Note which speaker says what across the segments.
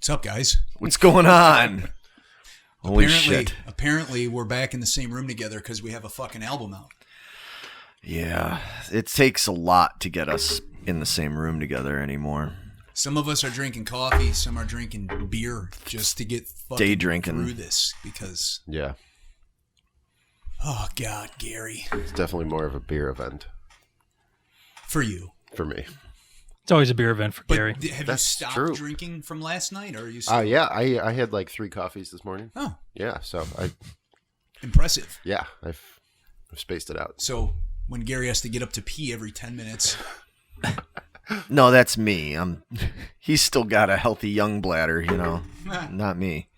Speaker 1: What's up, guys?
Speaker 2: What's going on? Holy shit.
Speaker 1: Apparently, we're back in the same room together because we have a fucking album out.
Speaker 2: Yeah, it takes a lot to get us in the same room together anymore.
Speaker 1: Some of us are drinking coffee, some are drinking beer just to get fucking through this because...
Speaker 3: Yeah.
Speaker 1: Oh, God, Gary.
Speaker 3: It's definitely more of a beer event.
Speaker 1: For you.
Speaker 3: For me.
Speaker 4: It's always a beer event for Gary.
Speaker 1: Have you stopped drinking from last night? Or are you
Speaker 3: still... yeah, I had like 3 coffees this morning.
Speaker 1: Oh.
Speaker 3: Yeah, so I...
Speaker 1: Impressive.
Speaker 3: Yeah, I've spaced it out.
Speaker 1: So when Gary has to get up to pee every 10 minutes...
Speaker 2: No, that's me. He's still got a healthy young bladder, you know. Not me.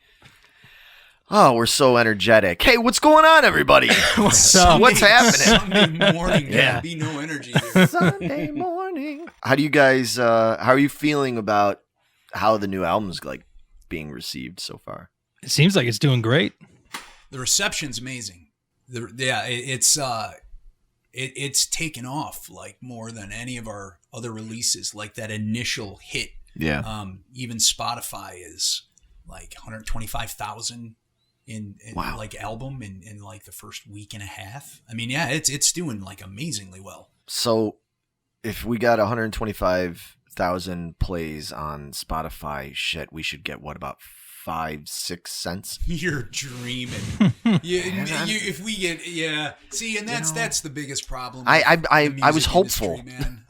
Speaker 2: Oh, we're so energetic. Hey, what's going on, everybody? What's happening?
Speaker 1: Sunday morning, yeah. Be no energy there.
Speaker 2: Sunday morning. How do you guys? How are you feeling about how the new album's like being received so far?
Speaker 4: It seems like it's doing great.
Speaker 1: The reception's amazing. It's taken off like more than any of our other releases. Like that initial hit.
Speaker 2: Yeah.
Speaker 1: Even Spotify is like 125,000 in
Speaker 2: wow.
Speaker 1: like album in like the first week and a half. I mean, yeah, it's doing like amazingly well.
Speaker 2: So if we got 125,000 plays on Spotify, shit, we should get what, about 5-6 cents?
Speaker 1: You're dreaming. If we get See, and that's the biggest problem.
Speaker 2: I was hopeful,
Speaker 1: industry, man.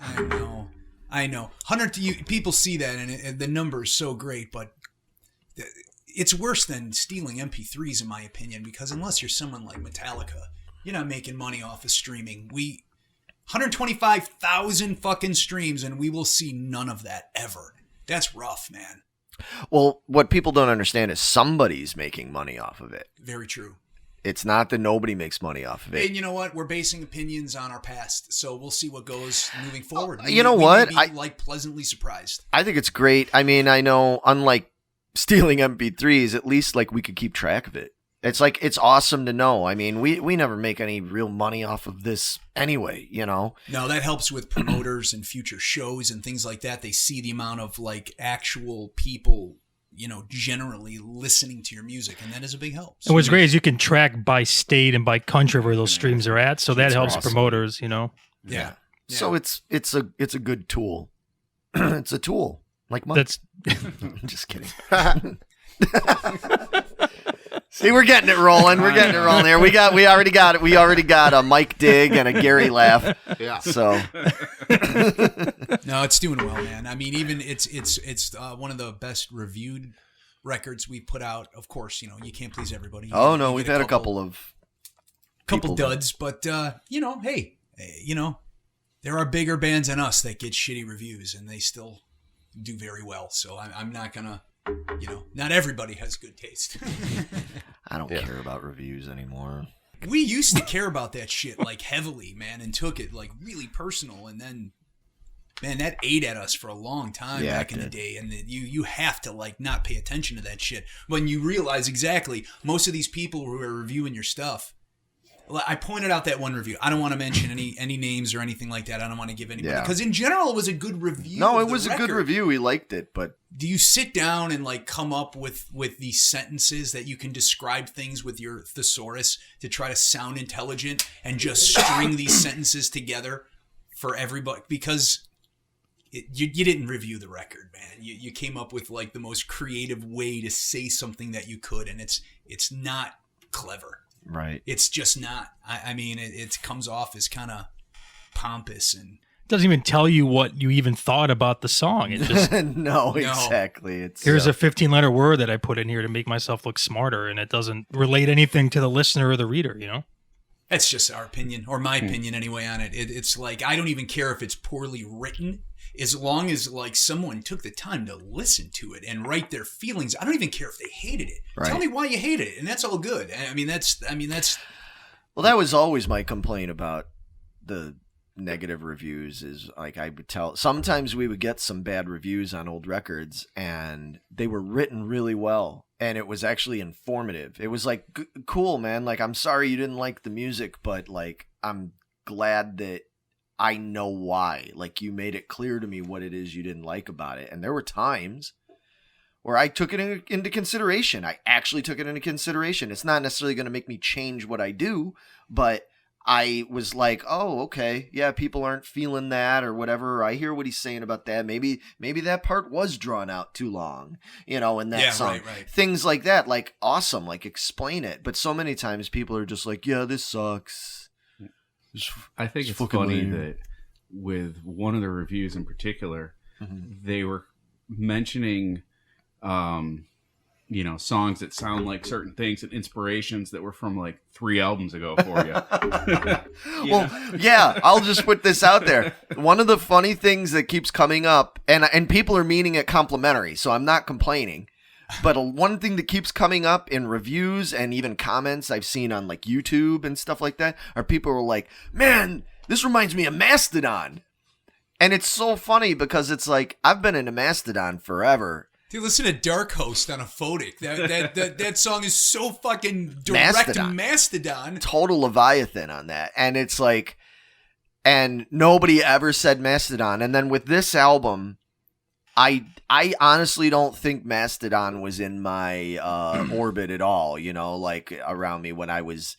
Speaker 1: I know. People see that and the number is so great, but it's worse than stealing MP3s in my opinion, because unless you're someone like Metallica, you're not making money off of streaming. 125,000 fucking streams, and we will see none of that ever. That's rough, man.
Speaker 2: Well, what people don't understand is somebody's making money off of it.
Speaker 1: Very true.
Speaker 2: It's not that nobody makes money off of it.
Speaker 1: And you know what? We're basing opinions on our past, so we'll see what goes moving forward.
Speaker 2: You know what?
Speaker 1: We may be, pleasantly surprised.
Speaker 2: I think it's great. I mean, I know, unlike stealing MP3s, at least like we could keep track of it. It's like, it's awesome to know. I mean, we never make any real money off of this anyway, you know?
Speaker 1: No, that helps with promoters and future shows and things like that. They see the amount of like actual people, you know, generally listening to your music, and that is a big help.
Speaker 4: And what's great is you can track by state and by country where those streams are at, so that helps awesome. Promoters, you know?
Speaker 1: Yeah.
Speaker 2: So it's a good tool. It's a tool. Like money. I'm just kidding. See, we're getting it rolling. We're getting it rolling here. We already got it. We already got a Mike dig and a Gary laugh.
Speaker 3: Yeah.
Speaker 2: So
Speaker 1: no, it's doing well, man. I mean, even it's one of the best reviewed records we put out. Of course, you know, you can't please everybody.
Speaker 2: We've had a couple
Speaker 1: duds, but you know, hey, you know, there are bigger bands than us that get shitty reviews and they still do very well. So I'm not gonna, you know, not everybody has good taste.
Speaker 2: I don't care about reviews anymore.
Speaker 1: We used to care about that shit like heavily, man, and took it like really personal, and then, man, that ate at us for a long time back in the day. And you have to like not pay attention to that shit when you realize exactly most of these people who are reviewing your stuff. I pointed out that one review. I don't want to mention any names or anything like that. I don't want to give anybody, because in general it was a good review.
Speaker 2: No, it was a good review. We liked it, but
Speaker 1: do you sit down and like come up with these sentences that you can describe things with your thesaurus to try to sound intelligent and just string these sentences together for everybody? Because you didn't review the record, man. You came up with like the most creative way to say something that you could, and it's not clever.
Speaker 2: Right.
Speaker 1: It's just not. I mean, it comes off as kind of pompous and
Speaker 4: doesn't even tell you what you even thought about the song. It just
Speaker 2: no, exactly. It's
Speaker 4: here's a 15-letter word that I put in here to make myself look smarter, and it doesn't relate anything to the listener or the reader, you know?
Speaker 1: That's just our opinion, or my opinion anyway, on it. It's like, I don't even care if it's poorly written, as long as like someone took the time to listen to it and write their feelings. I don't even care if they hated it. Right. Tell me why you hated it, and that's all good. I mean, that's.
Speaker 2: Well, that was always my complaint about the negative reviews. Is like I would tell. Sometimes we would get some bad reviews on old records, and they were written really well, and it was actually informative. It was like, cool, man. Like, I'm sorry you didn't like the music, but like, I'm glad that I know why. Like, you made it clear to me what it is you didn't like about it. And there were times where I took it into consideration. I actually took it into consideration. It's not necessarily going to make me change what I do, but I was like, oh, okay, yeah, people aren't feeling that or whatever. I hear what he's saying about that. Maybe that part was drawn out too long, in that song.
Speaker 1: Right.
Speaker 2: Things like that, like, awesome, like, explain it. But so many times people are just like, yeah, this sucks.
Speaker 5: I think it's funny that with one of the reviews in particular, they were mentioning songs that sound like certain things and inspirations that were from like 3 albums ago for you.
Speaker 2: Well, yeah, I'll just put this out there. One of the funny things that keeps coming up, and people are meaning it complimentary, so I'm not complaining, but one thing that keeps coming up in reviews and even comments I've seen on like YouTube and stuff like that are people who are like, man, this reminds me of Mastodon. And it's so funny because it's like, I've been into Mastodon forever.
Speaker 1: Dude, listen to Dark Host on a Photic. That song is so fucking direct Mastodon.
Speaker 2: Total Leviathan on that. And it's like, and nobody ever said Mastodon. And then with this album, I honestly don't think Mastodon was in my orbit at all, like around me when I was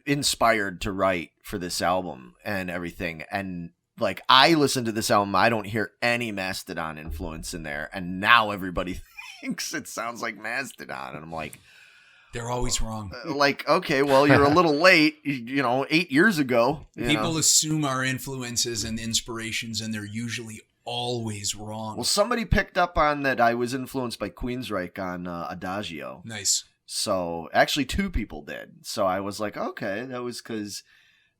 Speaker 2: inspired to write for this album and everything. And like, I listen to this album, I don't hear any Mastodon influence in there, and now everybody thinks it sounds like Mastodon, and I'm like,
Speaker 1: they're always wrong.
Speaker 2: Like, okay, well, you're a little late, 8 years ago.
Speaker 1: People assume our influences and inspirations, and they're usually always wrong.
Speaker 2: Well, somebody picked up on that I was influenced by Queensryche on Adagio.
Speaker 1: Nice.
Speaker 2: So, actually 2 people did. So I was like, okay, that was because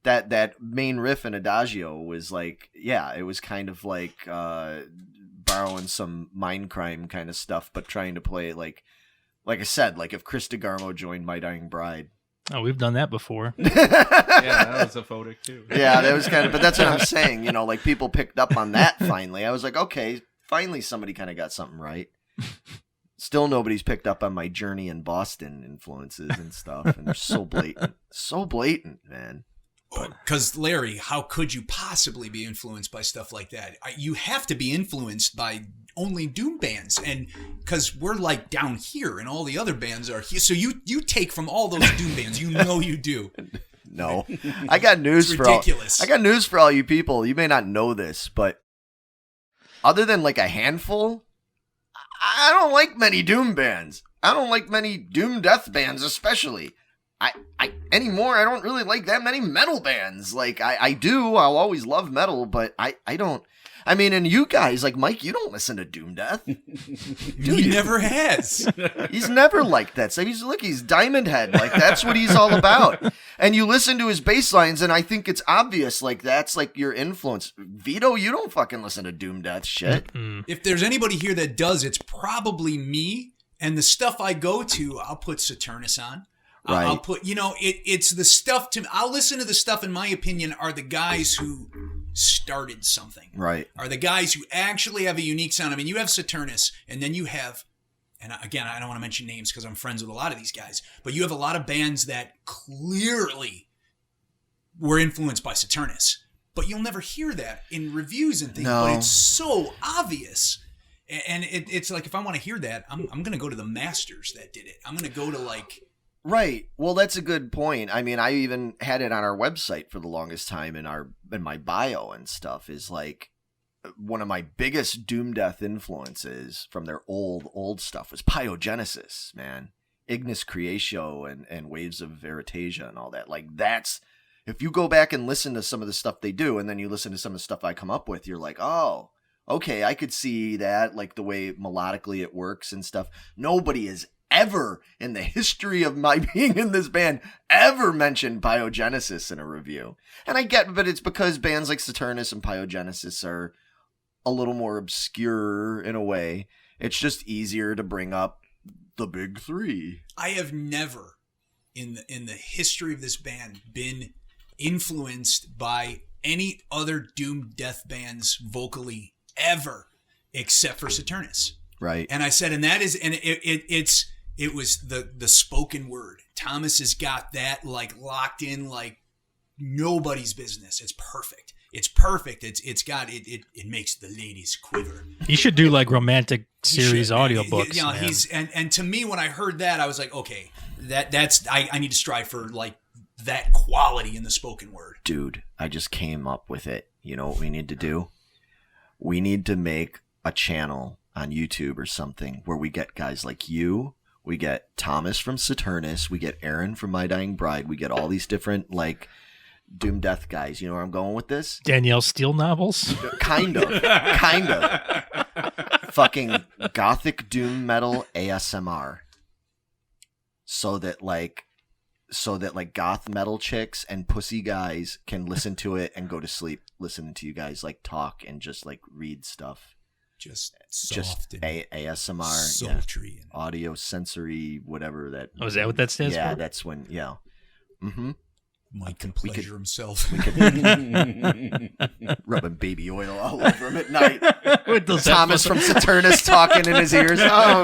Speaker 2: that main riff in Adagio was like, yeah, it was kind of like borrowing some Mindcrime kind of stuff, but trying to play it like I said, like if Chris DeGarmo joined My Dying Bride.
Speaker 4: Oh, we've done that before.
Speaker 5: Yeah, that was a photic too.
Speaker 2: Yeah, that was kind of, but that's what I'm saying, like people picked up on that finally. I was like, okay, finally somebody kind of got something right. Still nobody's picked up on my Journey in Boston influences and stuff, and they're so blatant, man.
Speaker 1: Because, Larry, how could you possibly be influenced by stuff like that? You have to be influenced by only Doom bands, and because we're like down here and all the other bands are here. So you take from all those Doom bands. You do.
Speaker 2: No. I got news for
Speaker 1: ridiculous.
Speaker 2: I got news for all you people. You may not know this, but other than like a handful, I don't like many Doom bands. I don't like many Doom death bands especially. I anymore, I don't really like that many metal bands. Like, I do. I'll always love metal, but I don't. I mean, and you guys, like Mike, you don't listen to Doom Death.
Speaker 1: He never has.
Speaker 2: He's never liked that stuff. He's Diamond Head. Like, that's what he's all about. And you listen to his bass lines, and I think it's obvious. Like, that's like your influence. Vito, you don't fucking listen to Doom Death shit.
Speaker 1: If there's anybody here that does, it's probably me. And the stuff I go to, I'll put Saturnus on.
Speaker 2: Right.
Speaker 1: I'll put, it's the stuff I'll listen to the stuff, in my opinion, are the guys who started something.
Speaker 2: Right.
Speaker 1: Are the guys who actually have a unique sound. I mean, you have Saturnus, and then you have, and again, I don't want to mention names because I'm friends with a lot of these guys, but you have a lot of bands that clearly were influenced by Saturnus. But you'll never hear that in reviews and things,
Speaker 2: No.
Speaker 1: But it's so obvious. And it's like, if I want to hear that, I'm going to go to the masters that did it. I'm going to go to like...
Speaker 2: Right. Well, that's a good point. I mean, I even had it on our website for the longest time in my bio and stuff, is like one of my biggest Doom Death influences from their old stuff was Pyogenesis, man. Ignis Creatio and Waves of Veritasia and all that. Like, that's, if you go back and listen to some of the stuff they do, and then you listen to some of the stuff I come up with, you're like, oh, okay, I could see that, like the way melodically it works and stuff. Nobody is ever in the history of my being in this band ever mentioned Pyogenesis in a review. And I get, but it's because bands like Saturnus and Pyogenesis are a little more obscure in a way. It's just easier to bring up the big three.
Speaker 1: I have never in the history of this band been influenced by any other Doom Death bands vocally ever, except for Saturnus.
Speaker 2: Right.
Speaker 1: And I said, and that is, and it was the spoken word. Thomas has got that like locked in, like nobody's business. It's perfect. It's perfect. It makes the ladies quiver.
Speaker 4: You should do like romantic series audiobooks.
Speaker 1: You know,
Speaker 4: man.
Speaker 1: and to me, when I heard that, I was like, okay, that's I need to strive for like that quality in the spoken word.
Speaker 2: Dude, I just came up with it. You know what we need to do? We need to make a channel on YouTube or something where we get guys like you, we get Thomas from Saturnus, we get Aaron from My Dying Bride, we get all these different like Doom Death guys. You know where I'm going with this?
Speaker 4: Danielle Steele novels?
Speaker 2: Kind of. Fucking gothic doom metal ASMR. So that goth metal chicks and pussy guys can listen to it and go to sleep listening to you guys like talk and just like read stuff.
Speaker 1: Just soft and
Speaker 2: ASMR,
Speaker 1: sultry and
Speaker 2: audio sensory, whatever that.
Speaker 4: Oh, is that what that stands for?
Speaker 2: Yeah, that's when. Yeah. Mm-hmm.
Speaker 1: Mike can pleasure himself.
Speaker 2: Rubbing baby oil all over him at night.
Speaker 4: With those
Speaker 2: Thomas from Saturnus talking in his ears.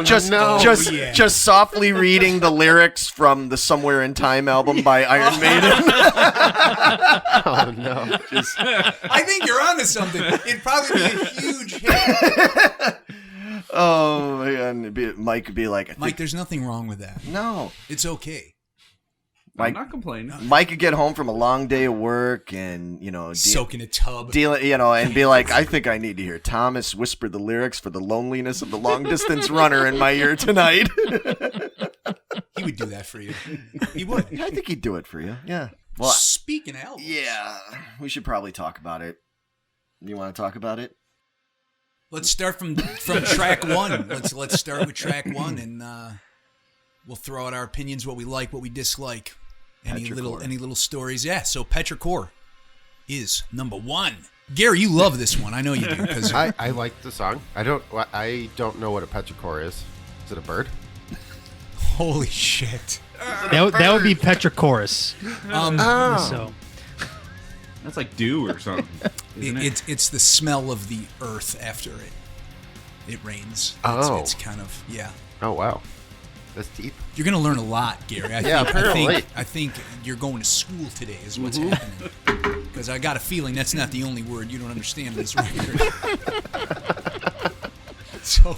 Speaker 2: Just softly reading the lyrics from the Somewhere in Time album by Iron Maiden.
Speaker 3: Oh no!
Speaker 1: I think you're onto something. It'd probably be a huge hit.
Speaker 2: Oh man, Mike would be like,
Speaker 1: Mike, there's nothing wrong with that.
Speaker 2: No,
Speaker 1: it's okay.
Speaker 5: I'm not complaining.
Speaker 2: Mike could get home from a long day of work and,
Speaker 1: soak in a tub.
Speaker 2: And be like, I think I need to hear Thomas whisper the lyrics for the loneliness of the long distance runner in my ear tonight.
Speaker 1: He would do that for you. He would.
Speaker 2: I think he'd do it for you. Yeah. Well,
Speaker 1: speaking of albums.
Speaker 2: Yeah. We should probably talk about it. You want to talk about it?
Speaker 1: Let's start from track one. Let's start with track one and we'll throw out our opinions, what we like, what we dislike. Any little stories. Yeah, so Petrichor is number one. Gary, you love this one. I know you do. Cause
Speaker 3: I like the song. I don't know what a petrichor is. Is it a bird?
Speaker 1: Holy shit.
Speaker 4: That would be Petrichorus. So
Speaker 5: that's like dew or something.
Speaker 1: It's the smell of the earth after it rains. It's kind of, yeah.
Speaker 3: Oh, wow. That's deep.
Speaker 1: You're going to learn a lot, Gary. I think you're going to school today is what's happening. Because I got a feeling that's not the only word you don't understand in this record. So,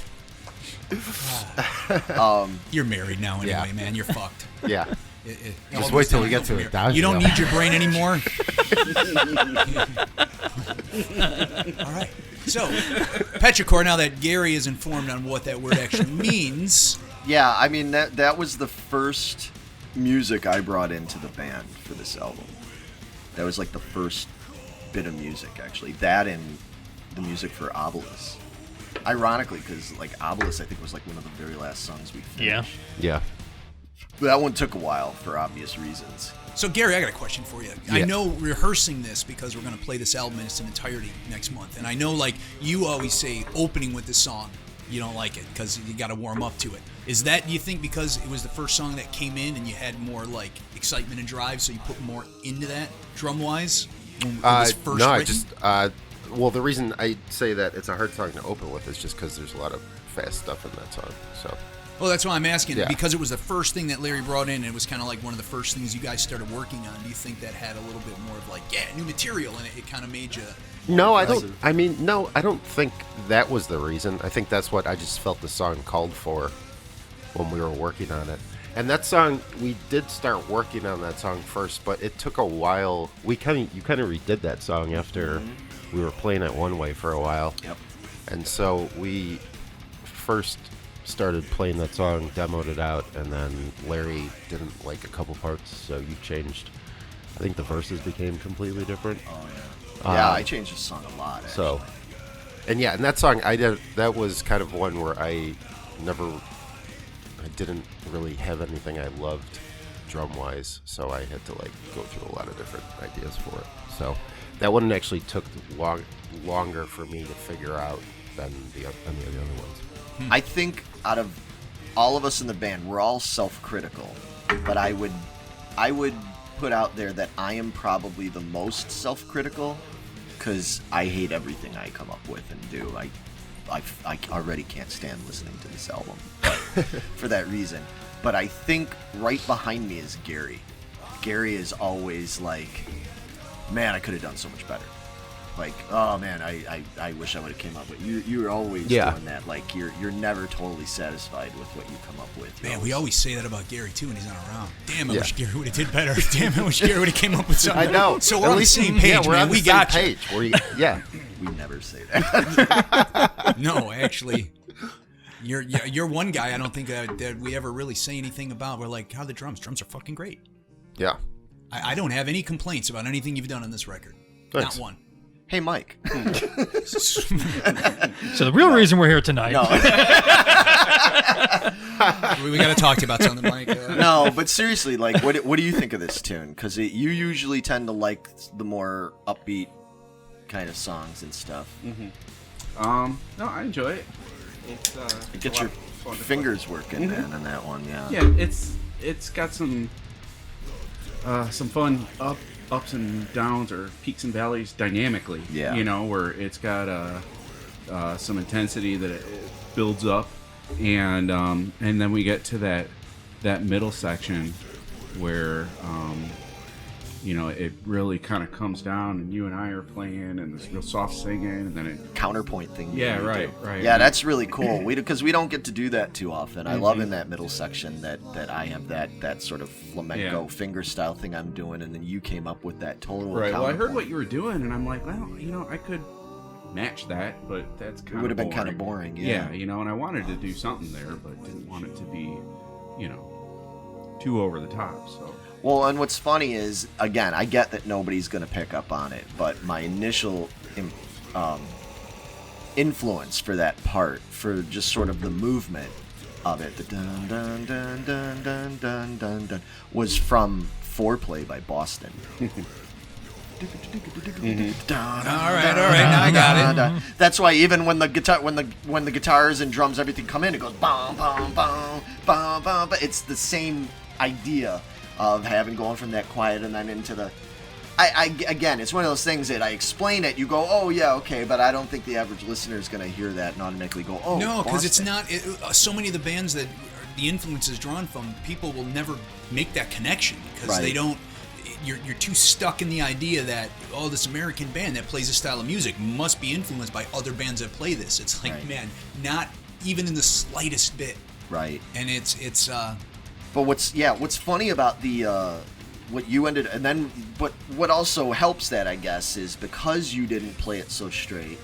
Speaker 1: you're married now anyway, man. You're fucked.
Speaker 3: Yeah. Just wait till we get to Adagio.
Speaker 1: You don't need your brain anymore. All right. So, Petrichor, now that Gary is informed on what that word actually means...
Speaker 2: Yeah, I mean, that was the first music I brought into the band for this album. That was like the first bit of music, actually. That and the music for Obelus. Ironically, because like Obelus, I think, was like one of the very last songs we finished.
Speaker 3: Yeah.
Speaker 2: That one took a while for obvious reasons.
Speaker 1: So, Gary, I got a question for you. Yeah. I know rehearsing this because we're going to play this album in its entirety next month. And I know, like, you always say opening with this song, you don't like it because you got to warm up to it. Is that, do you think, because it was the first song that came in and you had more like excitement and drive, so you put more into that drum wise?
Speaker 3: Well, the reason I say that it's a hard song to open with is just because there's a lot of fast stuff in that song. So.
Speaker 1: Well, that's why I'm asking. Yeah. Because it was the first thing that Larry brought in, and it was kind of like one of the first things you guys started working on. Do you think that had a little bit more of like, new material, and it kind of made you?
Speaker 3: No, I don't. I mean, no, I don't think that was the reason. I think that's what I just felt the song called for when we were working on it. And that song, we did start working on that song first, but it took a while. You kind of redid that song after we were playing it one way for a while.
Speaker 2: Yep.
Speaker 3: And so we first started playing that song, demoed it out, and then Larry didn't like a couple parts, so you changed. I think the verses became completely different.
Speaker 2: Oh yeah. I changed the song a lot. Actually.
Speaker 3: So, and that song that was kind of one where I didn't really have anything I loved drum wise, so I had to like go through a lot of different ideas for it. So that one actually took longer for me to figure out than the other ones.
Speaker 2: I think out of all of us in the band, we're all self-critical, but I would put out there that I am probably the most self-critical because I hate everything I come up with and do. I already can't stand listening to this album for that reason. But I think right behind me is Gary. Gary is always like man, I could have done so much better. Like, oh man, I wish I would have came up with. You're always doing that. Like you're never totally satisfied with what you come up with.
Speaker 1: Man, we always say that about Gary too when he's not around. Damn, I wish Gary would have did better. Damn, I wish Gary would have came up with something.
Speaker 2: I know.
Speaker 1: So we're on the same page, man. We got you.
Speaker 2: We never say that.
Speaker 1: No, actually. You're one guy I don't think that we ever really say anything about. We're like, how are the drums? Drums are fucking great.
Speaker 3: Yeah.
Speaker 1: I don't have any complaints about anything you've done on this record.
Speaker 3: Thanks.
Speaker 1: Not one.
Speaker 2: Hey, Mike.
Speaker 4: So the real reason we're here tonight.
Speaker 2: No.
Speaker 1: We got to talk to you about something, Mike.
Speaker 2: No, but seriously, like, what do you think of this tune? Because you usually tend to like the more upbeat kind of songs and stuff.
Speaker 5: No, I enjoy it.
Speaker 2: It gets your fingers working, man, on that one. Yeah.
Speaker 5: Yeah, it's got some fun ups and downs or peaks and valleys dynamically.
Speaker 2: Yeah.
Speaker 5: You know, where it's got some intensity that it builds up, and then we get to that middle section where you know, it really kind of comes down, and you and I are playing, and there's real soft singing, and then it
Speaker 2: counterpoint thing.
Speaker 5: Yeah, right.
Speaker 2: Yeah, that's really cool. Because we don't get to do that too often. I love in that middle section that I have that sort of flamenco finger style thing I'm doing, and then you came up with that total.
Speaker 5: Right. Well, I heard what you were doing, and I'm like, well, you know, I could match that, but that's kind of
Speaker 2: it would have been kind of boring.
Speaker 5: Yeah, you know, and I wanted to do something there, but didn't want it to be, you know, too over the top. So.
Speaker 2: Well, and what's funny is, again, I get that nobody's going to pick up on it, but my initial influence for that part, for just sort of the movement of it, the dun dun dun dun dun dun dun dun, was from Foreplay by Boston.
Speaker 1: All right, now I got it.
Speaker 2: That's why even when the guitars and drums, everything come in, it goes bum bum bum bum bum. But it's the same idea of having going from that quiet and then into the. Again, it's one of those things that I explain it, you go, oh yeah, okay, but I don't think the average listener is going to hear that and automatically go, oh.
Speaker 1: No, because it's not. So many of the bands that the influence is drawn from, people will never make that connection because they don't. You're too stuck in the idea that, oh, this American band that plays this style of music must be influenced by other bands that play this. It's like, man, not even in the slightest bit.
Speaker 2: Right.
Speaker 1: And it's.
Speaker 2: But what's funny about the what you ended, and then what also helps that, I guess, is because you didn't play it so straight,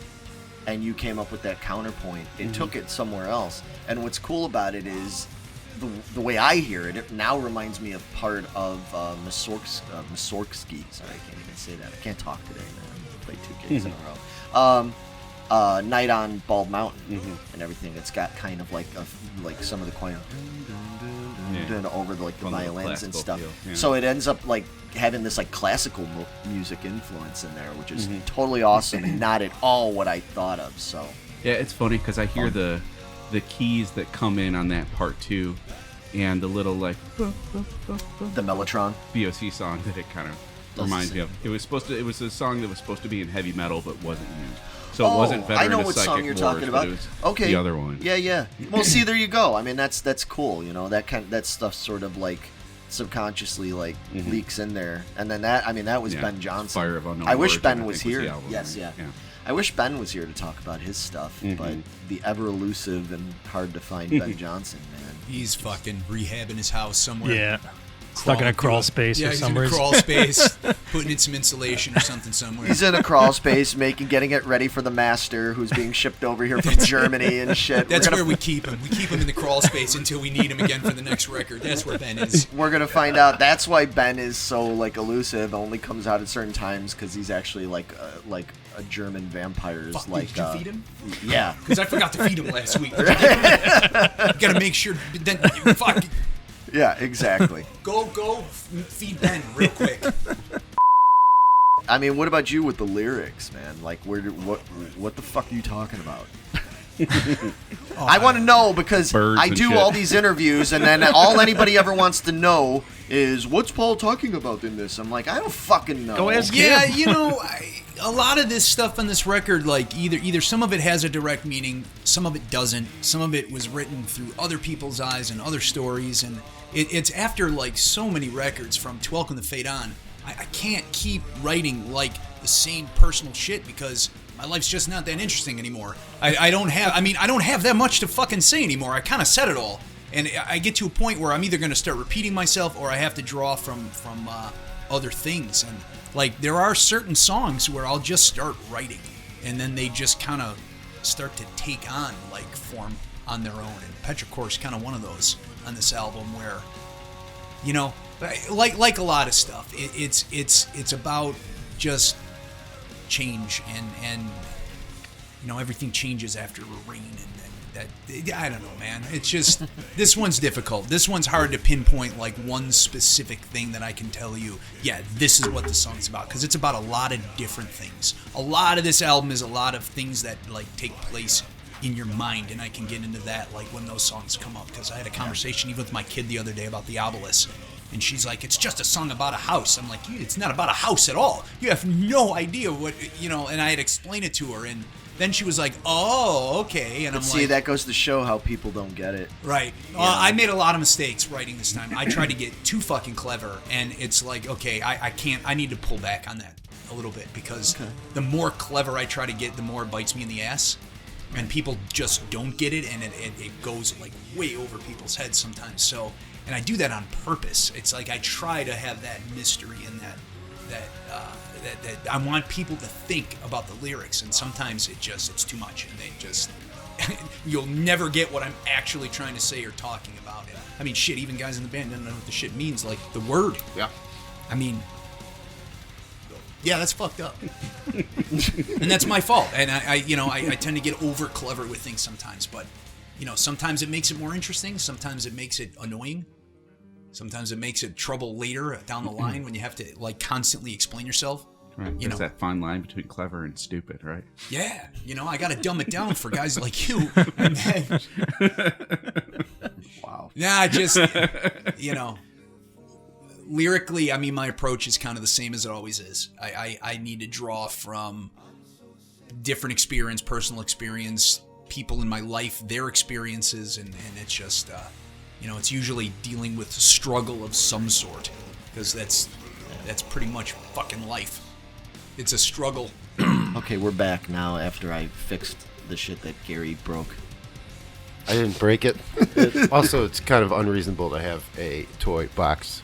Speaker 2: and you came up with that counterpoint, it took it somewhere else. And what's cool about it is. The way I hear it, it now reminds me of part of Mussorgsky. Sorry, I can't even say that. I can't talk today, man. I played 2 gigs in a row. Night on Bald Mountain and everything. It's got kind of like some of the choir over the violins and stuff. Yeah. So it ends up like having this like classical music influence in there, which is totally awesome and not at all what I thought of. So
Speaker 5: yeah, it's funny because I hear the keys that come in on that part too, and the little like
Speaker 2: the Mellotron
Speaker 5: BOC song that it kind of reminds me of. It was a song that was supposed to be in heavy metal but wasn't used. So it wasn't Veteran
Speaker 2: I know
Speaker 5: of
Speaker 2: what
Speaker 5: Psychic
Speaker 2: song you're
Speaker 5: Wars,
Speaker 2: talking about.
Speaker 5: It was
Speaker 2: okay,
Speaker 5: the other one.
Speaker 2: Yeah. Well, see, there you go. I mean, that's cool. You know, that stuff sort of like subconsciously like leaks in there, and then that was Ben Johnson.
Speaker 5: Fire of Unknown
Speaker 2: I wish
Speaker 5: Origin,
Speaker 2: Ben was here. Yes, yeah. I wish Ben was here to talk about his stuff, but the ever elusive and hard to find Ben Johnson, man.
Speaker 1: He's fucking rehabbing his house somewhere.
Speaker 4: Yeah. Stuck in a crawl space or somewhere.
Speaker 1: Yeah, he's in a crawl space, putting in some insulation or something somewhere.
Speaker 2: He's in a crawl space, getting it ready for the master who's being shipped over here from Germany and shit.
Speaker 1: That's where we keep him. We keep him in the crawl space until we need him again for the next record. That's where Ben is.
Speaker 2: We're going to find out. That's why Ben is so like elusive, only comes out at certain times because he's actually like a German vampire.
Speaker 1: Fuck,
Speaker 2: like,
Speaker 1: did you feed him?
Speaker 2: Yeah.
Speaker 1: Because I forgot to feed him last week. Got to make sure. Then, fuck.
Speaker 2: Yeah, exactly.
Speaker 1: Go feed Ben real quick.
Speaker 2: I mean, what about you with the lyrics, man? Like, what the fuck are you talking about? I want to know because I do all these interviews, and then all anybody ever wants to know is what's Paul talking about in this. I'm like, I don't fucking know.
Speaker 4: Go ask him.
Speaker 1: Yeah, you know, a lot of this stuff on this record, like either some of it has a direct meaning, some of it doesn't. Some of it was written through other people's eyes and other stories, and it's after like so many records from Welcome to Fate on. I can't keep writing like the same personal shit because my life's just not that interesting anymore. I don't have that much to fucking say anymore. I kind of said it all. And I get to a point where I'm either going to start repeating myself or I have to draw from other things. And like there are certain songs where I'll just start writing and then they just kind of start to take on like form on their own. And Petrichor is kind of one of those on this album where, you know, like a lot of stuff, it's about just change and you know, everything changes after a rain and that I don't know, man. It's just this one's difficult. This one's hard to pinpoint like one specific thing that I can tell you. Yeah, this is what the song's about because it's about a lot of different things. A lot of this album is a lot of things that like take place in your mind, and I can get into that like when those songs come up because I had a conversation even with my kid the other day about the Obelus. And she's like, it's just a song about a house. I'm like, it's not about a house at all. You have no idea what, you know, and I had explained it to her. And then she was like, oh, okay. And I'm
Speaker 2: see,
Speaker 1: like,
Speaker 2: that goes to show how people don't get it.
Speaker 1: Right. I made a lot of mistakes writing this time. I tried to get too fucking clever. And it's like, okay, I need to pull back on that a little bit because the more clever I try to get, the more it bites me in the ass. And people just don't get it. And it goes like way over people's heads sometimes. So... And I do that on purpose. It's like I try to have that mystery and that I want people to think about the lyrics, and sometimes it's too much, and they just you'll never get what I'm actually trying to say or talking about. I mean, shit, even guys in the band don't know what the shit means, like the word.
Speaker 3: Yeah.
Speaker 1: I mean, yeah, that's fucked up, and that's my fault. And I tend to get over clever with things sometimes, but you know, sometimes it makes it more interesting. Sometimes it makes it annoying. Sometimes it makes it trouble later down the line when you have to like constantly explain yourself.
Speaker 5: Right.
Speaker 1: You
Speaker 5: There's
Speaker 1: know,
Speaker 5: that fine line between clever and stupid, right?
Speaker 1: Yeah. You know, I got to dumb it down for guys like you. And then,
Speaker 2: Wow.
Speaker 1: nah, just, you know, lyrically, I mean, my approach is kind of the same as it always is. I need to draw from different experience, personal experience, people in my life, their experiences, and it's just, you know, it's usually dealing with struggle of some sort, because that's pretty much fucking life. It's a struggle.
Speaker 2: Okay, we're back now after I fixed the shit that Gary broke.
Speaker 3: I didn't break it. Also, it's kind of unreasonable to have a toy box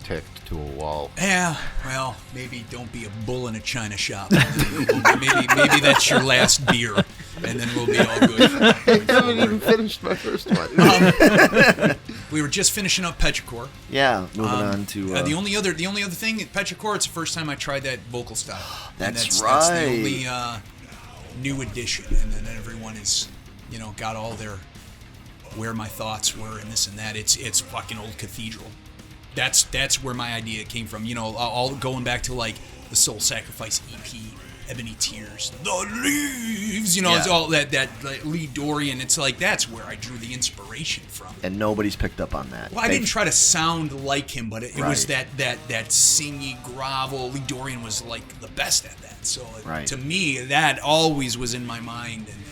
Speaker 3: tacked to a wall.
Speaker 1: Yeah, well, maybe don't be a bull in a china shop. maybe that's your last beer, and then we'll be all good.
Speaker 3: I haven't even finished my first one.
Speaker 1: We were just finishing up Petrichor.
Speaker 2: Yeah, moving on to
Speaker 1: the only other thing at Petrichor, it's the first time I tried that vocal style.
Speaker 2: That's
Speaker 1: right. That's the
Speaker 2: only
Speaker 1: new addition, and then everyone is, you know, got all their where my thoughts were and this and that. It's fucking old Cathedral. That's where my idea came from. You know, all going back to like the Soul Sacrifice EP, Ebony Tears, The Leaves. You know, It's all that like, Lee Dorian. It's like that's where I drew the inspiration from.
Speaker 2: And nobody's picked up on that.
Speaker 1: Well, I didn't try to sound like him, but it was
Speaker 2: Right.
Speaker 1: that singy grovel. Lee Dorian was like the best at that. So
Speaker 2: Right.
Speaker 1: to me, that always was in my mind. And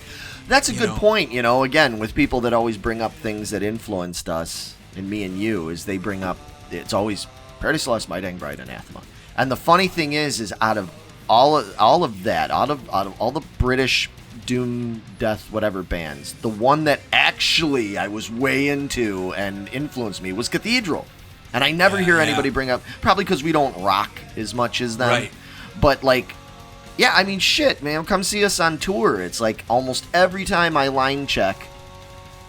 Speaker 2: That's a
Speaker 1: you
Speaker 2: good
Speaker 1: know.
Speaker 2: point, you know, again, with people that always bring up things that influenced us, and me and you, is they bring up, it's always Paradise Lost, My Dang Bride, Anathema. And the funny thing is out of all of that, out of all the British doom, death, whatever bands, the one that actually I was way into and influenced me was Cathedral. And I never hear anybody bring up, probably because we don't rock as much as them.
Speaker 1: Right.
Speaker 2: But like, yeah, I mean, shit, man, come see us on tour. It's like almost every time I line check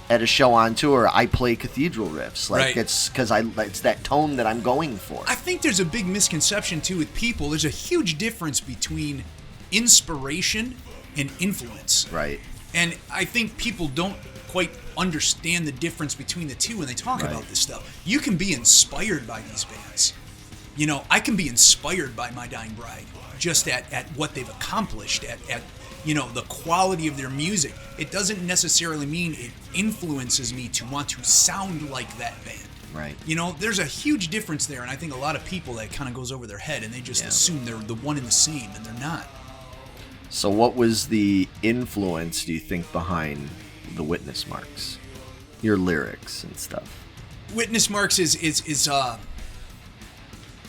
Speaker 2: at a show on tour, I play Cathedral riffs. Like,
Speaker 1: Right.
Speaker 2: it's because it's that tone that I'm going for.
Speaker 1: I think there's a big misconception too with people. There's a huge difference between inspiration and influence.
Speaker 2: Right.
Speaker 1: And I think people don't quite understand the difference between the two when they talk
Speaker 2: Right.
Speaker 1: about this stuff. You can be inspired by these bands. You know, I can be inspired by My Dying Bride just at what they've accomplished, at you know, the quality of their music. It doesn't necessarily mean it influences me to want to sound like that band.
Speaker 2: Right.
Speaker 1: You know, there's a huge difference there, and I think a lot of people, that kind of goes over their head, and they just assume they're the one and the same, and they're not.
Speaker 2: So what was the influence, do you think, behind the Witness Marks? Your lyrics and stuff.
Speaker 1: Witness Marks is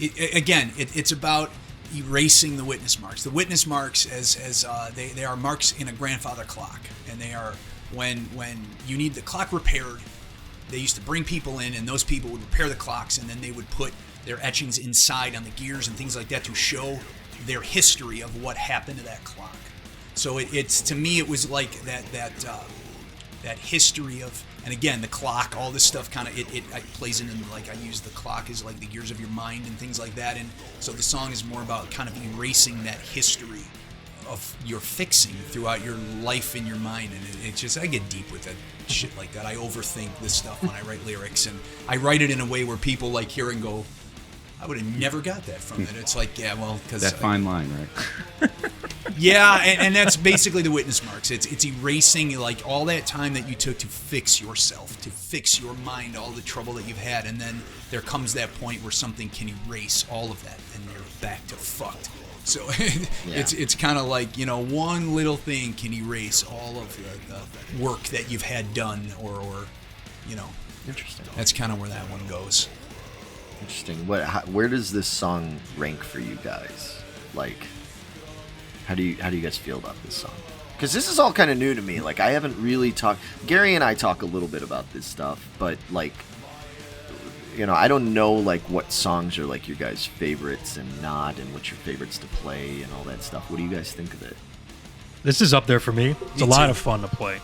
Speaker 1: it's about erasing the witness marks. The witness marks, as they are marks in a grandfather clock, and they are when you need the clock repaired. They used to bring people in, and those people would repair the clocks, and then they would put their etchings inside on the gears and things like that to show their history of what happened to that clock. So it's to me, it was like that history of, and again, the clock, all this stuff kind of it plays into, like, I use the clock as like the gears of your mind and things like that, and so the song is more about kind of erasing that history of your fixing throughout your life in your mind. And it's just, I get deep with that shit like that. I overthink this stuff when I write lyrics, and I write it in a way where people like hear and go, I would have never got that from it. It's like, yeah, well, because
Speaker 5: that fine line, right?
Speaker 1: Yeah, and that's basically the witness marks. It's erasing, like, all that time that you took to fix yourself, to fix your mind, all the trouble that you've had, and then there comes that point where something can erase all of that, and you're back to fucked. So it's kind of like, one little thing can erase all of the work that you've had done, or
Speaker 2: Interesting.
Speaker 1: That's kind of where that one goes.
Speaker 2: Interesting. Where does this song rank for you guys? Like, how do you guys feel about this song? Because this is all kind of new to me. Like, I haven't really talked. Gary and I talk a little bit about this stuff, but like, I don't know like what songs are like your guys' favorites and not, and what's your favorites to play and all that stuff. What do you guys think of it?
Speaker 4: This is up there for me. It's a lot of fun to play.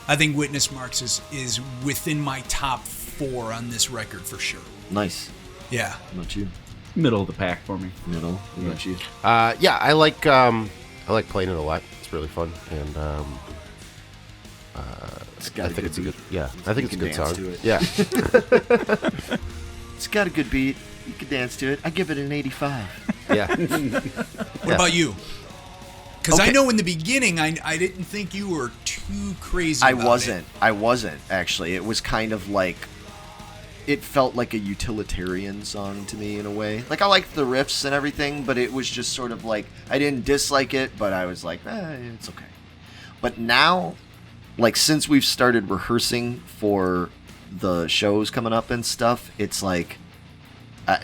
Speaker 1: I think Witness Marks is within my top 4 on this record for sure.
Speaker 2: Nice.
Speaker 1: Yeah.
Speaker 2: How about you?
Speaker 5: Middle of the pack for me.
Speaker 2: Middle. How about you?
Speaker 3: Yeah, I like playing it a lot. It's really fun, and I think it's a good. Yeah, I think it's a good song.
Speaker 2: To it.
Speaker 3: Yeah.
Speaker 2: It's got a good beat. You can dance to it. I give it an 85.
Speaker 3: Yeah.
Speaker 1: What about you? Because I know in the beginning, I didn't think you were too crazy about it.
Speaker 2: I wasn't, actually. It was kind of like, it felt like a utilitarian song to me in a way. Like, I liked the riffs and everything, but it was just sort of like, I didn't dislike it, but I was like, it's okay. But now, like, since we've started rehearsing for the shows coming up and stuff, it's like,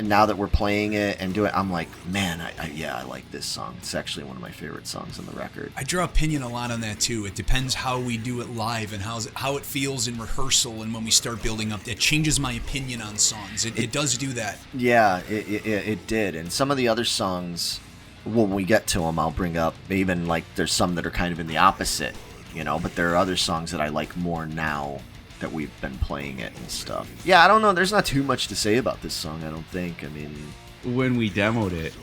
Speaker 2: now that we're playing it and doing it, I'm like, man, I like this song. It's actually one of my favorite songs on the record.
Speaker 1: I draw opinion a lot on that too. It depends how we do it live and how it feels in rehearsal, and when we start building up. It changes my opinion on songs. It does do that.
Speaker 2: Yeah, it did. And some of the other songs, when we get to them, I'll bring up, even like there's some that are kind of in the opposite, but there are other songs that I like more now that we've been playing it and stuff. Yeah, I don't know. There's not too much to say about this song, I don't think. I mean,
Speaker 5: when we demoed it,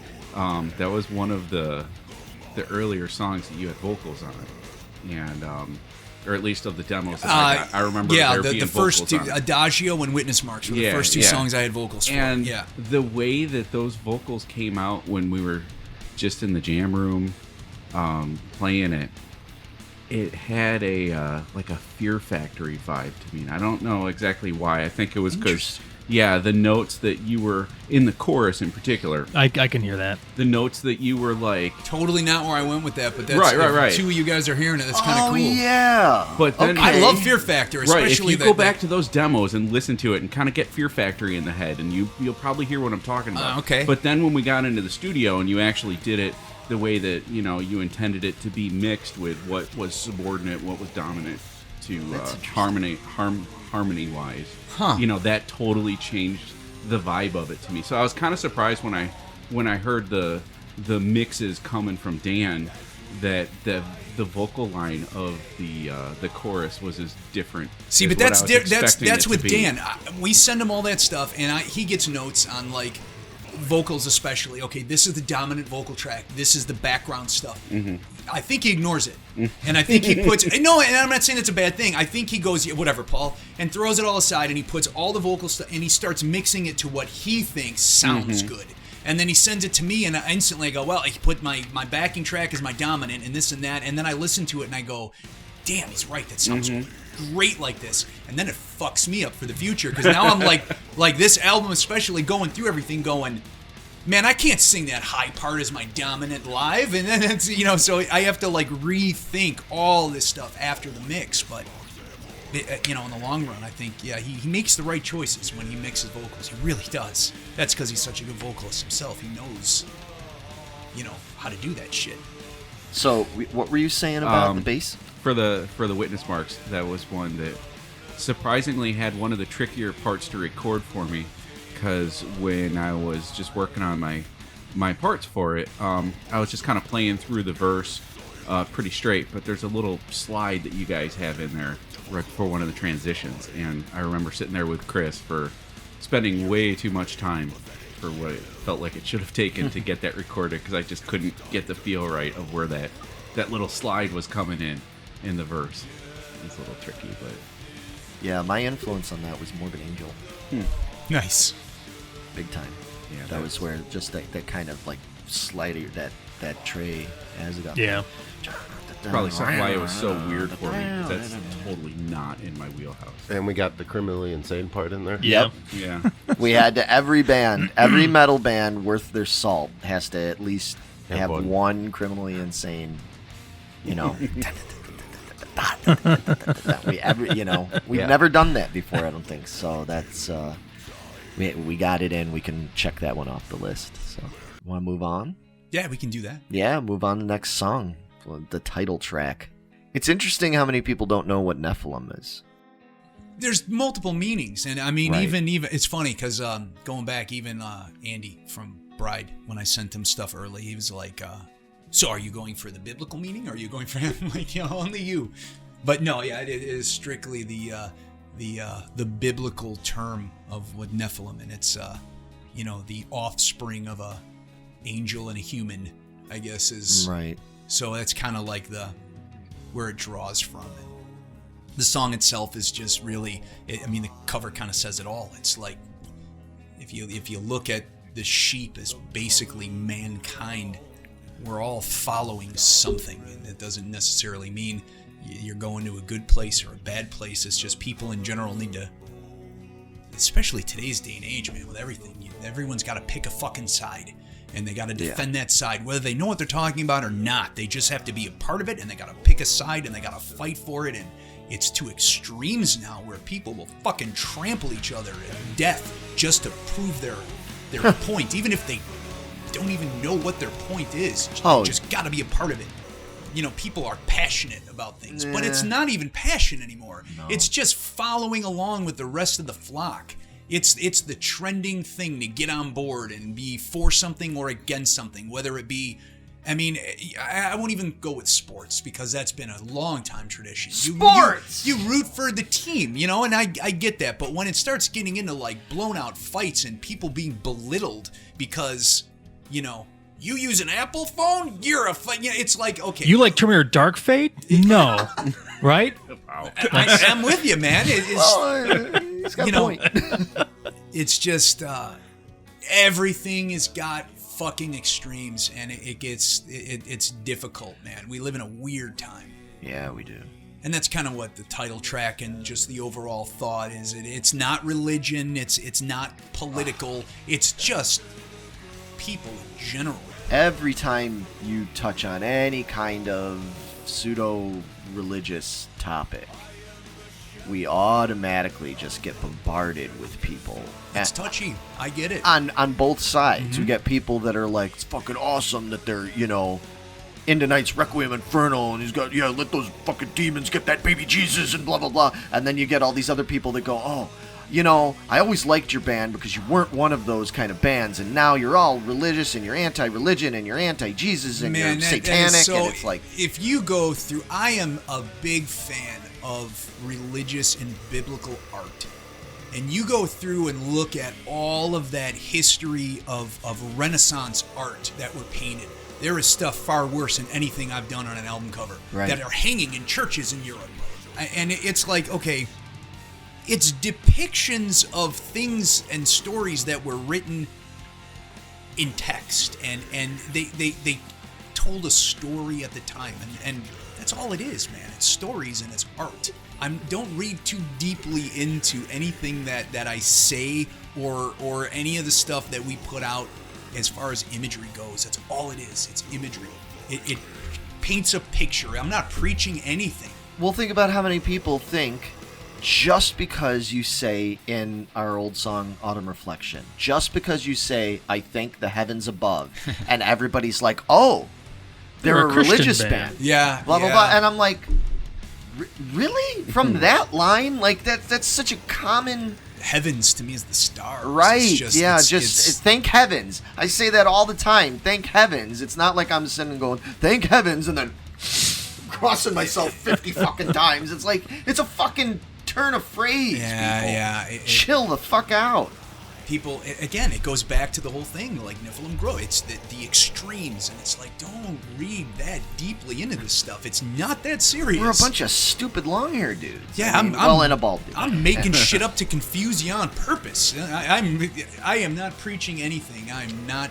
Speaker 5: that was one of the earlier songs that you had vocals on it, and or at least of the demos that I remember.
Speaker 1: Yeah,
Speaker 5: there being
Speaker 1: the first
Speaker 5: vocals
Speaker 1: two,
Speaker 5: on it.
Speaker 1: Adagio and Witness Marks were the first two songs I had vocals for.
Speaker 5: And
Speaker 1: yeah,
Speaker 5: the way that those vocals came out when we were just in the jam room playing it, it had a like a Fear Factory vibe to me. And I don't know exactly why. I think it was because, the notes that you were in the chorus in particular.
Speaker 4: I can hear that.
Speaker 5: The notes that you were like,
Speaker 1: totally not where I went with that, but that's
Speaker 5: right.
Speaker 1: Two of you guys are hearing it. That's kind of cool.
Speaker 2: Oh yeah.
Speaker 5: But then
Speaker 1: I love Fear Factor, especially
Speaker 5: If you go back to those demos and listen to it and kind of get Fear Factory in the head, and you'll probably hear what I'm talking about.
Speaker 1: Okay.
Speaker 5: But then when we got into the studio and you actually did it the way that you intended it to be mixed with what was subordinate, what was dominant to harmony wise. That totally changed the vibe of it to me. So I was kind of surprised when I heard the mixes coming from Dan, that the vocal line of the chorus was as different.
Speaker 1: See, but that's with Dan. We send him all that stuff, and he gets notes on like vocals especially. Okay, this is the dominant vocal track. This is the background stuff. Mm-hmm. I think he ignores it. And I think he puts... No, and I'm not saying it's a bad thing. I think he goes, whatever, Paul, and throws it all aside, and he puts all the vocal stuff, and he starts mixing it to what he thinks sounds good. And then he sends it to me, and I instantly go, well, he put my backing track as my dominant, and this and that, and then I listen to it, and I go, damn, he's right, that sounds great like this. And then it fucks me up for the future, because now I'm like this album especially, going through everything going, man, I can't sing that high part as my dominant live, and then it's, so I have to like rethink all this stuff after the mix. But in the long run, I think, he makes the right choices when he mixes vocals. He really does. That's because he's such a good vocalist himself. He knows, how to do that shit.
Speaker 2: So, what were you saying about the bass?
Speaker 5: For the witness marks, that was one that surprisingly had one of the trickier parts to record for me, because when I was just working on my parts for it, I was just kind of playing through the verse pretty straight, but there's a little slide that you guys have in there right before one of the transitions, and I remember sitting there with Chris for spending way too much time for what it felt like it should have taken to get that recorded, because I just couldn't get the feel right of where that little slide was coming in the verse. It's a little tricky, but
Speaker 2: yeah, my influence on that was Morbid Angel.
Speaker 1: Nice.
Speaker 2: Big time.
Speaker 5: yeah,
Speaker 2: That was where just that kind of like slider, that tray as it got.
Speaker 4: Yeah.
Speaker 5: probably why it was so weird for me, because that's totally not in my wheelhouse.
Speaker 3: And we got the criminally insane part in there.
Speaker 4: Yeah.
Speaker 5: Yeah.
Speaker 2: We had to, every metal band worth their salt has to at least have one criminally insane, we've never done that before, I don't think. So that's we got it in. We can check that one off the list. So, want to move on?
Speaker 1: Yeah, we can do that.
Speaker 2: Yeah, move on to the next song, the title track. It's interesting how many people don't know what Nephilim is.
Speaker 1: There's multiple meanings, and I mean,
Speaker 2: Right.
Speaker 1: even it's funny because going back, even Andy from Bride, when I sent him stuff early, he was like, "So are you going for the biblical meaning, or are you going for him?" Like, only you. But no, yeah, it is strictly the biblical term of what Nephilim, and it's the offspring of a angel and a human, I guess, is
Speaker 2: Right.
Speaker 1: So that's kind of like where it draws from. The song itself is just really, the cover kind of says it all. It's like, if you look at the sheep as basically mankind, we're all following something, and it doesn't necessarily mean you're going to a good place or a bad place. It's just people in general need to, especially today's day and age, man, with everything, everyone's got to pick a fucking side. And they got to defend that side, whether they know what they're talking about or not. They just have to be a part of it, and they got to pick a side, and they got to fight for it. And it's to extremes now where people will fucking trample each other to death just to prove their point, even if they don't even know what their point is. They just got to be a part of it. People are passionate about things, but it's not even passion anymore. No. It's just following along with the rest of the flock. It's the trending thing to get on board and be for something or against something, whether it be, I won't even go with sports because that's been a long time tradition.
Speaker 2: Sports!
Speaker 1: You root for the team, and I get that. But when it starts getting into like blown out fights and people being belittled because, you use an Apple phone, you're a it's like, okay.
Speaker 4: You like Terminator Dark Fate? No. Right?
Speaker 5: Wow.
Speaker 1: I'm with you, man.
Speaker 2: He's got a point.
Speaker 1: It's just everything has got fucking extremes, and it's difficult, man. We live in a weird time.
Speaker 2: Yeah, we do.
Speaker 1: And that's kind of what the title track and just the overall thought is. It's not religion. It's not political. It's just people in general.
Speaker 2: Every time you touch on any kind of pseudo-religious topic, we automatically just get bombarded with people.
Speaker 1: It's touchy. I get it.
Speaker 2: On both sides. Mm-hmm. We get people that are like, it's fucking awesome that they're, into Night's Requiem Inferno, and he's got, let those fucking demons get that baby Jesus and blah, blah, blah. And then you get all these other people that go, I always liked your band because you weren't one of those kind of bands, and now you're all religious, and you're anti-religion, and you're anti-Jesus, and you're satanic, and it's like...
Speaker 1: If you go through... I am a big fan of religious and biblical art. And you go through and look at all of that history of Renaissance art that were painted. There is stuff far worse than anything I've done on an album cover that are hanging in churches in Europe. And it's like, okay, it's depictions of things and stories that were written in text. And they told a story at the time. And that's all it is, man. It's stories and it's art. Don't read too deeply into anything that I say or any of the stuff that we put out as far as imagery goes. That's all it is. It's imagery. It paints a picture. I'm not preaching anything.
Speaker 2: Well, think about how many people think just because you say in our old song Autumn Reflection, just because you say I thank the heavens above, and everybody's like, oh, they're a religious band.
Speaker 1: Yeah.
Speaker 2: Blah blah blah, and I'm like, really? From that line, like that's such a common.
Speaker 1: Heavens to me is the stars.
Speaker 2: Right?
Speaker 1: It's
Speaker 2: thank heavens. I say that all the time. Thank heavens. It's not like I'm sitting and going thank heavens and then crossing myself 50 fucking times. It's like it's a fucking turn of phrase.
Speaker 1: Yeah.
Speaker 2: Chill the fuck out.
Speaker 1: People, again, it goes back to the whole thing, like Nephilim Grove. It's the extremes, and it's like, don't read that deeply into this stuff. It's not that serious.
Speaker 2: We're a bunch of stupid long-haired dudes.
Speaker 1: Yeah,
Speaker 2: and a bald dude.
Speaker 1: I'm making shit up to confuse you on purpose. I am not preaching anything. I'm not.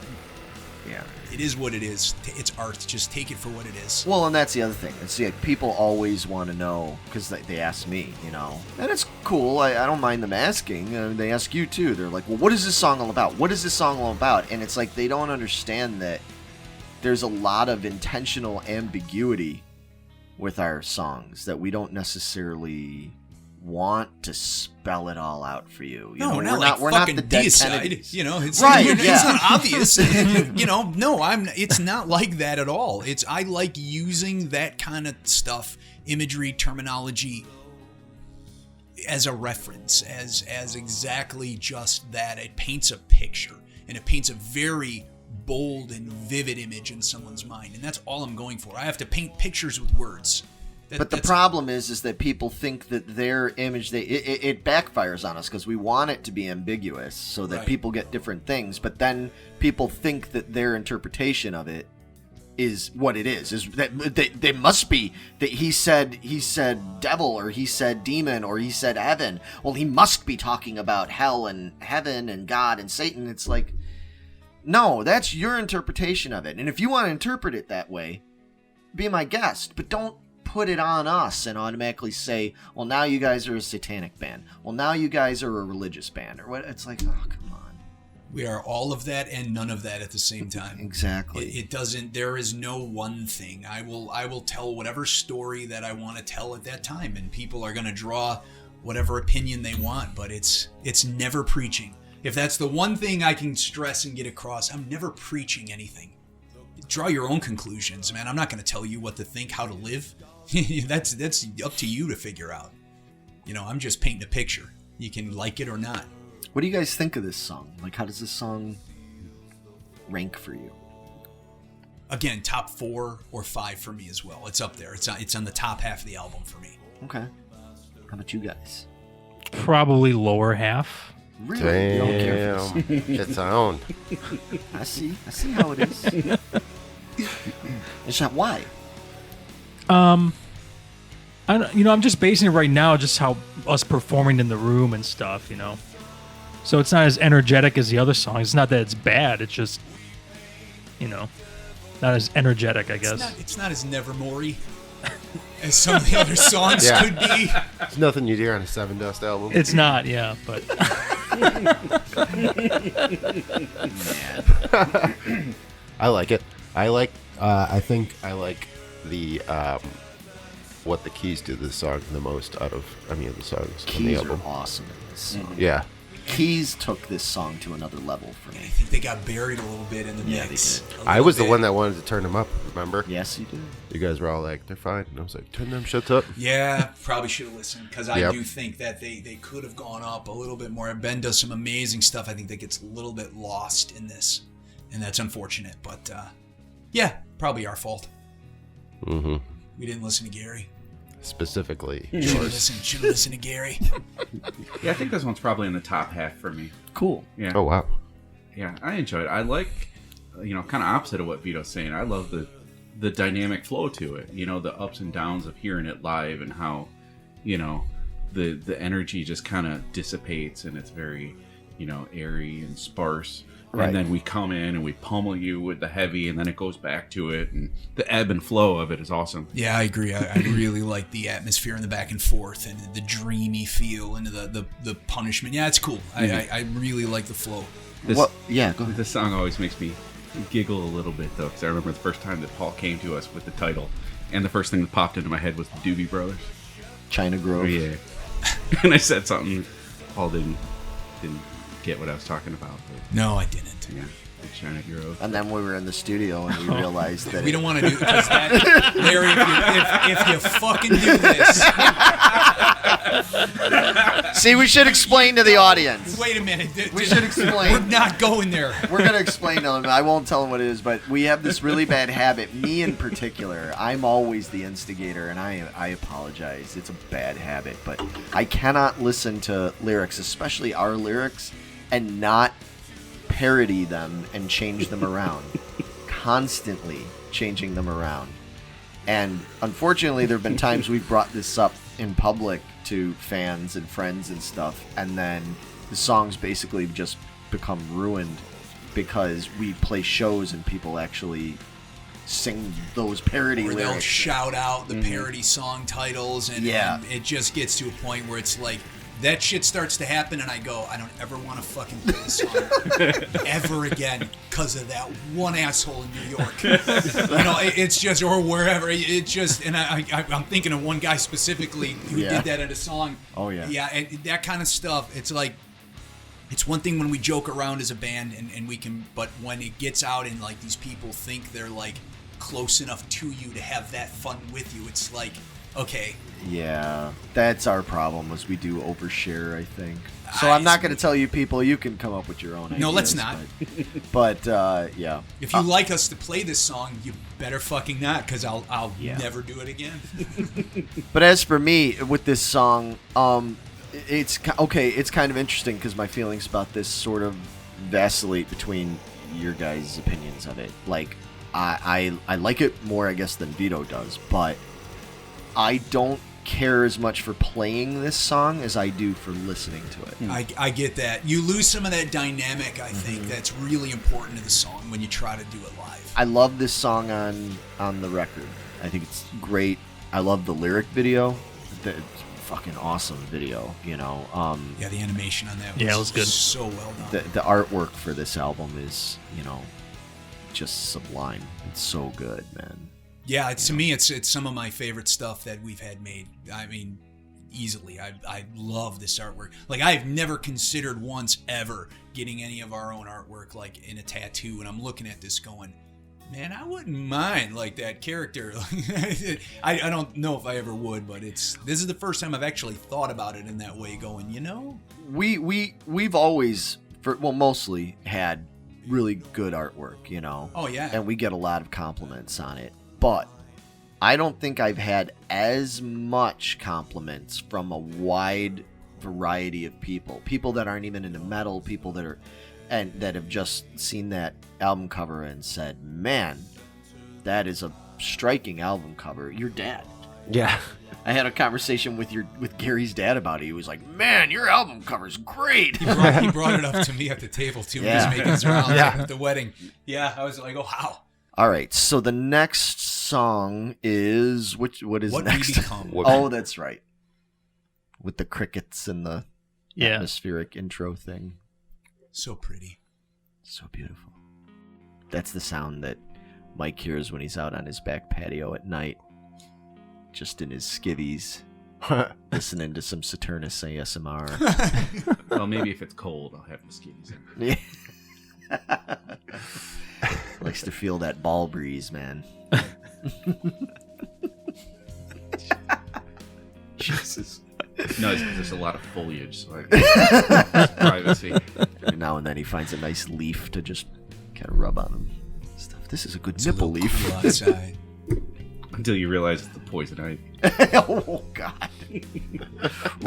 Speaker 2: Yeah.
Speaker 1: It is what it is. It's art. Just take it for what it is.
Speaker 2: Well, and that's the other thing. It's like people always want to know, because they ask me, and it's cool. I don't mind them asking. They ask you too. They're like, well, what is this song all about? What is this song all about? And it's like they don't understand that there's a lot of intentional ambiguity with our songs that we don't necessarily want to spell it all out for you.
Speaker 1: No,
Speaker 2: we're
Speaker 1: not
Speaker 2: we're
Speaker 1: fucking
Speaker 2: not the dead
Speaker 1: deicide.
Speaker 2: Kennedys.
Speaker 1: It's
Speaker 2: right.
Speaker 1: It's not obvious. No, it's not like that at all. I like using that kind of stuff, imagery, terminology, as a reference, as exactly just that. It paints a picture, and it paints a very bold and vivid image in someone's mind, and that's all I'm going for. I have to paint pictures with words.
Speaker 2: But the problem is that people think that their image, it backfires on us because we want it to be ambiguous so that people get different things. But then people think that their interpretation of it is what it is that they must be that he said devil, or he said demon, or he said heaven. Well, he must be talking about hell and heaven and God and Satan. It's like, no, that's your interpretation of it. And if you want to interpret it that way, be my guest, but don't put it on us and automatically say, well, now you guys are a satanic band. Well, now you guys are a religious band, or what? It's like, oh, come on.
Speaker 1: We are all of that and none of that at the same time.
Speaker 2: Exactly.
Speaker 1: It doesn't. There is no one thing. I will tell whatever story that I want to tell at that time, and people are going to draw whatever opinion they want. But it's never preaching. If that's the one thing I can stress and get across, I'm never preaching anything. Draw your own conclusions, man. I'm not going to tell you what to think, how to live. That's up to you to figure out. I'm just painting a picture. You can like it or not.
Speaker 2: What do you guys think of this song? Like, how does this song rank for you?
Speaker 1: Again, top 4 or 5 for me as well. It's up there. It's on the top half of the album for me.
Speaker 2: Okay. How about you guys?
Speaker 4: Probably lower half.
Speaker 2: Really?
Speaker 3: Damn.
Speaker 2: You don't care for this?
Speaker 3: It's on.
Speaker 2: I see how it is. It's not why.
Speaker 4: I'm just basing it right now, just how us performing in the room and stuff, So it's not as energetic as the other songs. It's not that it's bad. It's just, not as energetic, I guess.
Speaker 1: It's not as Nevermore-y as some of the other songs could be.
Speaker 3: It's nothing you'd hear on a Seven Dust album.
Speaker 4: It's not, yeah, but.
Speaker 3: I like it. I think I like the what the keys do to the song the most out of any of the songs on the
Speaker 2: Keys
Speaker 3: album.
Speaker 2: are awesome in this song.
Speaker 3: Yeah.
Speaker 2: Keys took this song to another level for
Speaker 1: I
Speaker 2: me.
Speaker 1: think they got buried a little bit in the mix.
Speaker 2: They did.
Speaker 3: I was the one that wanted to turn them up, remember?
Speaker 2: Yes, you did.
Speaker 3: You guys were all like, they're fine. And I was like, turn them shits up.
Speaker 1: Yeah, probably should have listened, because I
Speaker 3: Yep.
Speaker 1: do think that they could have gone up a little bit more. Ben does some amazing stuff. I think that gets a little bit lost in this, and that's unfortunate. But yeah, probably our fault.
Speaker 3: Mm-hmm.
Speaker 1: We didn't listen to Gary.
Speaker 3: Specifically
Speaker 1: Should have
Speaker 3: yours.
Speaker 1: listened to Gary.
Speaker 5: Yeah, I think this one's probably in the top half for me.
Speaker 2: Cool.
Speaker 5: Yeah.
Speaker 3: Oh, wow.
Speaker 5: Yeah, I enjoy it. I like, kind of opposite of what Vito's saying. I love the dynamic flow to it. The ups and downs of hearing it live, and how, the energy just kind of dissipates, and it's very, airy and sparse.
Speaker 2: Right.
Speaker 5: And then we come in and we pummel you with the heavy, and then it goes back to it, and the ebb and flow of it is awesome.
Speaker 1: Yeah, I agree. I really like the atmosphere and the back and forth and the dreamy feel and the punishment. Yeah, it's cool. I really like the flow.
Speaker 2: Go ahead.
Speaker 5: This song always makes me giggle a little bit, though, because I remember the first time that Paul came to us with the title, and the first thing that popped into my head was the Doobie Brothers.
Speaker 2: China Grove.
Speaker 5: Yeah. And I said something. Paul didn't get what I was talking about. But,
Speaker 1: No, I didn't.
Speaker 5: yeah, Big China Grove.
Speaker 2: And then we were in the studio and we realized that
Speaker 1: We don't want to do it because that, Larry, if you fucking do this.
Speaker 2: See, we should explain to the audience.
Speaker 1: Wait a minute.
Speaker 2: We should explain.
Speaker 1: We're not going there.
Speaker 2: We're going to explain to them. I won't tell them what it is, but we have this really bad habit, me in particular. I'm always the instigator, and I apologize. It's a bad habit, but I cannot listen to lyrics, especially our lyrics, and not parody them and change them around. Constantly changing them around. And unfortunately, there have been times we've brought this up in public to fans and friends and stuff, and then the songs basically just become ruined because we play shows and people actually sing those parody
Speaker 1: Where
Speaker 2: lyrics.
Speaker 1: they'll shout out the parody song titles, and it just gets to a point where it's like, that shit starts to happen, and I go, I don't ever want to fucking play this song ever again because of that one asshole in New York. It's just, or wherever. It's just, and I'm thinking of one guy specifically who did that in a song.
Speaker 2: Oh, yeah.
Speaker 1: Yeah, and that kind of stuff. It's like, it's one thing when we joke around as a band, and we can, but when it gets out and like these people think they're like close enough to you to have that fun with you, it's like, okay.
Speaker 2: Yeah, that's our problem, is we do overshare, I think. So I'm not going to tell you people, you can come up with your own ideas.
Speaker 1: No, let's not.
Speaker 2: But yeah.
Speaker 1: If you like us to play this song, you better fucking not, because I'll never do it again.
Speaker 2: But as for me, with this song, it's kind of interesting because my feelings about this sort of vacillate between your guys' opinions of it. Like, I like it more, I guess, than Vito does, but I don't care as much for playing this song as I do for listening to it.
Speaker 1: I get that. You lose some of that dynamic, I think, that's really important to the song when you try to do it live.
Speaker 2: I love this song on the record. I think it's great. I love the lyric video. It's a fucking awesome video, you know.
Speaker 1: Yeah, the animation on that
Speaker 4: was good.
Speaker 1: So well done.
Speaker 2: The artwork for this album is, just sublime. It's so good, man.
Speaker 1: Yeah, to me, it's some of my favorite stuff that we've had made. I mean, easily. I love this artwork. Like, I've never considered once ever getting any of our own artwork, like, in a tattoo. And I'm looking at this going, man, I wouldn't mind, like, that character. I don't know if I ever would, but this is the first time I've actually thought about it in that way, going,
Speaker 2: We've always, mostly had really good artwork,
Speaker 1: Oh, yeah.
Speaker 2: And we get a lot of compliments on it. But I don't think I've had as much compliments from a wide variety of people. People that aren't even into metal, people that are, and that have just seen that album cover and said, man, that is a striking album cover. Your dad.
Speaker 3: Yeah.
Speaker 2: I had a conversation with Gary's dad about it. He was like, man, your album cover's great.
Speaker 1: He brought it up to me at the table, too. He was making his rounds at the wedding. Yeah, I was like, oh, wow.
Speaker 2: All right, so the next song is what is
Speaker 1: What
Speaker 2: next?
Speaker 1: We Become.
Speaker 2: Oh, that's right. With the crickets and the
Speaker 4: Yeah.
Speaker 2: atmospheric intro thing.
Speaker 1: So pretty.
Speaker 2: So beautiful. That's the sound that Mike hears when he's out on his back patio at night, just in his skivvies, listening to some Saturnus ASMR.
Speaker 5: Well, maybe if it's cold, I'll have mosquitoes in.
Speaker 2: Yeah. Likes to feel that ball breeze, man. Jesus.
Speaker 5: No, there's a lot of foliage, so I privacy.
Speaker 2: Every now and then he finds a nice leaf to just kind of rub on him. Stuff. This is a good nipple leaf.
Speaker 1: Cool outside.
Speaker 5: Until you realize it's the poison ivy.
Speaker 2: Oh, God.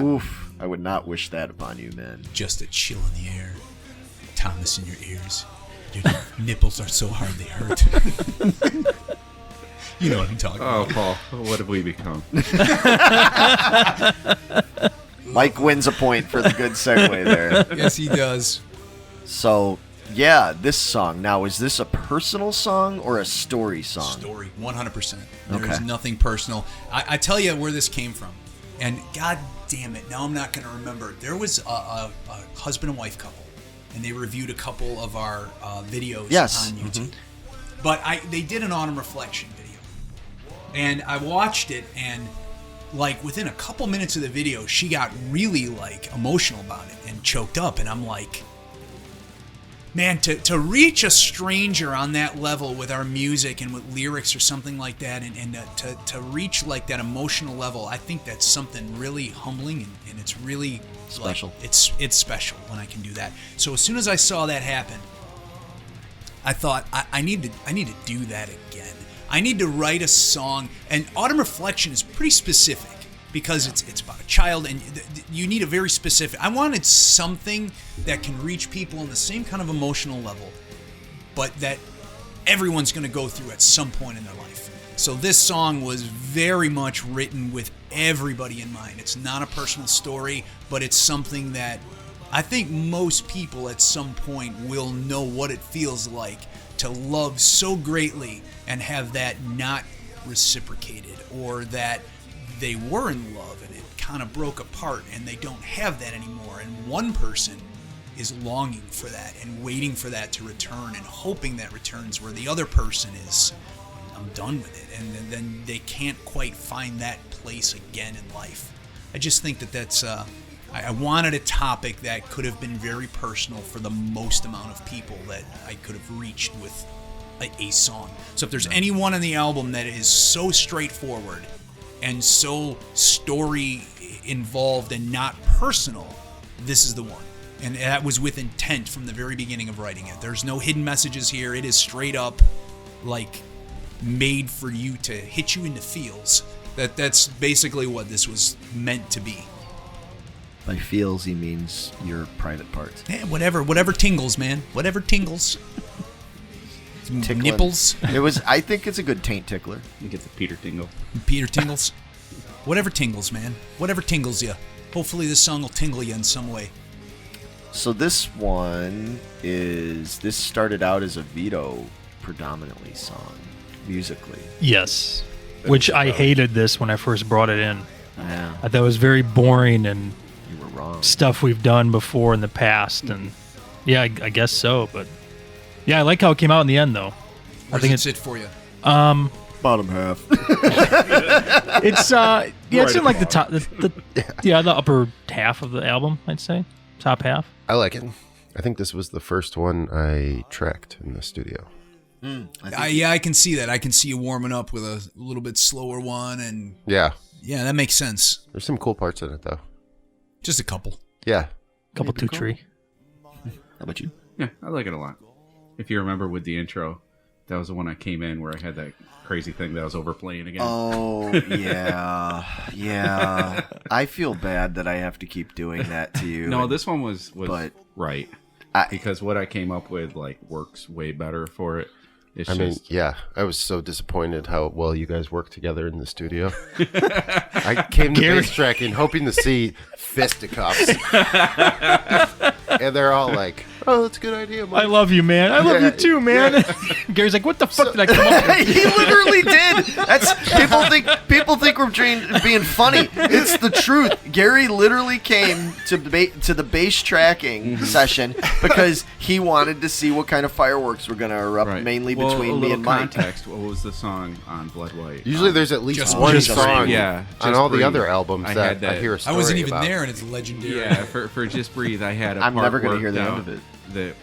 Speaker 2: Oof. I would not wish that upon you, man.
Speaker 1: Just a chill in the air. Thomas in your ears. Your nipples are so hard they hurt. You know what I'm talking
Speaker 5: Oh,
Speaker 1: about.
Speaker 5: Paul, what have we become?
Speaker 2: Mike wins a point for the good segue there.
Speaker 1: Yes, he does.
Speaker 2: So, yeah, this song. Now, is this a personal song or a story song?
Speaker 1: Story, 100%. There's
Speaker 2: Okay.
Speaker 1: nothing personal. I tell you where this came from. And God damn it, now I'm not going to remember. There was a husband and wife couple. And they reviewed a couple of our videos on YouTube. But they did an autumn reflection video. And I watched it, and like within a couple minutes of the video, she got really like emotional about it and choked up. And I'm like, man, to reach a stranger on that level with our music and with lyrics or something like that, and to reach like that emotional level, I think that's something really humbling, and it's really
Speaker 2: special.
Speaker 1: Like, it's special when I can do that. So as soon as I saw that happen, I thought I need to do that again. I need to write a song, and Autumn Reflection is pretty specific because it's about a child, and you need a very specific. I wanted something that can reach people on the same kind of emotional level, but that everyone's going to go through at some point in their life. So this song was very much written with everybody in mind. It's not a personal story, but it's something that I think most people at some point will know what it feels like to love so greatly and have that not reciprocated, or that they were in love and it kind of broke apart and they don't have that anymore, and one person is longing for that and waiting for that to return and hoping that returns, where the other person is, I'm done with it, and then they can't quite find that place again in life. I just think that's I wanted a topic that could have been very personal for the most amount of people that I could have reached with a song. So if there's anyone on the album that is so straightforward and so story involved and not personal, this is the one. And that was with intent from the very beginning of writing it. There's no hidden messages here. It is straight up like made for you to hit you in the feels. That's basically what this was meant to be.
Speaker 2: By feels, he means your private parts.
Speaker 1: Yeah, whatever tingles, man. Whatever tingles.
Speaker 2: Tickling.
Speaker 1: Nipples.
Speaker 2: I think it's a good taint tickler.
Speaker 5: You get the Peter tingle.
Speaker 1: Peter tingles. Whatever tingles, man. Whatever tingles you. Hopefully this song will tingle you in some way.
Speaker 2: So this started out as a Vito predominantly song, musically.
Speaker 4: Yes. Which I hated this when I first brought it in.
Speaker 2: Yeah.
Speaker 4: I thought it was very boring and
Speaker 2: You were wrong.
Speaker 4: stuff we've done before in the past, and yeah, I guess so. But yeah, I like how it came out in the end, though.
Speaker 1: Where does it sit for you?
Speaker 2: Bottom half.
Speaker 4: It's it's in like the top, the upper half of the album, I'd say, top half.
Speaker 3: I like it. I think this was the first one I tracked in the studio.
Speaker 1: I can see that. I can see you warming up with a little bit slower one, and
Speaker 3: Yeah.
Speaker 1: that makes sense.
Speaker 3: There's some cool parts in it, though.
Speaker 1: Just a couple.
Speaker 3: Yeah.
Speaker 4: Couple two tree.
Speaker 2: How about you?
Speaker 5: Yeah, I like it a lot. If you remember with the intro, that was the one I came in where I had that crazy thing that I was overplaying again.
Speaker 2: Oh, yeah. Yeah. I feel bad that I have to keep doing that to you.
Speaker 5: No, this one was
Speaker 2: but
Speaker 5: right.
Speaker 2: I-
Speaker 5: Because what I came up with works way better for it. It's
Speaker 3: I mean,
Speaker 5: just,
Speaker 3: yeah, I was so disappointed how well you guys work together in the studio. I came to bass tracking hoping to see fisticuffs. And they're all like, oh, that's a good idea, Mike.
Speaker 4: I love you, man. I love you too, man. Gary's like, what the fuck did I come up with?
Speaker 2: He literally did. That's people think we're being funny. It's the truth. Gary literally came to the bass tracking session because he wanted to see what kind of fireworks were going to erupt,
Speaker 5: right.
Speaker 2: mainly
Speaker 5: Well,
Speaker 2: between
Speaker 5: a
Speaker 2: me
Speaker 5: little
Speaker 2: and Mike.
Speaker 5: context. What was the song on Blood White?
Speaker 3: Usually there's at least
Speaker 1: Just
Speaker 3: one
Speaker 1: Breathe.
Speaker 3: song
Speaker 5: Yeah,
Speaker 3: on
Speaker 5: Just
Speaker 3: all the
Speaker 5: Breathe.
Speaker 3: other albums
Speaker 5: I
Speaker 3: that
Speaker 5: had that.
Speaker 3: I hear a
Speaker 1: I
Speaker 3: story
Speaker 1: wasn't even
Speaker 3: about.
Speaker 1: there, and it's legendary.
Speaker 5: Yeah, for Just Breathe, I had a
Speaker 2: I'm
Speaker 5: part
Speaker 2: never gonna
Speaker 5: worked
Speaker 2: hear the end
Speaker 5: out
Speaker 2: of it.
Speaker 5: That,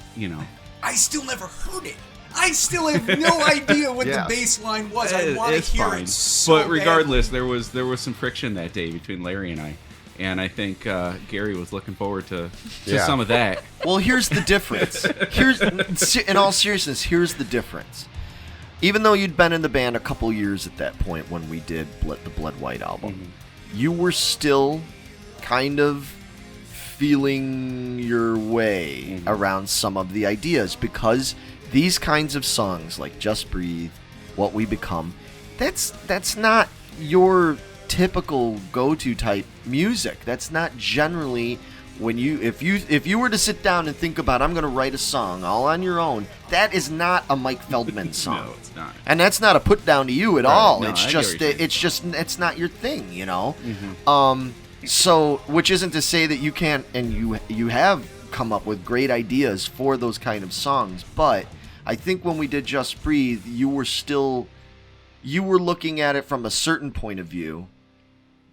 Speaker 1: I still never heard it. I still have no idea what
Speaker 3: Yeah.
Speaker 1: the bass line was. I want to
Speaker 5: it's
Speaker 1: hear
Speaker 5: fine.
Speaker 1: it so
Speaker 5: But regardless, there was some friction that day between Larry and I. And I think Gary was looking forward to
Speaker 3: Yeah.
Speaker 5: some of that.
Speaker 2: Well, here's the difference. In all seriousness, here's the difference. Even though you'd been in the band a couple years at that point when we did the Blood White album, you were still kind of feeling your way around some of the ideas, because these kinds of songs like Just Breathe, What We Become, that's not your typical go-to type music. That's not generally when if you were to sit down and think about, I'm going to write a song all on your own, that is not a Mike Feldman song.
Speaker 5: No, it's not.
Speaker 2: And that's not a put down to you at all.
Speaker 5: No,
Speaker 2: It's
Speaker 5: I get
Speaker 2: just
Speaker 5: what you're saying.
Speaker 2: it's not your thing, you know. So, which isn't to say that you can't, and you have come up with great ideas for those kind of songs, but I think when we did Just Breathe, you were looking at it from a certain point of view,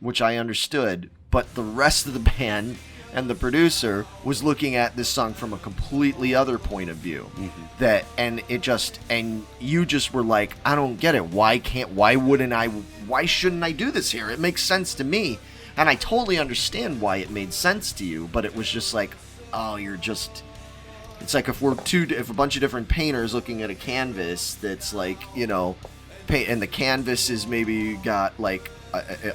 Speaker 2: which I understood, but the rest of the band and the producer was looking at this song from a completely other point of view. And you just were like, I don't get it. Why shouldn't I do this here? It makes sense to me. And I totally understand why it made sense to you, but it was just like, oh, it's like if a bunch of different painters looking at a canvas that's like, paint, and the canvas is maybe got like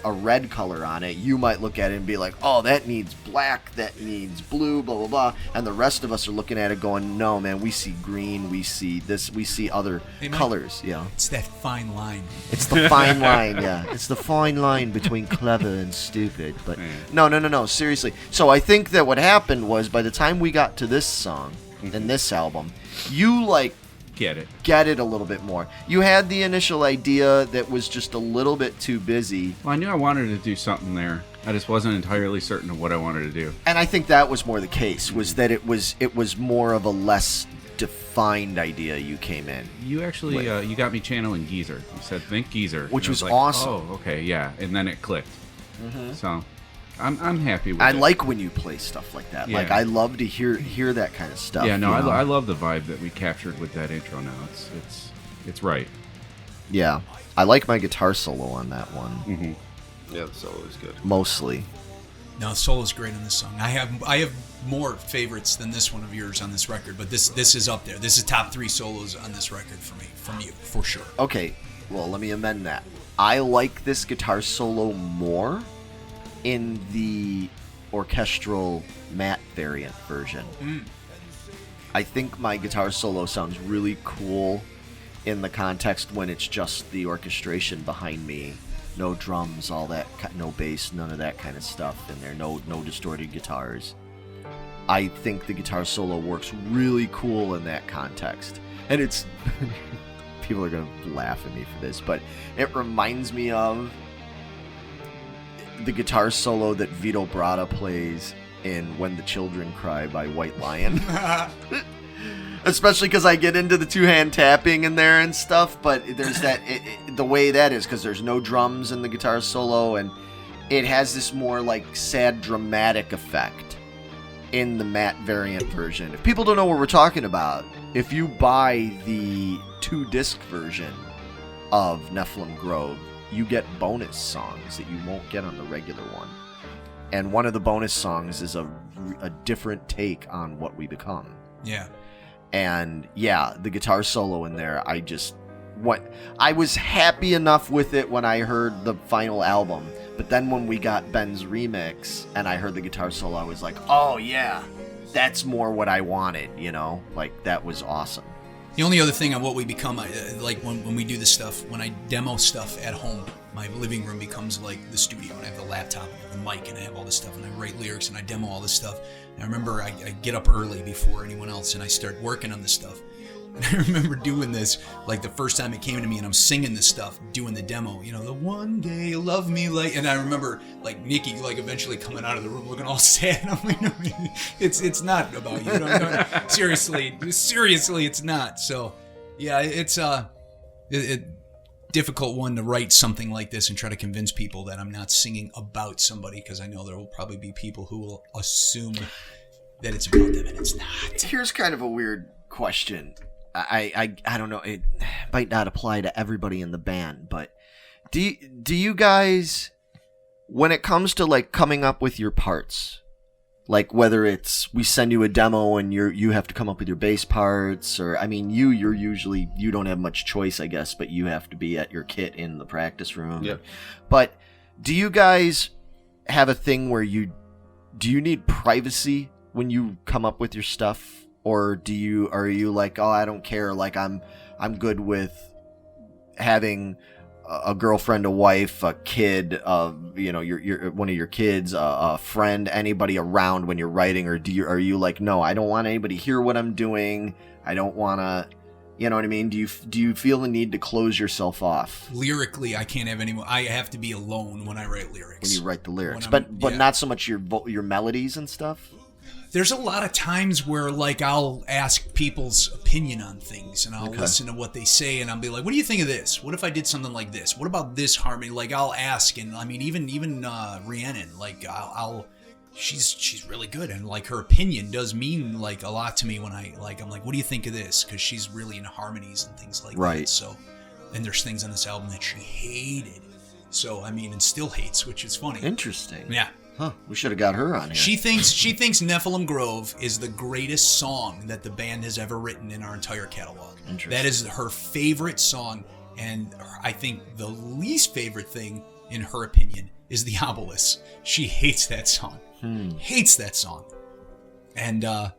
Speaker 2: a red color on it, you might look at it and be like, oh, that needs black, that needs blue, blah, blah, blah. And the rest of us are looking at it going, no, man, we see green, we see this, we see other colors. Yeah.
Speaker 1: It's that fine line.
Speaker 2: It's the fine line, yeah. It's the fine line between clever and stupid. But no, seriously. So I think that what happened was by the time we got to this song and this album, you like get it a little bit more. You had the initial idea that was just a little bit too busy.
Speaker 5: Well, I knew I wanted to do something there. I just wasn't entirely certain of what I wanted to do.
Speaker 2: And I think that was more the case, was that it was more of a less defined idea you came in.
Speaker 5: You actually, you got me channeling Geezer. You said, think Geezer.
Speaker 2: Which was
Speaker 5: like,
Speaker 2: awesome.
Speaker 5: Oh, okay, yeah. And then it clicked. So I'm happy with it.
Speaker 2: I like when you play stuff like that.
Speaker 5: Yeah.
Speaker 2: Like, I love to hear that kind of stuff.
Speaker 5: Yeah, no, I love the vibe that we captured with that intro now. It's right.
Speaker 2: Yeah. I like my guitar solo on that one.
Speaker 3: Yeah, the solo is good.
Speaker 2: Mostly.
Speaker 1: No, the solo's great on this song. I have more favorites than this one of yours on this record, but this is up there. This is top 3 solos on this record for me, from you, for sure.
Speaker 2: Okay, well, let me amend that. I like this guitar solo more in the orchestral matte variant version. I think my guitar solo sounds really cool in the context when it's just the orchestration behind me. No drums, all that, no bass, none of that kind of stuff in there. No distorted guitars. I think the guitar solo works really cool in that context. And it's... people are going to laugh at me for this, but it reminds me of the guitar solo that Vito Bratta plays in When the Children Cry by White Lion. Especially because I get into the 2-hand tapping in there and stuff, but there's that, the way that is, because there's no drums in the guitar solo, and it has this more like sad dramatic effect in the matte variant version. If people don't know what we're talking about, if you buy the 2-disc version of Nephilim Grove, you get bonus songs that you won't get on the regular one. And one of the bonus songs is a different take on What We Become.
Speaker 1: Yeah.
Speaker 2: And yeah, the guitar solo in there, I was happy enough with it when I heard the final album. But then when we got Ben's remix and I heard the guitar solo, I was like, oh yeah, that's more what I wanted, Like, that was awesome.
Speaker 1: The only other thing on What We Become, like when we do this stuff, when I demo stuff at home, my living room becomes like the studio, and I have the laptop and the mic, and I have all this stuff, and I write lyrics, and I demo all this stuff. And I remember I get up early before anyone else, and I start working on this stuff. And I remember doing this, like the first time it came to me, and I'm singing this stuff, doing the demo, the one day you love me like, and I remember like Nikki like eventually coming out of the room looking all sad. And I'm like, no, it's not about you. Seriously, it's not. So yeah, it's a difficult one to write something like this and try to convince people that I'm not singing about somebody, because I know there will probably be people who will assume that it's about them, and it's not.
Speaker 2: Here's kind of a weird question. I don't know, it might not apply to everybody in the band, but do you guys, when it comes to like coming up with your parts, like whether it's we send you a demo and you have to come up with your bass parts, or I mean you're usually, you don't have much choice, I guess, but you have to be at your kit in the practice room.
Speaker 3: Yep.
Speaker 2: But do you guys have a thing where do you need privacy when you come up with your stuff? Or are you like, oh, I don't care, like I'm good with having a girlfriend, a wife, a kid, your one of your kids, a friend, anybody around when you're writing, or are you like, no, I don't want anybody to hear what I'm doing. I don't want to, you know what I mean? Do you feel the need to close yourself off?
Speaker 1: Lyrically, I can't have anyone. I have to be alone when I write lyrics.
Speaker 2: When you write the lyrics, but not so much your melodies and stuff.
Speaker 1: there's a lot of times where like I'll ask people's opinion on things, and I'll listen to what they say, and I'll be like, what do you think of this? What if I did something like this? What about this harmony? Like I'll ask, and I mean even Rhiannon, like I'll she's really good, and like her opinion does mean like a lot to me when I'm like, what do you think of this? Because she's really into harmonies and things like that. So, and there's things on this album that she hated. So I mean, and still hates, which is funny.
Speaker 2: Interesting.
Speaker 1: Yeah.
Speaker 2: Huh. We should have got her on here.
Speaker 1: She thinks Nephilim Grove is the greatest song that the band has ever written in our entire catalog. That is her favorite song, and I think the least favorite thing, in her opinion, is the Obelus. She hates that song. Hates that song. And I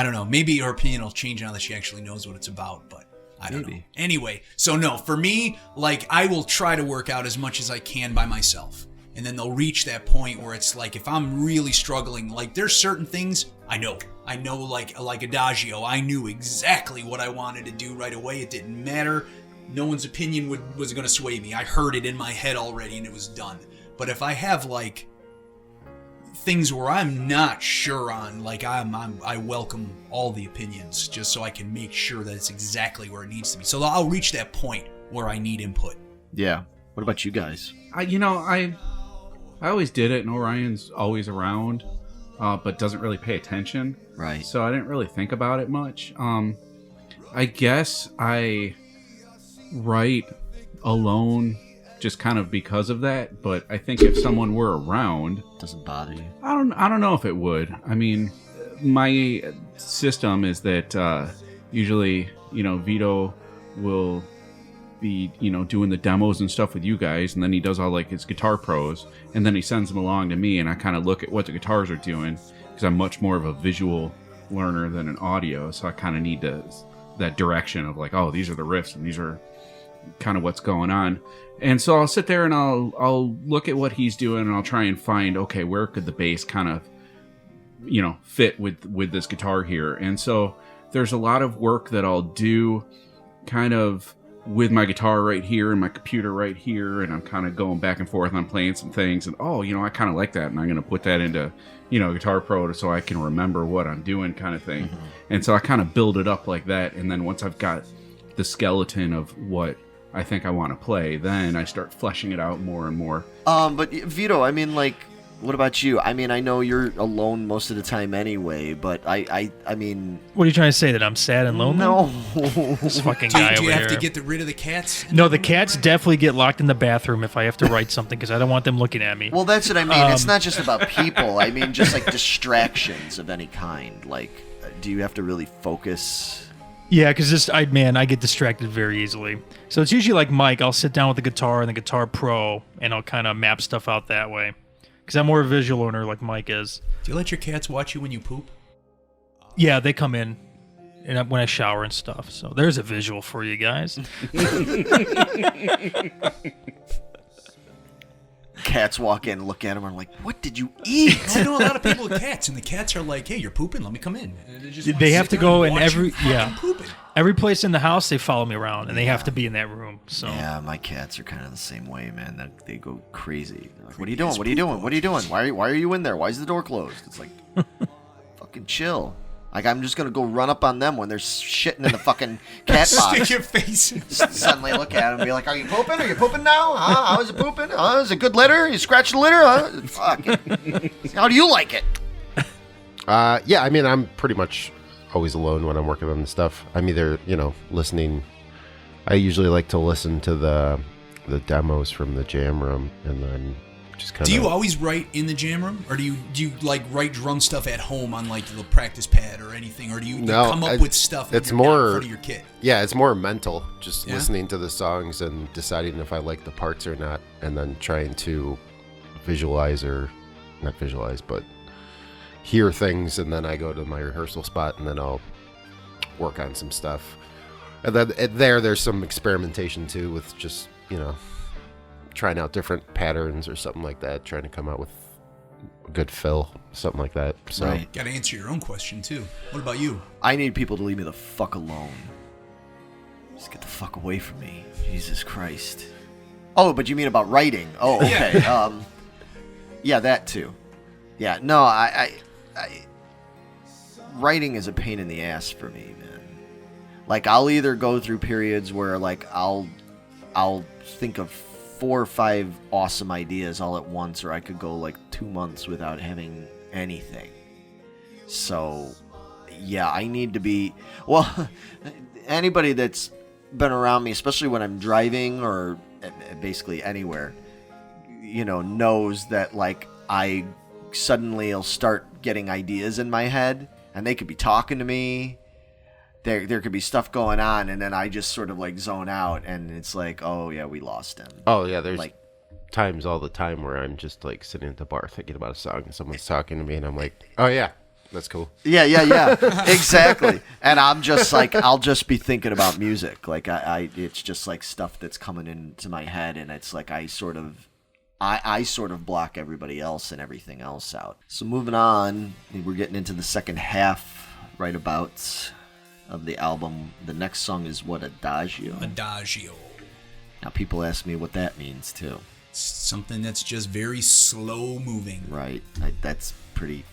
Speaker 1: don't know. Maybe her opinion will change now that she actually knows what it's about, but I don't know. Anyway, so no, for me, like I will try to work out as much as I can by myself. And then they'll reach that point where it's like, if I'm really struggling, like there's certain things I know like Adagio, I knew exactly what I wanted to do right away. It didn't matter. No one's opinion was going to sway me. I heard it in my head already and it was done. But if I have like things where I'm not sure on, like I welcome all the opinions just so I can make sure that it's exactly where it needs to be. So I'll reach that point where I need input.
Speaker 2: Yeah. What about you guys?
Speaker 5: I always did it, and Orion's always around, but doesn't really pay attention.
Speaker 2: Right.
Speaker 5: So I didn't really think about it much. I guess I write alone just kind of because of that, but I think if someone were around...
Speaker 2: Doesn't bother you?
Speaker 5: I don't know if it would. I mean, my system is that usually, Vito will be, doing the demos and stuff with you guys, and then he does all like his guitar pros, and then he sends them along to me, and I kind of look at what the guitars are doing, because I'm much more of a visual learner than an audio, so I kind of need that direction of like, oh, these are the riffs, and these are kind of what's going on. And so I'll sit there and I'll look at what he's doing, and I'll try and find, okay, where could the bass kind of, fit with this guitar here. And so there's a lot of work that I'll do kind of with my guitar right here and my computer right here, and I'm kind of going back and forth, and I'm playing some things, and I kind of like that, and I'm going to put that into Guitar Pro so I can remember what I'm doing, kind of thing. And so I kind of build it up like that, and then once I've got the skeleton of what I think I want to play, then I start fleshing it out more and more.
Speaker 2: But Vito, I mean, like, what about you? I mean, I know you're alone most of the time anyway, but I mean...
Speaker 4: What are you trying to say, that I'm sad and lonely?
Speaker 2: No.
Speaker 4: This fucking guy over here.
Speaker 1: Do you have to get rid of the cats?
Speaker 4: No, the cats definitely get locked in the bathroom if I have to write something, because I don't want them looking at me.
Speaker 2: Well, that's what I mean. It's not just about people. I mean, just like distractions of any kind. Like, do you have to really focus?
Speaker 4: Yeah, because I get distracted very easily. So it's usually like Mike. I'll sit down with the guitar and the Guitar Pro, and I'll kind of map stuff out that way. Because I'm more a visual learner like Mike is.
Speaker 1: Do you let your cats watch you when you poop?
Speaker 4: Yeah, they come in and when I shower and stuff. So there's a visual for you guys.
Speaker 2: Cats walk in, look at him, and are like, "What did you eat?"
Speaker 1: I know a lot of people with cats, and the cats are like, "Hey, you're pooping. Let me come in." And
Speaker 4: they have to go in
Speaker 1: pooping.
Speaker 4: Every place in the house, they follow me around, and they have to be in that room. So
Speaker 2: yeah, my cats are kind of the same way, man. They go crazy. Like, what are you doing? What are you doing? What are you doing? Why are you in there? Why is the door closed? It's like, fucking chill. Like, I'm just gonna go run up on them when they're shitting in the fucking cat box.
Speaker 1: Stick your face in.
Speaker 2: Suddenly look at them and be like, "Are you pooping? Are you pooping now? Huh? How is it pooping? Is it good litter? You scratched the litter? Huh? Fuck. How do you like it?"
Speaker 3: Yeah, I mean, I'm pretty much always alone when I'm working on the stuff. I'm either, listening. I usually like to listen to the demos from the jam room, and then just kind of...
Speaker 1: Do you always write in the jam room, or do you like write drum stuff at home on like the practice pad or anything, or do you come up with stuff when you're not in front of your kit?
Speaker 3: Yeah, it's more mental, just listening to the songs and deciding if I like the parts or not, and then trying to not visualize, but hear things, and then I go to my rehearsal spot, and then I'll work on some stuff. And then there's some experimentation too with just, trying out different patterns or something like that, trying to come out with a good fill, something like that. So
Speaker 1: right. Got to answer your own question too. What about you?
Speaker 2: I need people to leave me the fuck alone. Just get the fuck away from me. Jesus Christ. Oh, but you mean about writing? Oh, okay. Yeah, that too. Yeah, no, writing is a pain in the ass for me, man. Like, I'll either go through periods where, like, I'll think of 4 or 5 awesome ideas all at once, or I could go, like, 2 months without having anything. So, yeah, I need to be... Well, anybody that's been around me, especially when I'm driving or basically anywhere, you know, knows that, like, I suddenly will start getting ideas in my head, and they could be talking to me. There could be stuff going on, and then I just sort of, like, zone out, and it's like, oh, yeah, we lost him.
Speaker 3: Oh, yeah, there's
Speaker 2: like,
Speaker 3: times all the time where I'm just, like, sitting at the bar thinking about a song, and someone's talking to me, and I'm like, oh, yeah, that's cool.
Speaker 2: Yeah, exactly. And I'm just, like, I'll just be thinking about music. Like, it's just, like, stuff that's coming into my head, and it's like I sort of block everybody else and everything else out. So moving on, we're getting into the second half, right about... of the album. The next song is what, Adagio?
Speaker 1: Adagio.
Speaker 2: Now people ask me what that means too.
Speaker 1: It's something that's just very slow moving.
Speaker 2: Right. That's pretty.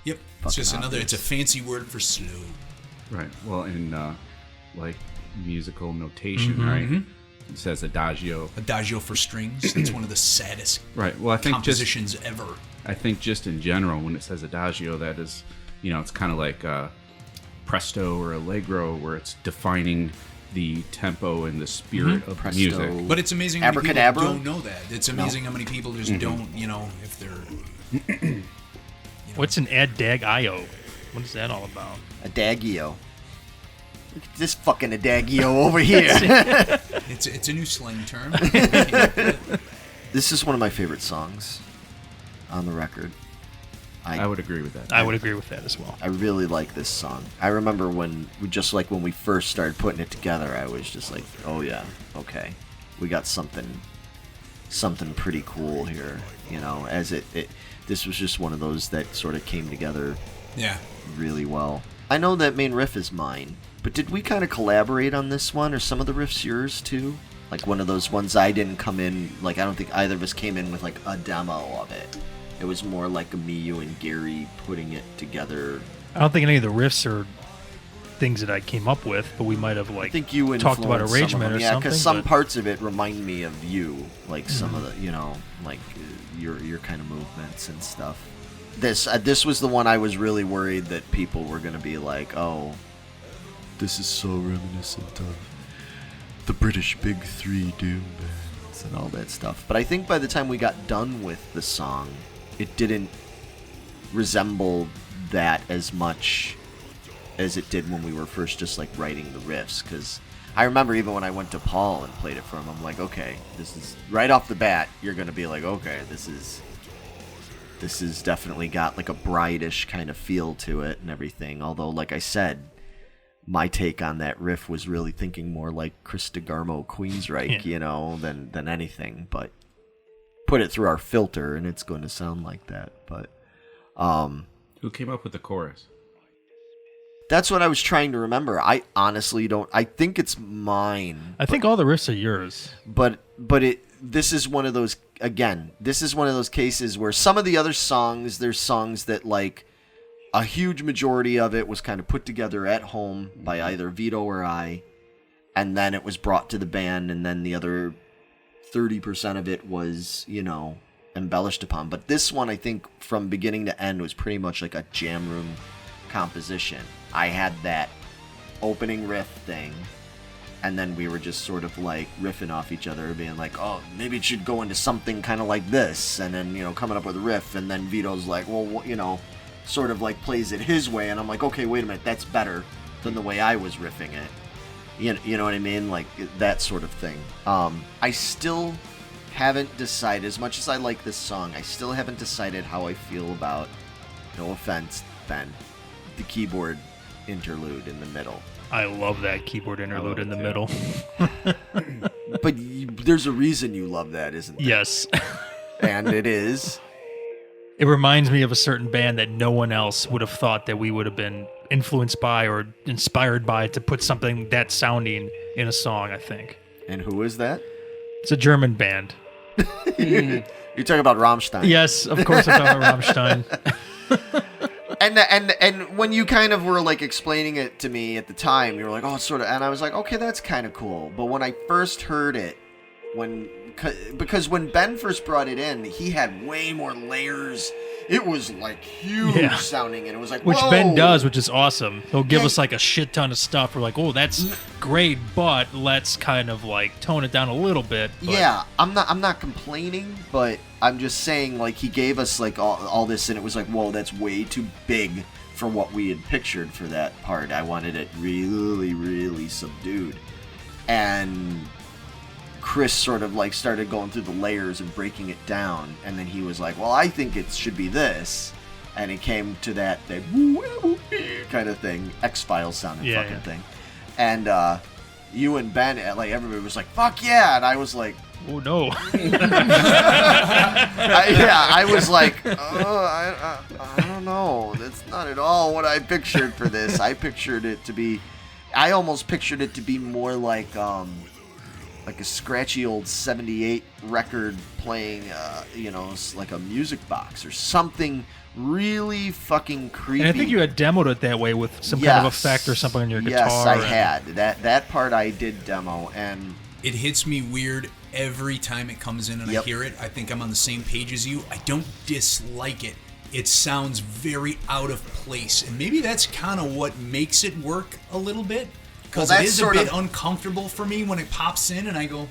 Speaker 1: Yep. It's just
Speaker 2: obvious.
Speaker 1: it's a fancy word for slow.
Speaker 5: Right. Well, in like musical notation, right? It says Adagio.
Speaker 1: Adagio for strings. It's one of the saddest
Speaker 5: Right. Well, I think
Speaker 1: compositions ever.
Speaker 5: I think just in general, when it says Adagio, that is, you know, it's kind of like presto or allegro, where it's defining the tempo and the spirit of the music.
Speaker 1: But it's amazing how many people
Speaker 2: Abracadabra?
Speaker 1: don't know that. It's amazing how many people just don't, you know, if they're...
Speaker 4: What's an Adagio? What is that all about?
Speaker 2: Adagio. Look at this fucking Adagio over here.
Speaker 1: It's a new slang term.
Speaker 2: This is one of my favorite songs on the record.
Speaker 5: I would agree with that.
Speaker 4: I would agree with that as well.
Speaker 2: I really like this song. I remember when we first started putting it together, I was just like, oh yeah, okay. We got something pretty cool here, you know, as this was just one of those that sort of came together really well. I know that main riff is mine, but did we kind of collaborate on this one, or some of the riffs yours too? Like one of those ones I didn't come in, like I don't think either of us came in with like a demo of it. It was more like me, you, and Gary putting it together.
Speaker 4: I don't think any of the riffs are things that I came up with, but we might have like
Speaker 2: I think you
Speaker 4: talked about arrangement or something.
Speaker 2: Yeah, because some parts of it remind me of you, like some of the, you know, like your kind of movements and stuff. This was the one I was really worried that people were going to be like, oh, this is so reminiscent of the British Big Three doom bands and all that stuff. But I think by the time we got done with the song, it didn't resemble that as much as it did when we were first just like writing the riffs. Because I remember even when I went to Paul and played it for him, I'm like, okay, this is right off the bat, you're going to be like, okay, this is definitely got like a Bride-ish kind of feel to it and everything. Although, like I said, my take on that riff was really thinking more like Chris DeGarmo Queensryche, you know, than anything. But put it through our filter and it's going to sound like that. But
Speaker 5: who came up with the chorus?
Speaker 2: That's what I was trying to remember. I honestly don't. I think it's mine.
Speaker 4: I think all the riffs are yours.
Speaker 2: But this is one of those. Again, this is one of those cases where some of the other songs, there's songs that like a huge majority of it was kind of put together at home by either Vito or I, and then it was brought to the band, and then the other 30% of it was, you know, embellished upon. But this one, I think, from beginning to end was pretty much like a jam room composition. I had that opening riff thing, and then we were just sort of like riffing off each other, being like, oh, maybe it should go into something kind of like this, and then, you know, coming up with a riff, and then Vito's like, well, you know, sort of like plays it his way, and I'm like, okay, wait a minute, that's better than the way I was riffing it. You know what I mean? Like, that sort of thing. I still haven't decided, as much as I like this song, I still haven't decided how I feel about, no offense, Ben, the keyboard interlude in the middle.
Speaker 4: I love that keyboard interlude in the middle.
Speaker 2: But there's a reason you love that, isn't there?
Speaker 4: Yes.
Speaker 2: And it is...
Speaker 4: It reminds me of a certain band that no one else would have thought that we would have been influenced by or inspired by to put something that sounding in a song, I think.
Speaker 2: And who is that?
Speaker 4: It's a German band.
Speaker 2: You're talking about Rammstein.
Speaker 4: Yes, of course I'm talking about Rammstein.
Speaker 2: And when you kind of were like explaining it to me at the time, you were like, oh, it's sort of, and I was like, okay, that's kind of cool. But when I first heard it, because when Ben first brought it in, he had way more layers. It was like huge sounding, and it was like,
Speaker 4: which
Speaker 2: whoa.
Speaker 4: Ben does, which is awesome. He'll give us like a shit ton of stuff. We're like, oh, that's great, but let's kind of like tone it down a little bit. But...
Speaker 2: Yeah, I'm not complaining, but I'm just saying, like, he gave us like all this, and it was like, whoa, that's way too big for what we had pictured for that part. I wanted it really, really subdued, and Chris sort of like started going through the layers and breaking it down, and then he was like, well, I think it should be this, and it came to that kind of thing, X-Files sounding fucking thing, and you and Ben, like, everybody was like, fuck yeah, and I was like,
Speaker 4: oh no.
Speaker 2: I was like, I don't know, that's not at all what I pictured for this. I almost pictured it to be more like a scratchy old 78 record playing, like a music box or something really fucking creepy.
Speaker 4: And I think you had demoed it that way with some kind of effect or something on your guitar.
Speaker 2: Yes, I had. That part I did demo, and
Speaker 1: it hits me weird every time it comes in and I hear it. I think I'm on the same page as you. I don't dislike it. It sounds very out of place, and maybe that's kind of what makes it work a little bit. Because it is a bit uncomfortable for me when it pops in and I go,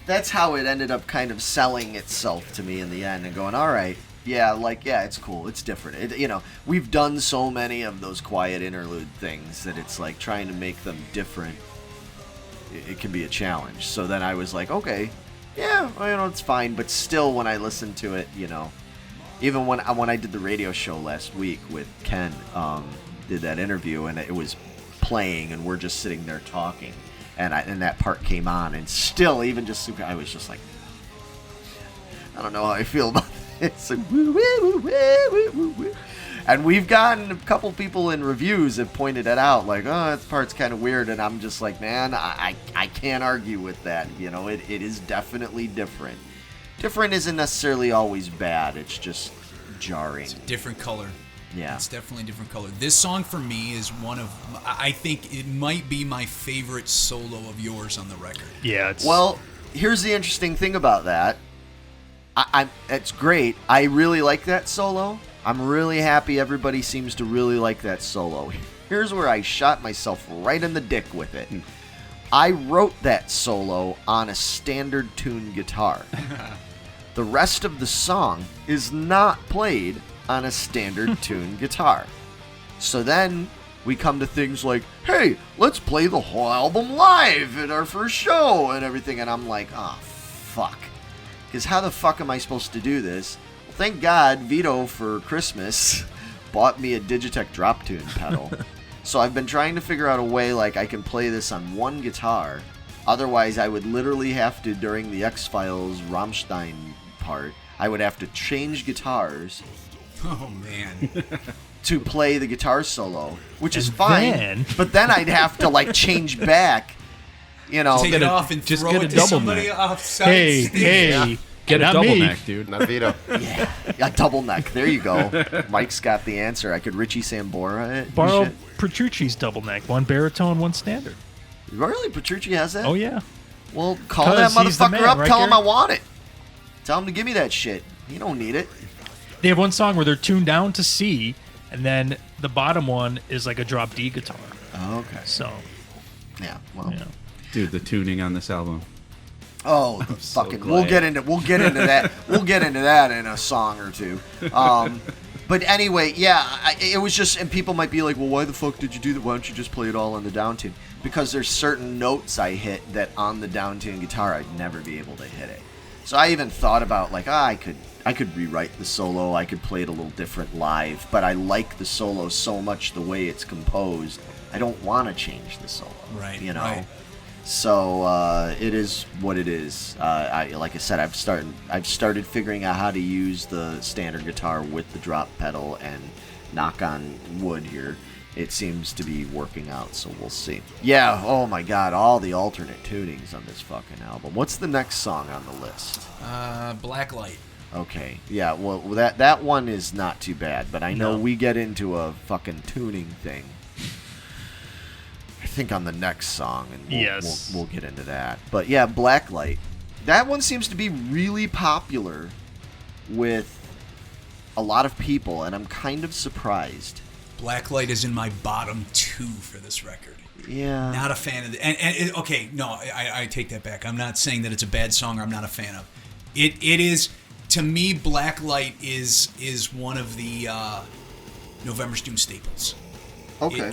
Speaker 2: That's how it ended up kind of selling itself to me in the end and going, all right, it's cool, it's different. We've done so many of those quiet interlude things that it's like trying to make them different. It can be a challenge. So then I was like, okay, it's fine. But still, when I listened to it, even when I did the radio show last week with Ken, did that interview and it was playing and we're just sitting there talking and that part came on and still even just super, I was just like, I don't know how I feel about this. And we've gotten a couple people in reviews that pointed it out like, oh, that part's kind of weird, and I'm just like, man, I can't argue with that. It is definitely different. Different isn't necessarily always bad, it's just jarring.
Speaker 1: It's a different color.
Speaker 2: Yeah.
Speaker 1: It's definitely a different color. This song for me is I think it might be my favorite solo of yours on the record.
Speaker 4: Yeah.
Speaker 2: Well, here's the interesting thing about that. It's great. I really like that solo. I'm really happy everybody seems to really like that solo. Here's where I shot myself right in the dick with it. I wrote that solo on a standard tune guitar. The rest of the song is not played on a standard tune guitar. So then we come to things like, hey, let's play the whole album live at our first show and everything. And I'm like, oh, fuck. Because how the fuck am I supposed to do this? Well, thank God Vito for Christmas bought me a Digitech drop tune pedal. So I've been trying to figure out a way like I can play this on one guitar. Otherwise, I would literally have to, during the X-Files Rammstein part, I would have to change guitars.
Speaker 1: Oh, man.
Speaker 2: To play the guitar solo, which is fine. But then I'd have to, like, change back,
Speaker 1: Take it off and
Speaker 4: just
Speaker 1: throw
Speaker 4: get
Speaker 1: it
Speaker 4: a
Speaker 1: to
Speaker 4: double
Speaker 1: somebody
Speaker 4: neck.
Speaker 1: offside.
Speaker 4: Hey.
Speaker 3: Get a
Speaker 4: Not
Speaker 3: double
Speaker 4: me.
Speaker 3: neck, dude, not Vito.
Speaker 2: Yeah, a double neck. There you go. Mike's got the answer. I could Richie Sambora it.
Speaker 4: Borrow Petrucci's double neck. One baritone, one standard.
Speaker 2: Really? Petrucci has that?
Speaker 4: Oh, yeah.
Speaker 2: Well, call that
Speaker 4: 'Cause he's the
Speaker 2: motherfucker
Speaker 4: man,
Speaker 2: up.
Speaker 4: right,
Speaker 2: Tell him
Speaker 4: Gary?
Speaker 2: I want it. Tell him to give me that shit. You don't need it.
Speaker 4: They have one song where they're tuned down to C, and then the bottom one is like a drop D guitar.
Speaker 2: Oh, okay.
Speaker 4: So,
Speaker 2: Yeah. Well.
Speaker 4: yeah.
Speaker 5: Dude, the tuning on this album.
Speaker 2: Oh, the fucking.
Speaker 3: glad.
Speaker 2: We'll get into that. We'll get into that in a song or two. But anyway, yeah, it was just, and people might be like, well, why the fuck did you do that? Why don't you just play it all on the down tune? Because there's certain notes I hit that on the down tune guitar I'd never be able to hit it. So I even thought about like, I could rewrite the solo. I could play it a little different live. But I like the solo so much the way it's composed. I don't want to change the solo.
Speaker 1: Right.
Speaker 2: Right. So it is what it is. Like I said, I've started figuring out how to use the standard guitar with the drop pedal, and knock on wood here, it seems to be working out. So we'll see. Yeah. Oh my God, all the alternate tunings on this fucking album. What's the next song on the list?
Speaker 1: Blacklight.
Speaker 2: Okay. Yeah, well, that one is not too bad, but I know
Speaker 4: No.
Speaker 2: we get into a fucking tuning thing. I think on the next song, and
Speaker 4: Yes.
Speaker 2: we'll get into that. But yeah, Blacklight. That one seems to be really popular with a lot of people, and I'm kind of surprised.
Speaker 1: Blacklight is in my bottom 2 for this record.
Speaker 2: Yeah.
Speaker 1: Not a fan of it. Okay, no, I take that back. I'm not saying that it's a bad song or I'm not a fan of. It is, to me, Blacklight is one of the Novembers Doom staples.
Speaker 2: Okay.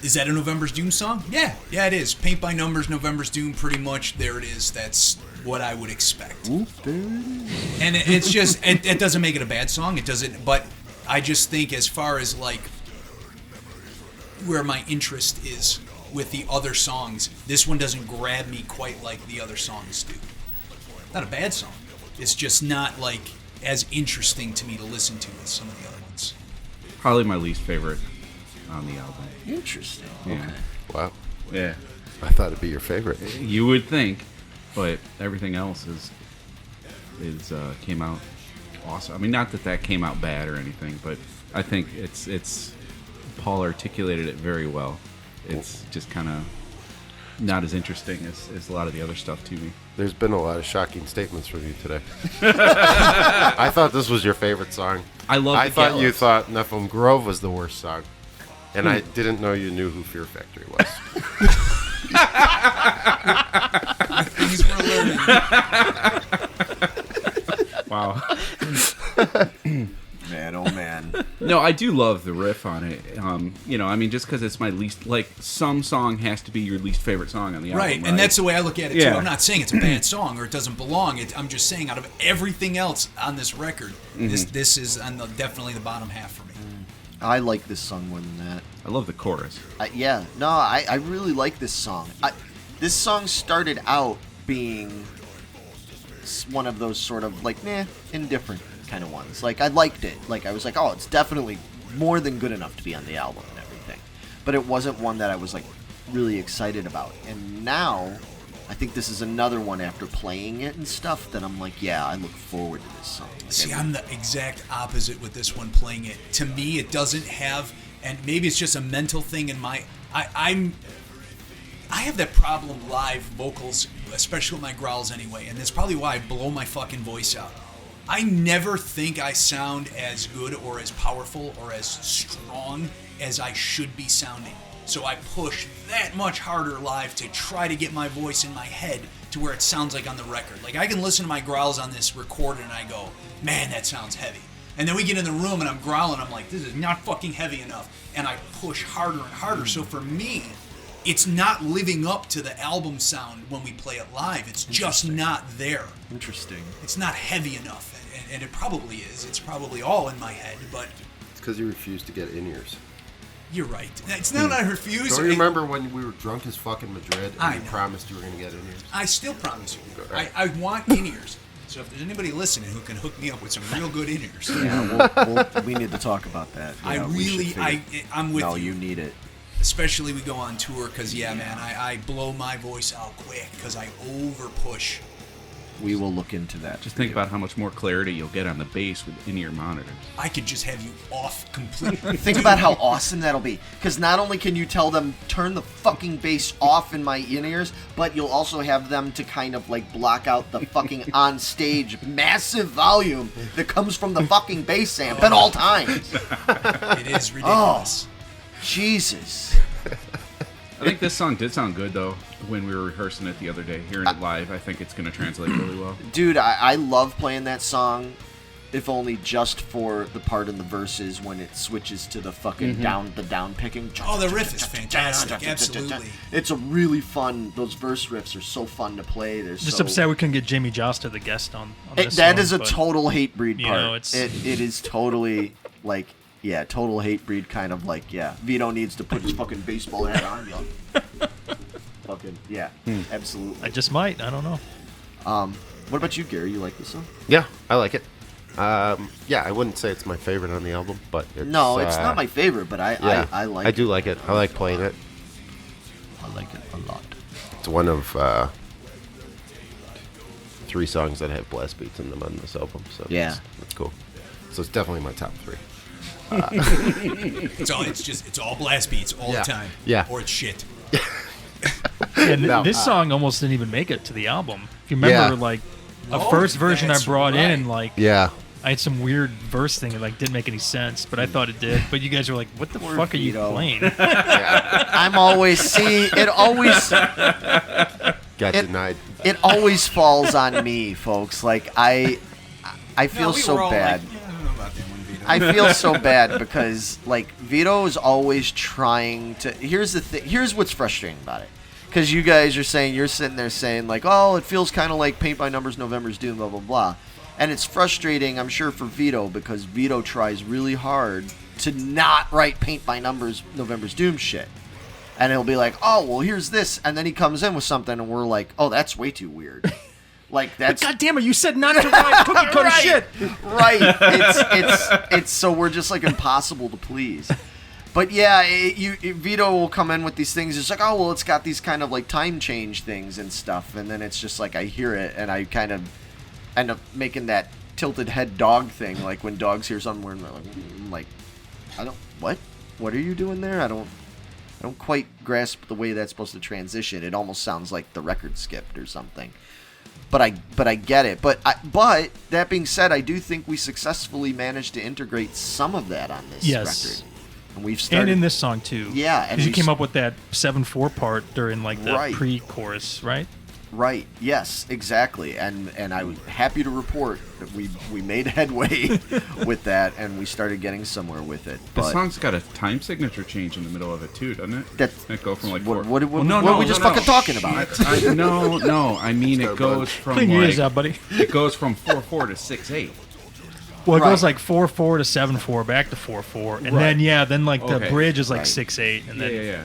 Speaker 1: Is that a Novembers Doom song? Yeah, it is. Paint by numbers, Novembers Doom, pretty much. There it is. That's what I would expect.
Speaker 2: Oop, there it is.
Speaker 1: And it's just, it doesn't make it a bad song. It doesn't, but I just think as far as like where my interest is with the other songs, this one doesn't grab me quite like the other songs do. Not a bad song. It's just not like as interesting to me to listen to as some of the other ones.
Speaker 5: Probably my least favorite on the album.
Speaker 2: Interesting.
Speaker 5: Yeah.
Speaker 2: Okay.
Speaker 3: Wow.
Speaker 5: Yeah.
Speaker 3: I thought it'd be your favorite.
Speaker 5: You would think, but everything else came out awesome. I mean, not that came out bad or anything, but I think it's Paul articulated it very well. It's just kind of not as interesting as a lot of the other stuff to me.
Speaker 3: There's been a lot of shocking statements from you today. I thought this was your favorite song.
Speaker 5: I thought
Speaker 3: you thought Nephilim Grove was the worst song. And I didn't know you knew who Fear Factory was.
Speaker 1: Things we're learning.
Speaker 5: Wow.
Speaker 2: Man, oh man.
Speaker 5: No, I do love the riff on it. I mean, just because it's my least, like, some song has to be your least favorite song on the album.
Speaker 1: Right, and that's the way I look at it
Speaker 5: Yeah.
Speaker 1: too. I'm not saying it's a bad song or it doesn't belong. I'm just saying out of everything else on this record, this is on definitely the bottom half for me.
Speaker 2: I like this song more than that.
Speaker 5: I love the chorus.
Speaker 2: I really like this song. This song started out being one of those sort of like, indifferent kind of ones. Like, I liked it. Like, I was like, oh, it's definitely more than good enough to be on the album and everything. But it wasn't one that I was like really excited about. And now, I think this is another one after playing it and stuff that I'm like, yeah, I look forward to this song.
Speaker 1: See, I'm the exact opposite with this one playing it. To me, it doesn't have, and maybe it's just a mental thing in my, I have that problem live vocals, especially with my growls anyway, and that's probably why I blow my fucking voice out. I never think I sound as good or as powerful or as strong as I should be sounding. So I push that much harder live to try to get my voice in my head to where it sounds like on the record. Like, I can listen to my growls on this record and I go, man, that sounds heavy. And then we get in the room and I'm growling, I'm like, this is not fucking heavy enough. And I push harder and harder. So for me, it's not living up to the album sound when we play it live. It's just not there.
Speaker 2: Interesting.
Speaker 1: It's not heavy enough. And it probably is. It's probably all in my head, but
Speaker 3: It's because you refuse to get in-ears.
Speaker 1: you're right. It's not I refuse.
Speaker 3: Don't you remember when we were drunk as fucking Madrid and
Speaker 1: I
Speaker 3: you
Speaker 1: know.
Speaker 3: promised you were going to get in-ears?
Speaker 1: I still promise you.
Speaker 3: Right.
Speaker 1: I want in-ears. So if there's anybody listening who can hook me up with some real good in-ears,
Speaker 2: Yeah, we need to talk about that.
Speaker 1: I
Speaker 2: Yeah, we should
Speaker 1: really,
Speaker 2: figure-
Speaker 1: I'm with
Speaker 2: No,
Speaker 1: you.
Speaker 2: you need it.
Speaker 1: Especially we go on tour because, man, I blow my voice out quick because I over-push.
Speaker 2: We will look into that.
Speaker 5: Just think about how much more clarity you'll get on the bass with in-ear monitors.
Speaker 1: I could just have you off completely.
Speaker 2: Think about how awesome that'll be. Because not only can you tell them, turn the fucking bass off in my in-ears, but you'll also have them to kind of like block out the fucking on-stage massive volume that comes from the fucking bass amp at all times.
Speaker 1: It is ridiculous.
Speaker 2: Jesus.
Speaker 5: I think this song did sound good, though, when we were rehearsing it the other day. Hearing it live, I think it's going to translate really well.
Speaker 2: Dude, I love playing that song, if only just for the part in the verses when it switches to the fucking down picking.
Speaker 1: Oh, the riff is fantastic. Absolutely.
Speaker 2: It's a really fun, those verse riffs are so fun to play. They're
Speaker 4: Just
Speaker 2: so,
Speaker 4: upset we couldn't get Jamie Josta, the guest, on this
Speaker 2: that
Speaker 4: song,
Speaker 2: is a
Speaker 4: but,
Speaker 2: total hate breed
Speaker 4: you
Speaker 2: part.
Speaker 4: know, it's-
Speaker 2: It is totally like, yeah, total hate breed kind of like, yeah, Vito needs to put his fucking baseball hat on. Fucking, yeah, absolutely.
Speaker 4: I just might. I don't know.
Speaker 2: What about you, Gary? You like this song?
Speaker 3: Yeah, I like it. Yeah, I wouldn't say it's my favorite on the album, but it's,
Speaker 2: No, it's not my favorite, but I like it.
Speaker 3: I do like it. I like playing it.
Speaker 2: I like it a lot.
Speaker 3: It's one of 3 songs that have blast beats in them on this album. So
Speaker 2: Yeah.
Speaker 3: that's cool. So it's definitely my top 3.
Speaker 1: It's all blast beats all
Speaker 3: Yeah.
Speaker 1: the time.
Speaker 3: Yeah.
Speaker 1: Or it's shit.
Speaker 4: And
Speaker 3: No,
Speaker 4: this song almost didn't even make it to the album. If you remember,
Speaker 3: Yeah.
Speaker 4: like, a
Speaker 1: Oh,
Speaker 4: first version I
Speaker 1: that's
Speaker 4: brought
Speaker 1: right.
Speaker 4: in, like,
Speaker 3: Yeah.
Speaker 4: I had some weird verse thing that like didn't make any sense, but I thought it did. But you guys were like, "What the fuck are you
Speaker 2: Vito.
Speaker 4: playing?"
Speaker 2: I'm always it always
Speaker 3: Got denied.
Speaker 2: it always falls on me, folks. Like I feel
Speaker 1: No, we
Speaker 2: so
Speaker 1: were all
Speaker 2: bad.
Speaker 1: Like, I don't know about that one, Vito.
Speaker 2: I feel so bad because like Vito is always trying to. Here's the thing. Here's what's frustrating about it. Because you guys are saying, you're sitting there saying like, oh, it feels kind of like Paint by Numbers, Novembers Doom, blah blah blah, and it's frustrating, I'm sure, for Vito because Vito tries really hard to not write Paint by Numbers, Novembers Doom shit, and he'll be like, oh, well, here's this, and then he comes in with something, and we're like, oh, that's way too weird. Like that's
Speaker 4: God damn it! You said not to write cookie cutter
Speaker 2: Right.
Speaker 4: shit.
Speaker 2: Right. It's so we're just like impossible to please. But yeah, Vito will come in with these things. It's like, oh well, it's got these kind of like time change things and stuff, and then it's just like I hear it and I kind of end up making that tilted head dog thing, like when dogs hear something weird, I'm like, I don't what are you doing there? I don't quite grasp the way that's supposed to transition. It almost sounds like the record skipped or something. But I get it. But that being said, I do think we successfully managed to integrate some of that on this
Speaker 4: Yes.
Speaker 2: record. And we've started
Speaker 4: And in this song too.
Speaker 2: Yeah, and
Speaker 4: because you
Speaker 2: we
Speaker 4: came
Speaker 2: s-
Speaker 4: up with that 7/4 part during like the
Speaker 2: Right.
Speaker 4: pre-chorus, right?
Speaker 2: Right. Yes, exactly. And I was happy to report that we made headway with that and we started getting somewhere with it.
Speaker 5: The
Speaker 2: But
Speaker 5: song's got a time signature change in the middle of it too, doesn't it?
Speaker 2: That's-
Speaker 5: It go from like
Speaker 2: what-
Speaker 5: four.
Speaker 2: what-
Speaker 5: Well,
Speaker 2: what are we just fucking talking about?
Speaker 5: No. I mean, it goes from
Speaker 4: Clean your ears
Speaker 5: like
Speaker 4: out, buddy.
Speaker 5: it goes from 4/4 to 6/8.
Speaker 4: Well, it
Speaker 2: Right.
Speaker 4: goes like 4/4 to 7/4, back to 4/4, and
Speaker 2: Right.
Speaker 4: then like the
Speaker 5: Okay.
Speaker 4: bridge is like
Speaker 2: Right.
Speaker 4: 6/8, and then
Speaker 5: Yeah.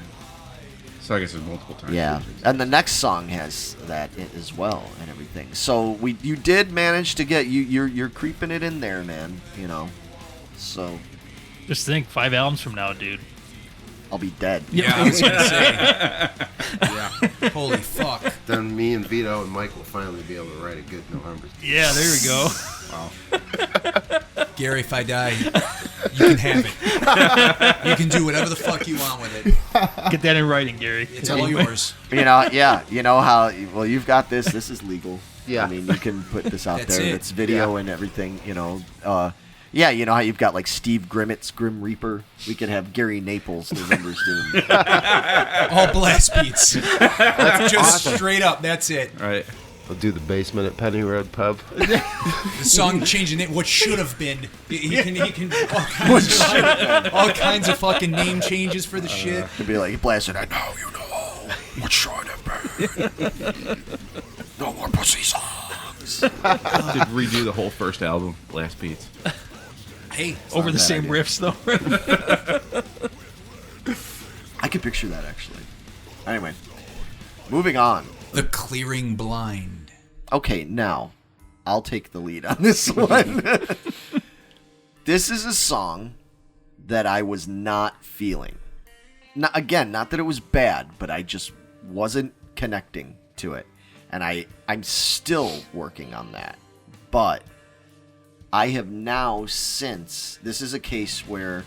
Speaker 5: So I guess there's multiple times.
Speaker 2: yeah, and the next song has that as well and everything. So you did manage to get you're creeping it in there, man. You know, so
Speaker 4: just think 5 albums from now, dude.
Speaker 2: I'll be dead.
Speaker 1: Yeah, I was gonna say. Yeah. Holy fuck.
Speaker 3: Then me and Vito and Mike will finally be able to write a good November.
Speaker 4: Yeah, there we go.
Speaker 1: Gary, if I die, you can have it. You can do whatever the fuck you want with it.
Speaker 4: Get that in writing, Gary.
Speaker 1: It's all yours.
Speaker 2: You know, yeah, you know how. Well, you've got this. This is legal.
Speaker 3: Yeah.
Speaker 2: I mean, you can put this out
Speaker 1: That's
Speaker 2: there.
Speaker 1: it.
Speaker 2: It's video and everything. You know. Yeah, you know how you've got like Steve Grimmett's Grim Reaper. We could have Gary Naples' November's Doom.
Speaker 1: All blast beats. Just straight up. That's it.
Speaker 5: All right.
Speaker 3: We'll do the basement at Penny Road Pub.
Speaker 1: The song changing it. What should have been. He can all kinds of fucking name changes for the shit.
Speaker 2: It'd be like blasting. I know you know what should have been. No more pussy songs.
Speaker 5: Did redo the whole first album, Blast Beats.
Speaker 1: Hey,
Speaker 4: Over the
Speaker 2: bad
Speaker 4: same
Speaker 2: idea.
Speaker 4: riffs, though.
Speaker 2: I could picture that actually. Anyway, moving on.
Speaker 1: The Clearing Blind.
Speaker 2: Okay, now I'll take the lead on this one. This is a song that I was not feeling. Not that it was bad, but I just wasn't connecting to it. And I'm still working on that. But I have now since, this is a case where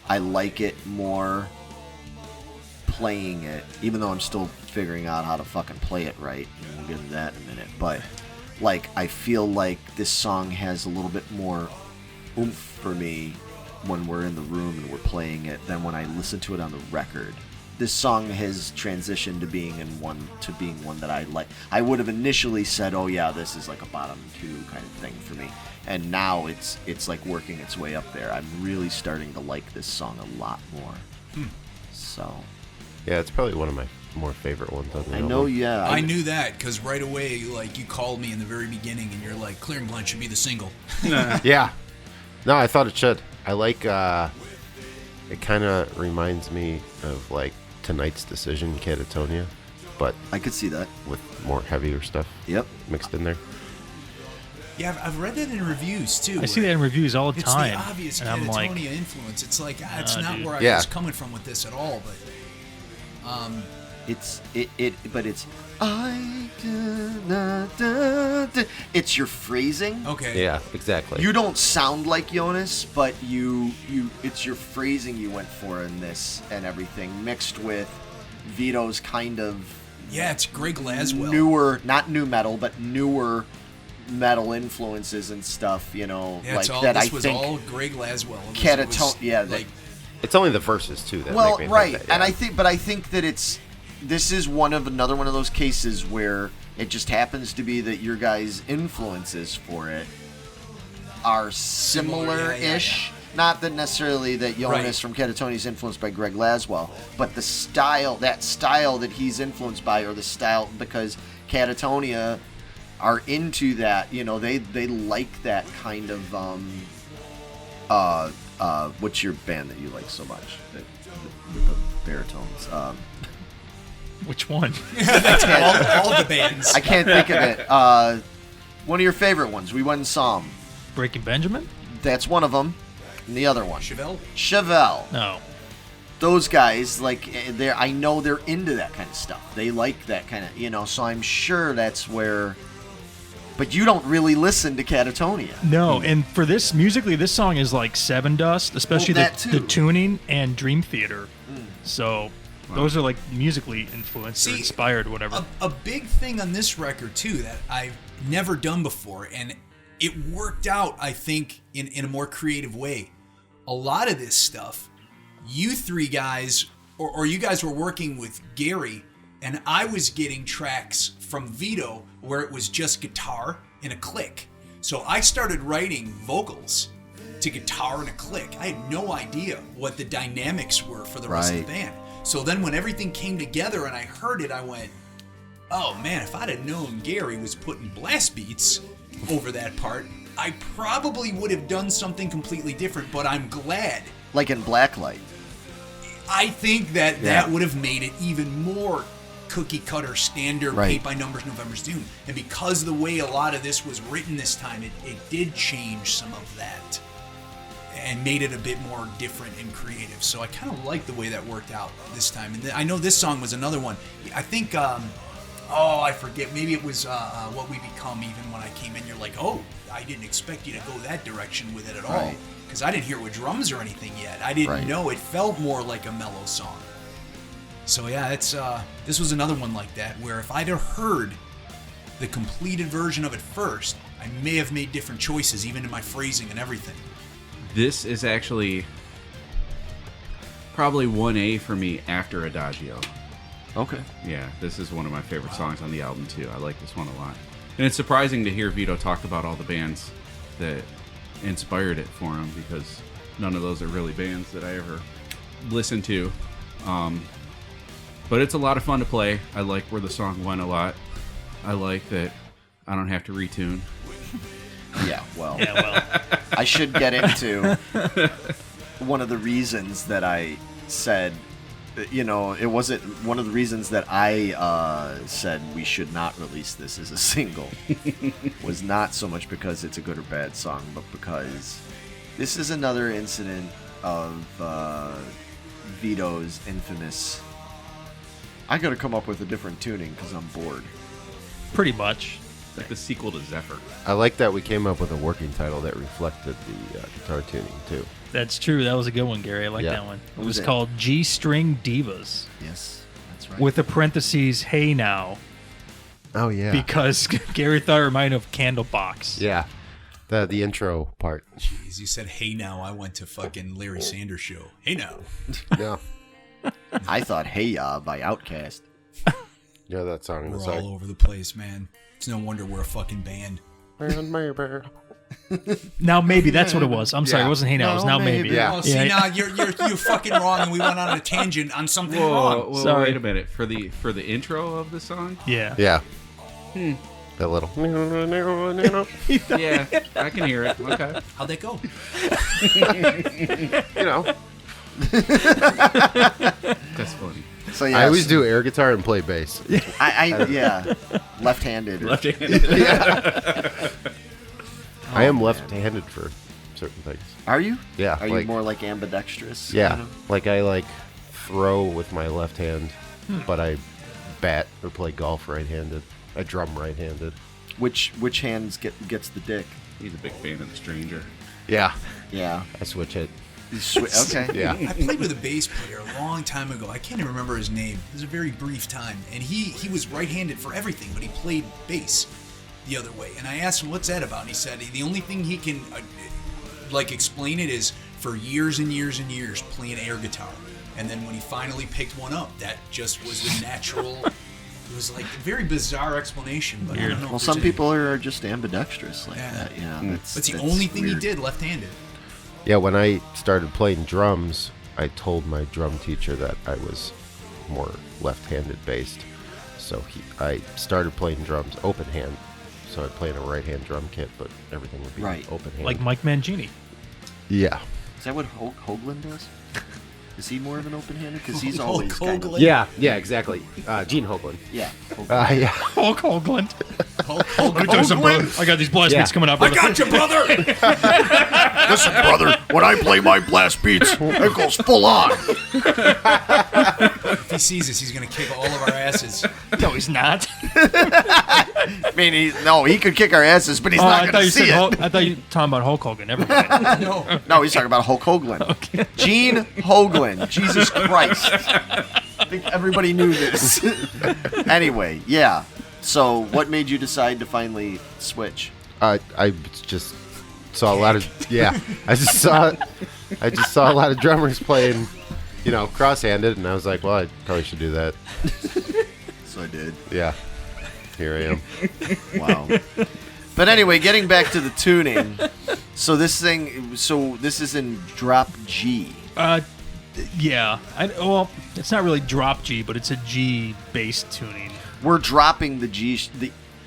Speaker 2: I like it more playing it, even though I'm still figuring out how to fucking play it right. And we'll get into that in a minute. But like, I feel like this song has a little bit more oomph for me when we're in the room and we're playing it than when I listen to it on the record. This song has transitioned to being one that I like. I would have initially said, "Oh yeah, this is like a bottom 2 kind of thing for me," and now it's like working its way up there. I'm really starting to like this song a lot more. So
Speaker 3: Yeah, it's probably one of my more favorite ones on the
Speaker 2: I
Speaker 3: album.
Speaker 2: know, yeah.
Speaker 1: I knew that because right away, like, you called me in the very beginning and you're like, Clearing Blind should be the single.
Speaker 3: Yeah. No, I thought it should. I like, it kind of reminds me of, like, Tonight's Decision, Catatonia, but
Speaker 2: I could see that.
Speaker 3: with more heavier stuff
Speaker 2: Yep.
Speaker 3: mixed in there.
Speaker 1: Yeah, I've read that in reviews too.
Speaker 4: I see that in reviews all the
Speaker 1: It's
Speaker 4: time.
Speaker 1: the obvious
Speaker 4: and I'm
Speaker 1: Catatonia
Speaker 4: like,
Speaker 1: influence. It's like, it's not
Speaker 4: dude.
Speaker 1: where I
Speaker 3: Yeah.
Speaker 1: was coming from with this at all, but
Speaker 2: But it's I do not it's your phrasing.
Speaker 1: Okay.
Speaker 3: Yeah, exactly.
Speaker 2: You don't sound like Jonas, but it's your phrasing you went for in this and everything, mixed with Vito's kind of
Speaker 1: Yeah, it's Greg Laswell.
Speaker 2: newer, not new metal, but newer metal influences and stuff, you know,
Speaker 1: Yeah,
Speaker 2: like
Speaker 1: all,
Speaker 2: that.
Speaker 1: this
Speaker 2: I
Speaker 1: was
Speaker 2: think
Speaker 1: all Greg Laswell.
Speaker 2: Catatone, yeah,
Speaker 1: like
Speaker 3: it's only the verses too that
Speaker 2: well,
Speaker 3: make me
Speaker 2: right,
Speaker 3: think that, yeah.
Speaker 2: and I think that this is another one of those cases where it just happens to be that your guys' influences for it are similar-ish.
Speaker 1: Yeah.
Speaker 2: Not that necessarily that Jonas from Catatone is influenced by Greg Laswell, but that style that he's influenced by, or the style, because Catatonia are into that, you know, they like that kind of what's your band that you like so much with the baritones?
Speaker 4: Which one?
Speaker 1: all the bands.
Speaker 2: I can't think of it. One of your favorite ones. We went and saw 'em.
Speaker 4: Breaking Benjamin?
Speaker 2: That's one of them. And the other one,
Speaker 1: Chevelle.
Speaker 4: No.
Speaker 2: Those guys, like, I know they're into that kind of stuff. They like that kind of, you know. So I'm sure that's where. But you don't really listen to Catatonia.
Speaker 4: No, and for this, musically, this song is like Seven Dust, especially
Speaker 2: Well, that
Speaker 4: the
Speaker 2: too.
Speaker 4: tuning and Dream Theater. So those are like musically influenced or
Speaker 1: See,
Speaker 4: inspired, whatever.
Speaker 1: A big thing on this record, too, that I've never done before, and it worked out, I think, in a more creative way. A lot of this stuff, you three guys, or you guys were working with Gary, and I was getting tracks from Vito where it was just guitar and a click. So I started writing vocals to guitar and a click. I had no idea what the dynamics were for the rest of the band. So then when everything came together and I heard it, I went, oh man, if I'd have known Gary was putting blast beats over that part, I probably would have done something completely different, but I'm glad.
Speaker 2: Like in Blacklight.
Speaker 1: I think that would have made it even more cookie cutter standard paint by numbers Novembers Doom. And because of the way a lot of this was written this time, it did change some of that and made it a bit more different and creative. So I kind of like the way that worked out this time. And I know this song was another one. I think, I forget. Maybe it was What We Become. Even when I came in, you're like, oh, I didn't expect you to go that direction with it at all. Because I didn't hear it with drums or anything yet. I didn't know. It felt more like a mellow song. So yeah, this was another one like that, where if I'd have heard the completed version of it first, I may have made different choices, even in my phrasing and everything.
Speaker 5: This is actually probably 1A for me after Adagio.
Speaker 2: Okay.
Speaker 5: Yeah, this is one of my favorite songs on the album, too. I like this one a lot. And it's surprising to hear Vito talk about all the bands that inspired it for him, because none of those are really bands that I ever listened to. But it's a lot of fun to play. I like where the song went a lot. I like that I don't have to retune.
Speaker 2: Yeah, well, I should get into one of the reasons that I said, you know, it wasn't one of the reasons that I said we should not release this as a single was not so much because it's a good or bad song, but because this is another incident of Vito's infamous, I gotta come up with a different tuning because I'm bored.
Speaker 4: Pretty much.
Speaker 5: Like the sequel to Zephyr.
Speaker 3: I like that we came up with a working title that reflected the guitar tuning, too.
Speaker 4: That's true. That was a good one, Gary. I like that one. It was called G-String Divas.
Speaker 2: Yes, that's right.
Speaker 4: With the parentheses, hey now.
Speaker 3: Oh, yeah.
Speaker 4: Because Gary thought it reminded of Candlebox.
Speaker 3: Yeah. The intro part.
Speaker 1: Jeez, you said, hey now, I went to fucking Larry Sanders show. Hey now.
Speaker 3: Yeah.
Speaker 2: I thought Hey Ya by Outkast.
Speaker 3: Yeah, that song.
Speaker 1: We're all over the place, man. It's no wonder we're a fucking band.
Speaker 4: Now maybe that's what it was. I'm sorry, it wasn't hey now. It was now maybe.
Speaker 3: Yeah.
Speaker 1: Oh, see, now you're fucking wrong, and we went on a tangent on something wrong.
Speaker 5: Whoa,
Speaker 4: Sorry.
Speaker 5: wait a minute. For the intro of the song?
Speaker 4: Yeah.
Speaker 3: Yeah. That little.
Speaker 5: Yeah, I can hear it. Okay.
Speaker 1: How'd that go?
Speaker 3: You know.
Speaker 5: That's funny.
Speaker 2: So yeah,
Speaker 3: I always do air guitar and play bass.
Speaker 2: left-handed.
Speaker 3: I am left-handed for certain things.
Speaker 2: Are you?
Speaker 3: Yeah.
Speaker 2: Are you more like ambidextrous?
Speaker 3: Yeah.
Speaker 2: kind of?
Speaker 3: Like I throw with my left hand, but I bat or play golf right-handed. I drum right-handed.
Speaker 2: Which hand gets the dick?
Speaker 5: He's a big fan of The Stranger.
Speaker 3: Yeah.
Speaker 2: Yeah.
Speaker 3: I switch it.
Speaker 2: Okay.
Speaker 3: Yeah.
Speaker 1: I played with a bass player a long time ago. I can't even remember his name. It was a very brief time. And he was right-handed for everything, but he played bass the other way. And I asked him, what's that about? And he said the only thing he can explain it is for years and years and years playing air guitar. And then when he finally picked one up, that just was the natural... It was like a very bizarre explanation, but I don't know.
Speaker 2: Well, some people are just ambidextrous like that. Yeah,
Speaker 1: that's the only thing he did left-handed.
Speaker 3: Yeah, when I started playing drums, I told my drum teacher that I was more left-handed based. So I started playing drums open hand. So I'd play in a right-hand drum kit, but everything would be open hand.
Speaker 4: Like Mike Mangini.
Speaker 3: Yeah.
Speaker 2: Is that what Hoagland does? Is he more of an open-handed? Because he's always kind of...
Speaker 3: Yeah, exactly. Gene Hoagland.
Speaker 2: Yeah.
Speaker 3: Yeah.
Speaker 4: Hulk Hoagland.
Speaker 1: Hulk
Speaker 4: Let me tell you something, brother. I got these blast beats coming up.
Speaker 1: I got you, brother!
Speaker 2: Listen, brother, when I play my blast beats, it goes full on.
Speaker 1: If he sees us, he's going to kick all of our asses.
Speaker 4: No, he's not.
Speaker 2: I mean, he could kick our asses, but he's not going to see it.
Speaker 4: I thought you were talking about Hulk Hogan. Never mind.
Speaker 2: No, he's talking about Hulk Hoagland.
Speaker 4: Okay.
Speaker 2: Gene Hoagland. Jesus Christ. I think everybody knew this. Anyway, yeah. So, what made you decide to finally switch?
Speaker 3: I just saw a lot of I just saw a lot of drummers playing, cross-handed, and I was like, well, I probably should do that.
Speaker 2: So I did.
Speaker 3: Yeah. Here I am.
Speaker 2: Wow. But anyway, getting back to the tuning. So this is in drop G.
Speaker 4: Yeah. Well, it's not really drop G, but it's a G-based tuning.
Speaker 2: We're dropping the G,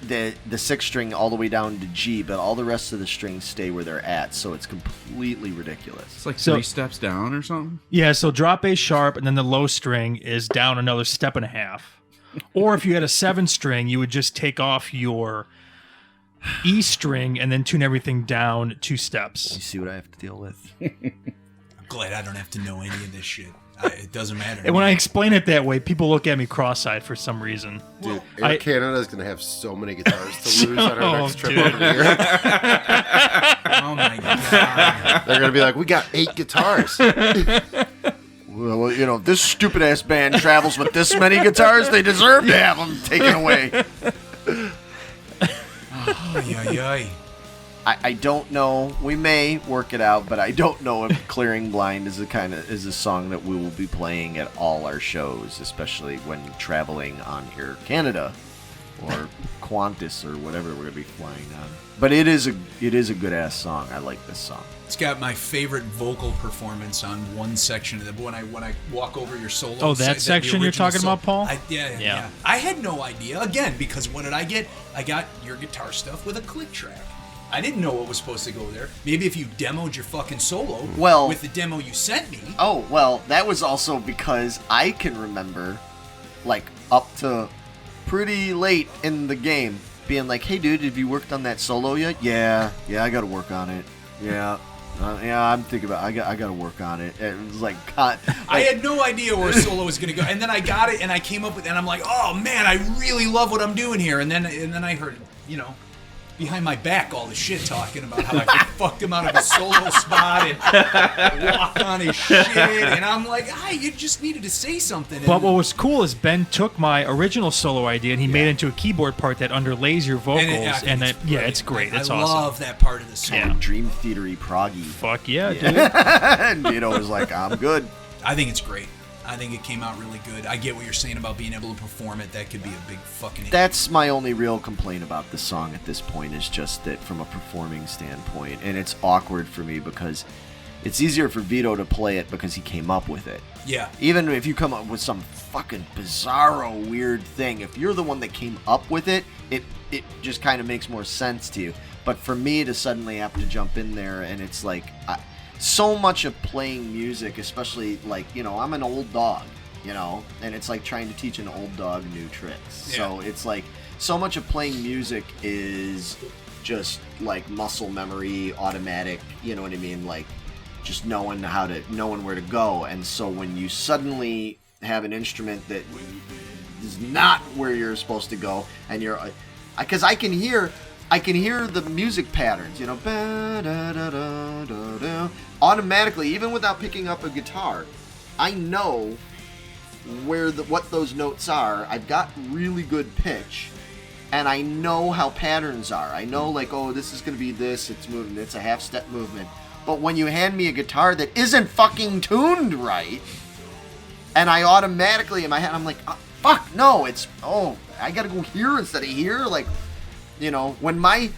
Speaker 2: the 6th string all the way down to G, but all the rest of the strings stay where they're at, so it's completely ridiculous.
Speaker 5: It's like 3 steps down or something?
Speaker 4: Yeah, so drop A sharp, and then the low string is down another step and a half. Or if you had a 7 string, you would just take off your E string and then tune everything down 2 steps.
Speaker 2: You see what I have to deal with?
Speaker 1: I'm glad I don't have to know any of this shit. It doesn't matter.
Speaker 4: And when I explain it that way, people look at me cross-eyed for some reason.
Speaker 3: Dude, Air Canada is going to have so many guitars to lose on our next trip over here.
Speaker 1: Oh, my God.
Speaker 3: They're going to be like, we got 8 guitars.
Speaker 2: Well, if this stupid-ass band travels with this many guitars, they deserve to have them taken away.
Speaker 1: Ay.
Speaker 2: I don't know. We may work it out, but I don't know if Clearing Blind is a song that we will be playing at all our shows, especially when traveling on Air Canada or Qantas or whatever we're gonna be flying on. But it is a good ass song. I like this song.
Speaker 1: It's got my favorite vocal performance on one section of the when I walk over your solo.
Speaker 4: Oh, that section you're talking about, Paul?
Speaker 1: Yeah. I had no idea again because what did I get? I got your guitar stuff with a click track. I didn't know what was supposed to go there. Maybe if you demoed your fucking solo with the demo you sent me.
Speaker 2: Oh, well, that was also because I can remember, like, up to pretty late in the game, being like, hey, dude, have you worked on that solo yet? Yeah, I got to work on it. Yeah. I'm thinking about I got to work on it. It was like, God.
Speaker 1: I had no idea where solo was going to go. And then I got it, and I came up with it, and I'm like, oh, man, I really love what I'm doing here. And then I heard, behind my back all the shit talking about how I fucked him out of a solo spot and walked on his shit. And I'm like, you just needed to say something.
Speaker 4: But what was cool is Ben took my original solo idea and he made it into a keyboard part that underlays your vocals. It's great. It's awesome.
Speaker 1: I love that part of the song.
Speaker 2: Yeah. Dream Theater-y proggy.
Speaker 4: Fuck yeah, dude.
Speaker 2: And Vito was like, I'm good.
Speaker 1: I think it's great. I think it came out really good. I get what you're saying about being able to perform it. That could be a big fucking issue.
Speaker 2: That's my only real complaint about the song at this point is just that from a performing standpoint. And it's awkward for me because it's easier for Vito to play it because he came up with it.
Speaker 1: Yeah.
Speaker 2: Even if you come up with some fucking bizarro weird thing, if you're the one that came up with it, it just kind of makes more sense to you. But for me to suddenly have to jump in there and it's like... so much of playing music, especially like, I'm an old dog, and it's like trying to teach an old dog new tricks. Yeah. So it's like so much of playing music is just like muscle memory, automatic, you know what I mean? Like just knowing where to go. And so when you suddenly have an instrument that is not where you're supposed to go, and you're, because I can hear the music patterns, automatically, even without picking up a guitar. I know what those notes are. I've got really good pitch, and I know how patterns are. I know, like, oh, this is going to be this, it's moving, it's a half-step movement. But when you hand me a guitar that isn't fucking tuned right, and I automatically, in my head, I'm like, oh, fuck, no, I got to go here instead of here. Like, when my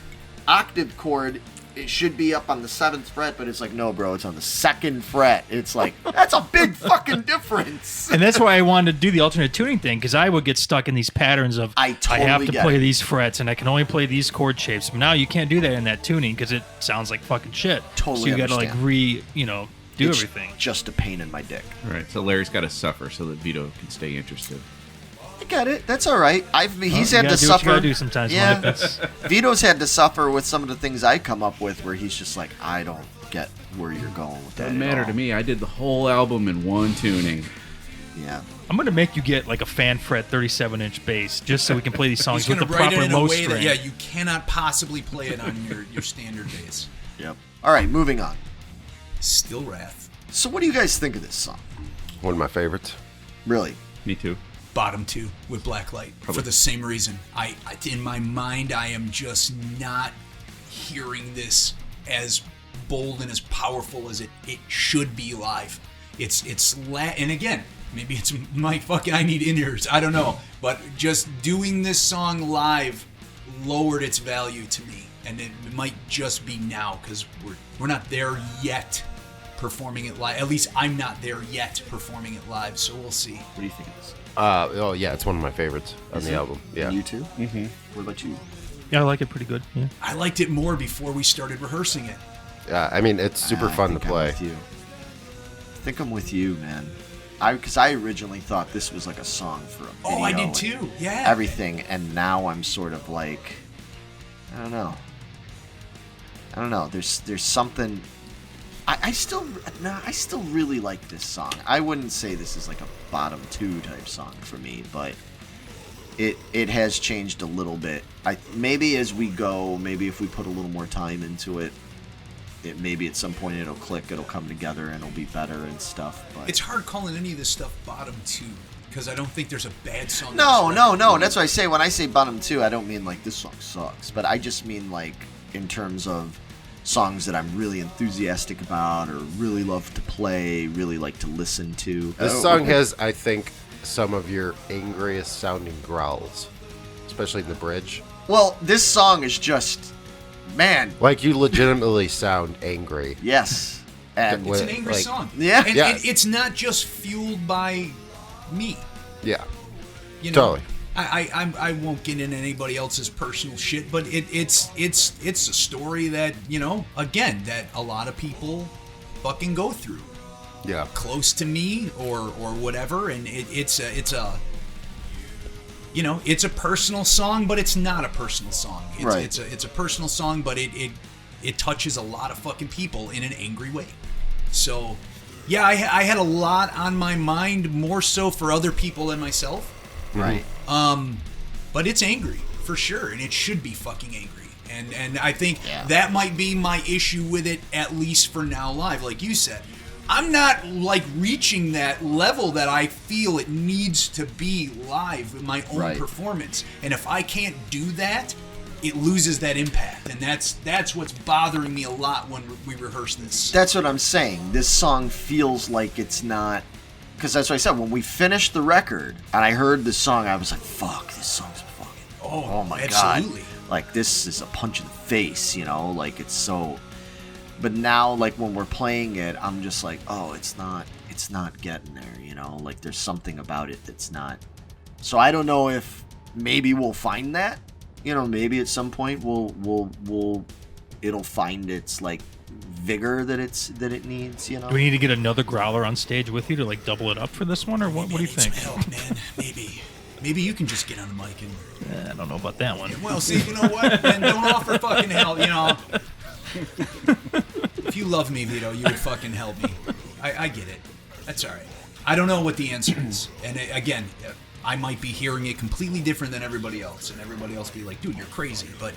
Speaker 2: octave chord, it should be up on the 7th fret, but it's like, no, bro, it's on the 2nd fret. It's like, that's a big fucking difference.
Speaker 4: And that's why I wanted to do the alternate tuning thing, because I would get stuck in these patterns of, I have to play these frets, and I can only play these chord shapes. But now you can't do that in that tuning, because it sounds like fucking shit.
Speaker 2: Totally.
Speaker 4: So you got to, like, do everything.
Speaker 2: Just a pain in my dick.
Speaker 5: All right, so Larry's got to suffer so that Vito can stay interested.
Speaker 2: I get it. That's all right. He's had to suffer.
Speaker 4: What you gotta do sometimes.
Speaker 2: Yeah. Vito's had to suffer with some of the things I come up with, where he's just like, I don't get where you're going with that.
Speaker 5: Doesn't matter to me. I did the whole album in one tuning.
Speaker 2: Yeah.
Speaker 4: I'm gonna make you get like a fan fret 37-inch bass, just so we can play these songs with the proper low string.
Speaker 1: That, you cannot possibly play it on your standard bass.
Speaker 2: Yep. All right, moving on.
Speaker 1: Still Wrath.
Speaker 2: So what do you guys think of this song?
Speaker 3: One of my favorites.
Speaker 2: Really?
Speaker 5: Me too.
Speaker 1: Bottom 2 with Blacklight. Probably. For the same reason. I in my mind, I am just not hearing this as bold and as powerful as it should be live. And again, maybe it's my fucking I need in-ears, I don't know, but just doing this song live lowered its value to me, and it might just be now because we're not there yet performing it live. At least I'm not there yet performing it live, so we'll see.
Speaker 2: What do you think of this?
Speaker 3: Yeah, it's one of my favorites on the album. Yeah.
Speaker 2: And you too? Mm-hmm. What about you?
Speaker 4: Yeah, I like it pretty good. Yeah.
Speaker 1: I liked it more before we started rehearsing it.
Speaker 3: Yeah, I mean, it's super fun to play.
Speaker 2: I think I'm with you, man. Because I originally thought this was like a song for a video.
Speaker 1: Oh, I did too. Yeah.
Speaker 2: Everything, and now I'm sort of like, I don't know. There's something. I still really like this song. I wouldn't say this is like a bottom 2 type song for me, but it has changed a little bit. Maybe as we go, maybe if we put a little more time into it, maybe at some point it'll click, it'll come together, and it'll be better and stuff. But
Speaker 1: it's hard calling any of this stuff bottom 2 because I don't think there's a bad song.
Speaker 2: No. That's what I say. When I say bottom 2, I don't mean like this song sucks, but I just mean like in terms of songs that I'm really enthusiastic about or really love to play, really like to listen to.
Speaker 3: This song has, I think, some of your angriest sounding growls, especially in the bridge.
Speaker 2: Well, this song is just, man.
Speaker 3: Like you legitimately sound angry.
Speaker 2: Yes. And
Speaker 1: it's an angry song.
Speaker 2: Yeah.
Speaker 1: And it's not just fueled by me.
Speaker 3: Yeah.
Speaker 1: Totally. I won't get into anybody else's personal shit, but it's a story that, again, that a lot of people fucking go through.
Speaker 3: Yeah.
Speaker 1: Close to me or whatever, and it's a personal song, but it's not a personal song. It's a personal song, but it touches a lot of fucking people in an angry way. So, yeah, I had a lot on my mind, more so for other people than myself.
Speaker 2: Right.
Speaker 1: But it's angry for sure, and it should be fucking angry. And I think that might be my issue with it, at least for now live. Like you said, I'm not like reaching that level that I feel it needs to be live in my own performance. And if I can't do that, it loses that impact. And that's what's bothering me a lot when we rehearse this.
Speaker 2: That's what I'm saying. This song feels like it's not. Because that's what I said, when we finished the record, and I heard this song, I was like, fuck, this song's fucking, oh my
Speaker 1: absolutely.
Speaker 2: God. Like, this is a punch in the face, like, it's so, but now, like, when we're playing it, I'm just like, oh, it's not getting there, like, there's something about it that's not, so I don't know if maybe we'll find that, maybe at some point it'll find its, like, vigor that it needs.
Speaker 4: Do we need to get another growler on stage with you to like double it up for this one, or what do you think?
Speaker 1: Help, man. Maybe you can just get on the mic and
Speaker 4: I don't know about that one.
Speaker 1: Well, see, you know what? Then don't offer fucking help. If you love me, Vito, you would fucking help me. I get it. That's all right. I don't know what the answer is, and again, I might be hearing it completely different than everybody else, and everybody else be like, dude, you're crazy. But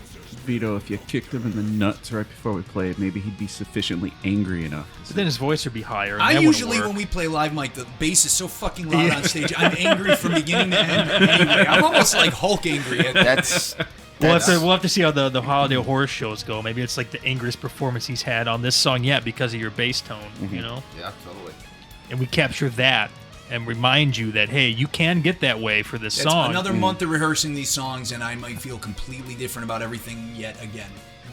Speaker 5: Vito, if you kicked him in the nuts right before we played, maybe he'd be sufficiently angry enough.
Speaker 4: But then his voice would be higher. And
Speaker 1: I
Speaker 4: that
Speaker 1: usually,
Speaker 4: wouldn't
Speaker 1: when
Speaker 4: work.
Speaker 1: we play live, Mike, the bass is so fucking loud on stage. I'm angry from beginning to end anyway. I'm almost like Hulk angry.
Speaker 4: We'll have to see how the holiday horror shows go. Maybe it's like the angriest performance he's had on this song yet because of your bass tone, you know?
Speaker 3: Yeah, totally.
Speaker 4: And we capture that and remind you that, hey, you can get that way for this
Speaker 1: That's
Speaker 4: song.
Speaker 1: another month of rehearsing these songs, and I might feel completely different about everything yet again.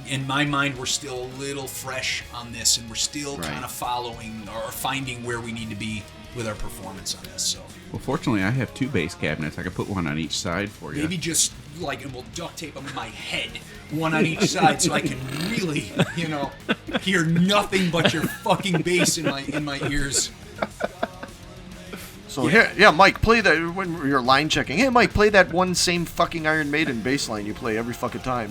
Speaker 1: In my mind, we're still a little fresh on this, and we're still kind of following or finding where we need to be with our performance on this. So
Speaker 5: Well, fortunately, I have 2 bass cabinets. I can put one on each side for you.
Speaker 1: maybe just like, and we'll duct tape them in my head, one on each side, so I can really, hear nothing but your fucking bass in my ears.
Speaker 2: So Mike, play that when you're line checking. Hey, Mike, play that one same fucking Iron Maiden bass line you play every fucking time.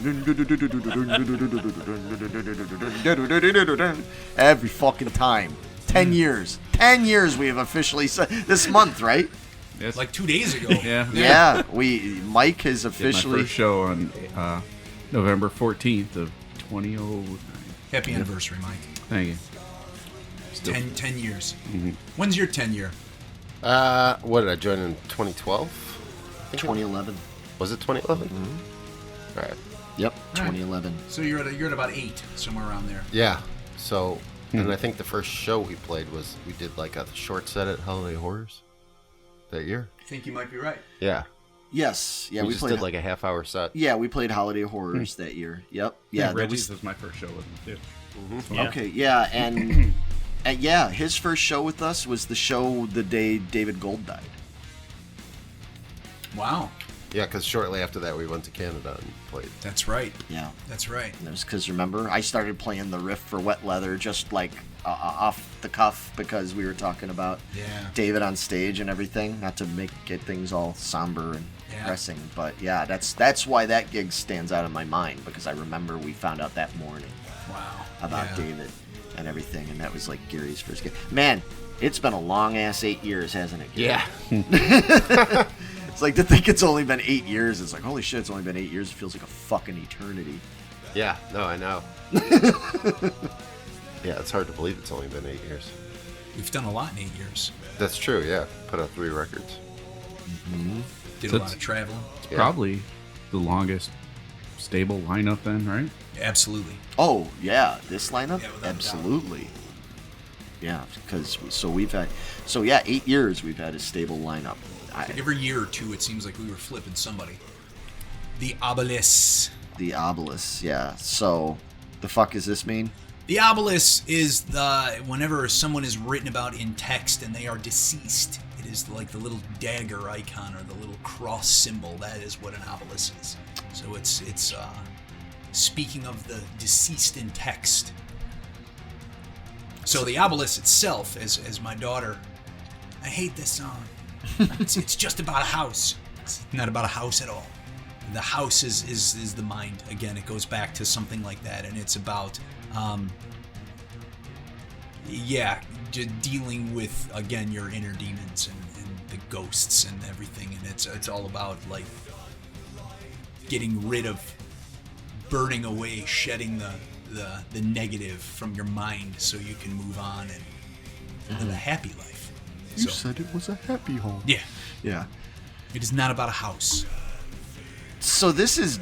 Speaker 2: Every fucking time. 10 years. 10 years we have officially said this month, right?
Speaker 5: Yes.
Speaker 1: Like 2 days ago.
Speaker 2: Yeah, Mike has
Speaker 5: Did
Speaker 2: officially.
Speaker 5: my first show on November 14th of 2009.
Speaker 1: Happy anniversary, Mike.
Speaker 5: Thank you. Still,
Speaker 1: 10 years.
Speaker 5: Mhm.
Speaker 1: When's your 10 year?
Speaker 3: What did I join in 2012?
Speaker 2: 2011.
Speaker 3: Was it 2011? Mm-hmm. All right.
Speaker 2: Yep, 2011.
Speaker 1: So you're at about 8, somewhere around there.
Speaker 3: Yeah. So, and I think the first show we played we did like a short set at Holiday Horrors that year.
Speaker 1: I think you might be right.
Speaker 3: Yeah.
Speaker 2: Yes. Yeah,
Speaker 3: we
Speaker 2: we
Speaker 3: just
Speaker 2: played
Speaker 3: did like a half-hour set.
Speaker 2: Yeah, we played Holiday Horrors that year. Yep. Yeah,
Speaker 5: Reggie's was my first show with him, too.
Speaker 4: Yeah.
Speaker 2: Okay, yeah, and yeah, his first show with us was the show the day David Gold died.
Speaker 1: Wow.
Speaker 3: Yeah, because shortly after that we went to Canada and played.
Speaker 1: That's right.
Speaker 2: Yeah.
Speaker 1: That's right.
Speaker 2: And it was because, remember, I started playing the riff for Wet Leather just like off the cuff because we were talking about David on stage and everything, not to get things all somber and depressing. But yeah, that's why that gig stands out in my mind, because I remember we found out that morning about David and everything, and that was like Gary's first gig. Man, it's been a long-ass 8 years, hasn't it, Gary?
Speaker 3: Yeah.
Speaker 2: It's like to think it's only been 8 years. It's like, holy shit, it's only been 8 years. It feels like a fucking eternity.
Speaker 3: Yeah, no, I know. Yeah, it's hard to believe it's only been 8 years.
Speaker 1: We've done a lot in 8 years.
Speaker 3: That's true, yeah. Put out 3 records.
Speaker 2: Mm-hmm.
Speaker 1: Did a lot of traveling.
Speaker 5: It's probably the longest stable lineup then, right?
Speaker 1: Absolutely.
Speaker 2: Oh, yeah, this lineup?
Speaker 1: Yeah, without a
Speaker 2: Absolutely. Yeah, because we've had 8 years we've had a stable lineup.
Speaker 1: Every year or two, it seems like we were flipping somebody. The Obelus.
Speaker 2: The Obelus, yeah. So, the fuck does this mean?
Speaker 1: The Obelus is whenever someone is written about in text and they are deceased, it is like the little dagger icon or the little cross symbol. That is what an obelisk is. So it's speaking of the deceased in text. So the obelisk itself, as my daughter, I hate this song. It's just about a house. It's not about a house at all. The house is the mind. Again, it goes back to something like that, and it's about, dealing with, again, your inner demons and the ghosts and everything, and it's all about, like, getting rid of, burning away, shedding the negative from your mind so you can move on and live a happy life.
Speaker 2: You said it was a happy home.
Speaker 1: Yeah.
Speaker 2: Yeah.
Speaker 1: It is not about a house.
Speaker 2: So this is...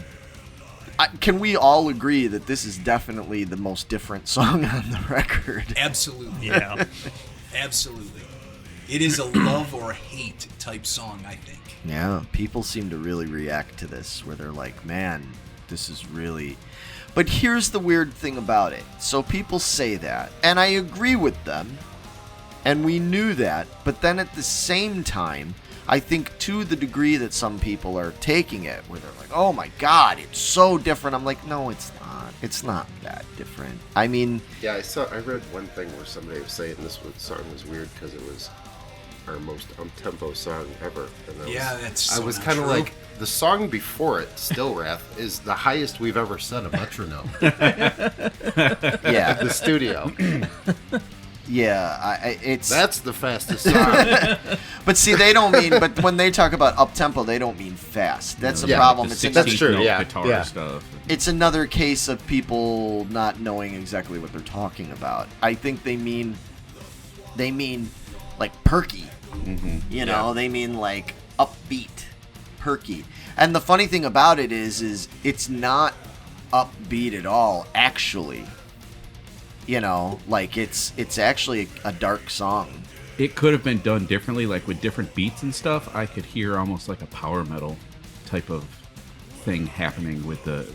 Speaker 2: can we all agree that this is definitely the most different song on the record?
Speaker 1: Absolutely.
Speaker 4: Yeah.
Speaker 1: Absolutely. It is a love or hate type song, I think.
Speaker 2: Yeah, people seem to really react to this, where they're like, man, this is really... But here's the weird thing about it. So people say that, and I agree with them, and we knew that, but then at the same time, I think to the degree that some people are taking it, where they're like, oh my god, it's so different. I'm like, no, it's not. It's not that different. I mean...
Speaker 3: Yeah, I read one thing where somebody was saying this song was weird because it was our most up-tempo song ever. And
Speaker 1: that's so
Speaker 3: I was
Speaker 1: not
Speaker 3: kind of
Speaker 1: true.
Speaker 3: like, the song before it, Still Wrath, is the highest we've ever set a metronome.
Speaker 2: Yeah.
Speaker 3: The studio.
Speaker 2: it's
Speaker 3: That's the fastest song.
Speaker 2: But see, they don't mean. But when they talk about up tempo, they don't mean fast. That's the problem. It's
Speaker 3: That's true. Yeah,
Speaker 5: guitar
Speaker 3: yeah.
Speaker 5: stuff.
Speaker 2: It's another case of people not knowing exactly what they're talking about. I think they mean like perky. You know, they mean like upbeat, perky. And the funny thing about it is it's not upbeat at all, actually. You know, like it's actually a dark song.
Speaker 5: It could have been done differently, like with different beats and stuff. I could hear almost like a power metal type of thing happening with the.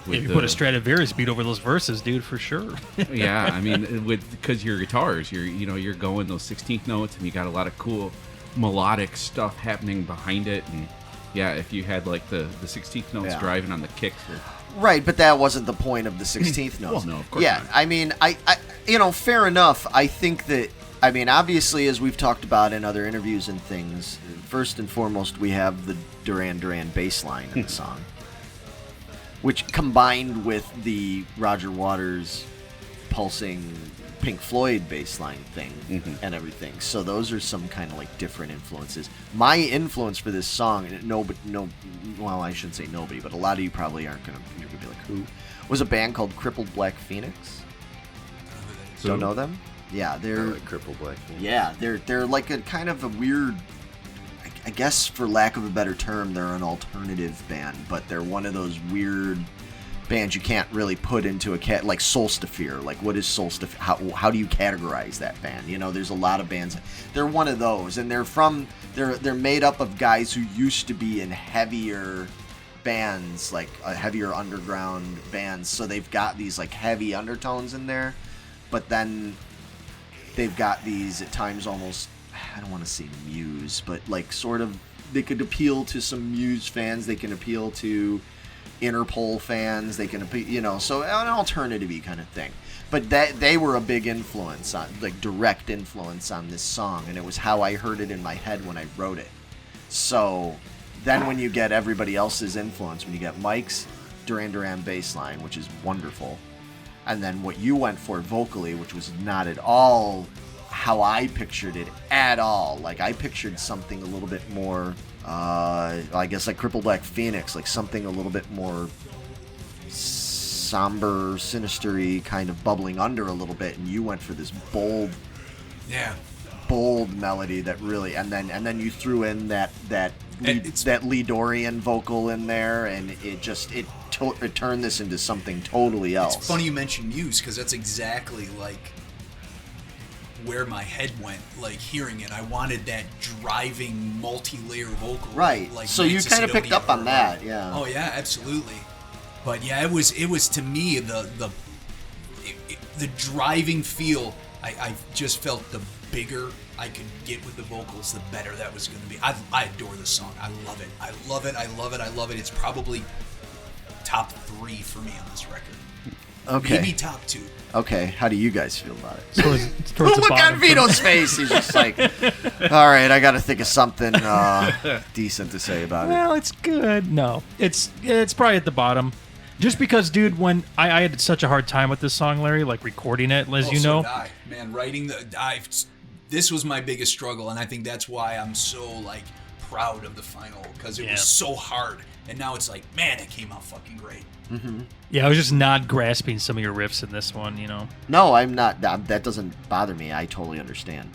Speaker 4: If you put a Stradivarius beat over those verses, dude, for sure.
Speaker 5: Yeah, I mean, because your guitars, you're going those 16th notes, and you got a lot of cool melodic stuff happening behind it, and yeah, if you had like the 16th notes driving on the kicks.
Speaker 2: Right, but that wasn't the point of the 16th notes.
Speaker 5: Well, no, of course
Speaker 2: not. I mean, I fair enough. I think that, I mean, obviously, as we've talked about in other interviews and things, first and foremost, we have the Duran Duran bass line in the song, which combined with the Roger Waters pulsing Pink Floyd bass line thing and everything. So those are some kind of like different influences. My influence for this song, well, I shouldn't say nobody, but a lot of you probably you're gonna be like, who? Was a band called Crippled Black Phoenix. Don't know them? Yeah, they're
Speaker 3: like Crippled Black Phoenix.
Speaker 2: Yeah, they're like a kind of a weird, I guess for lack of a better term, they're an alternative band, but they're one of those weird bands you can't really put into a like Solstafir. Like, what is Solstafir? How do you categorize that band? You know, there's a lot of bands. They're one of those, and they're made up of guys who used to be in heavier bands, like heavier underground bands. So they've got these like heavy undertones in there, but then they've got these at times almost, I don't want to say Muse, but like sort of, they could appeal to some Muse fans. They can appeal to Interpol fans. They can appeal, you know, so an alternative-y kind of thing. But they were a big influence on, like direct influence on this song, and it was how I heard it in my head when I wrote it. So then when you get everybody else's influence, when you get Mike's Duran Duran bass line, which is wonderful, and then what you went for vocally, which was not at all how I pictured it at all. Like, I pictured something a little bit more, I guess like Crippled Black Phoenix, like something a little bit more somber, sinister-y, kind of bubbling under a little bit, and you went for this bold melody that really, and then you threw in that Lee Dorian vocal in there, and it turned this into something totally else.
Speaker 1: It's funny you mentioned Muse, because that's exactly like where my head went, like hearing it. I wanted that driving multi-layer vocal,
Speaker 2: right?
Speaker 1: Like,
Speaker 2: so you kind of picked up on that, yeah.
Speaker 1: Oh yeah, absolutely. But yeah, it was to me the driving feel. I just felt the bigger I could get with the vocals, the better that was going to be. I adore this song. I love it. I love it. I love it. I love it. It's probably top 3 for me on this record.
Speaker 2: Okay.
Speaker 1: Maybe top 2.
Speaker 2: Okay, how do you guys feel about it?
Speaker 4: Towards the
Speaker 2: Look
Speaker 4: bottom
Speaker 2: on Vito's face. He's just like, all right, I got to think of something decent to say about it.
Speaker 4: Well, it's good. No, it's probably at the bottom. Just because, dude, when I had such a hard time with this song, Larry, like recording it, as you know.
Speaker 1: Man, writing this was my biggest struggle, and I think that's why I'm so like proud of the final, because it was so hard, and now it's like, man, it came out fucking great.
Speaker 2: Mm-hmm.
Speaker 4: Yeah, I was just not grasping some of your riffs in this one, you know.
Speaker 2: No, I'm not. That doesn't bother me. I totally understand.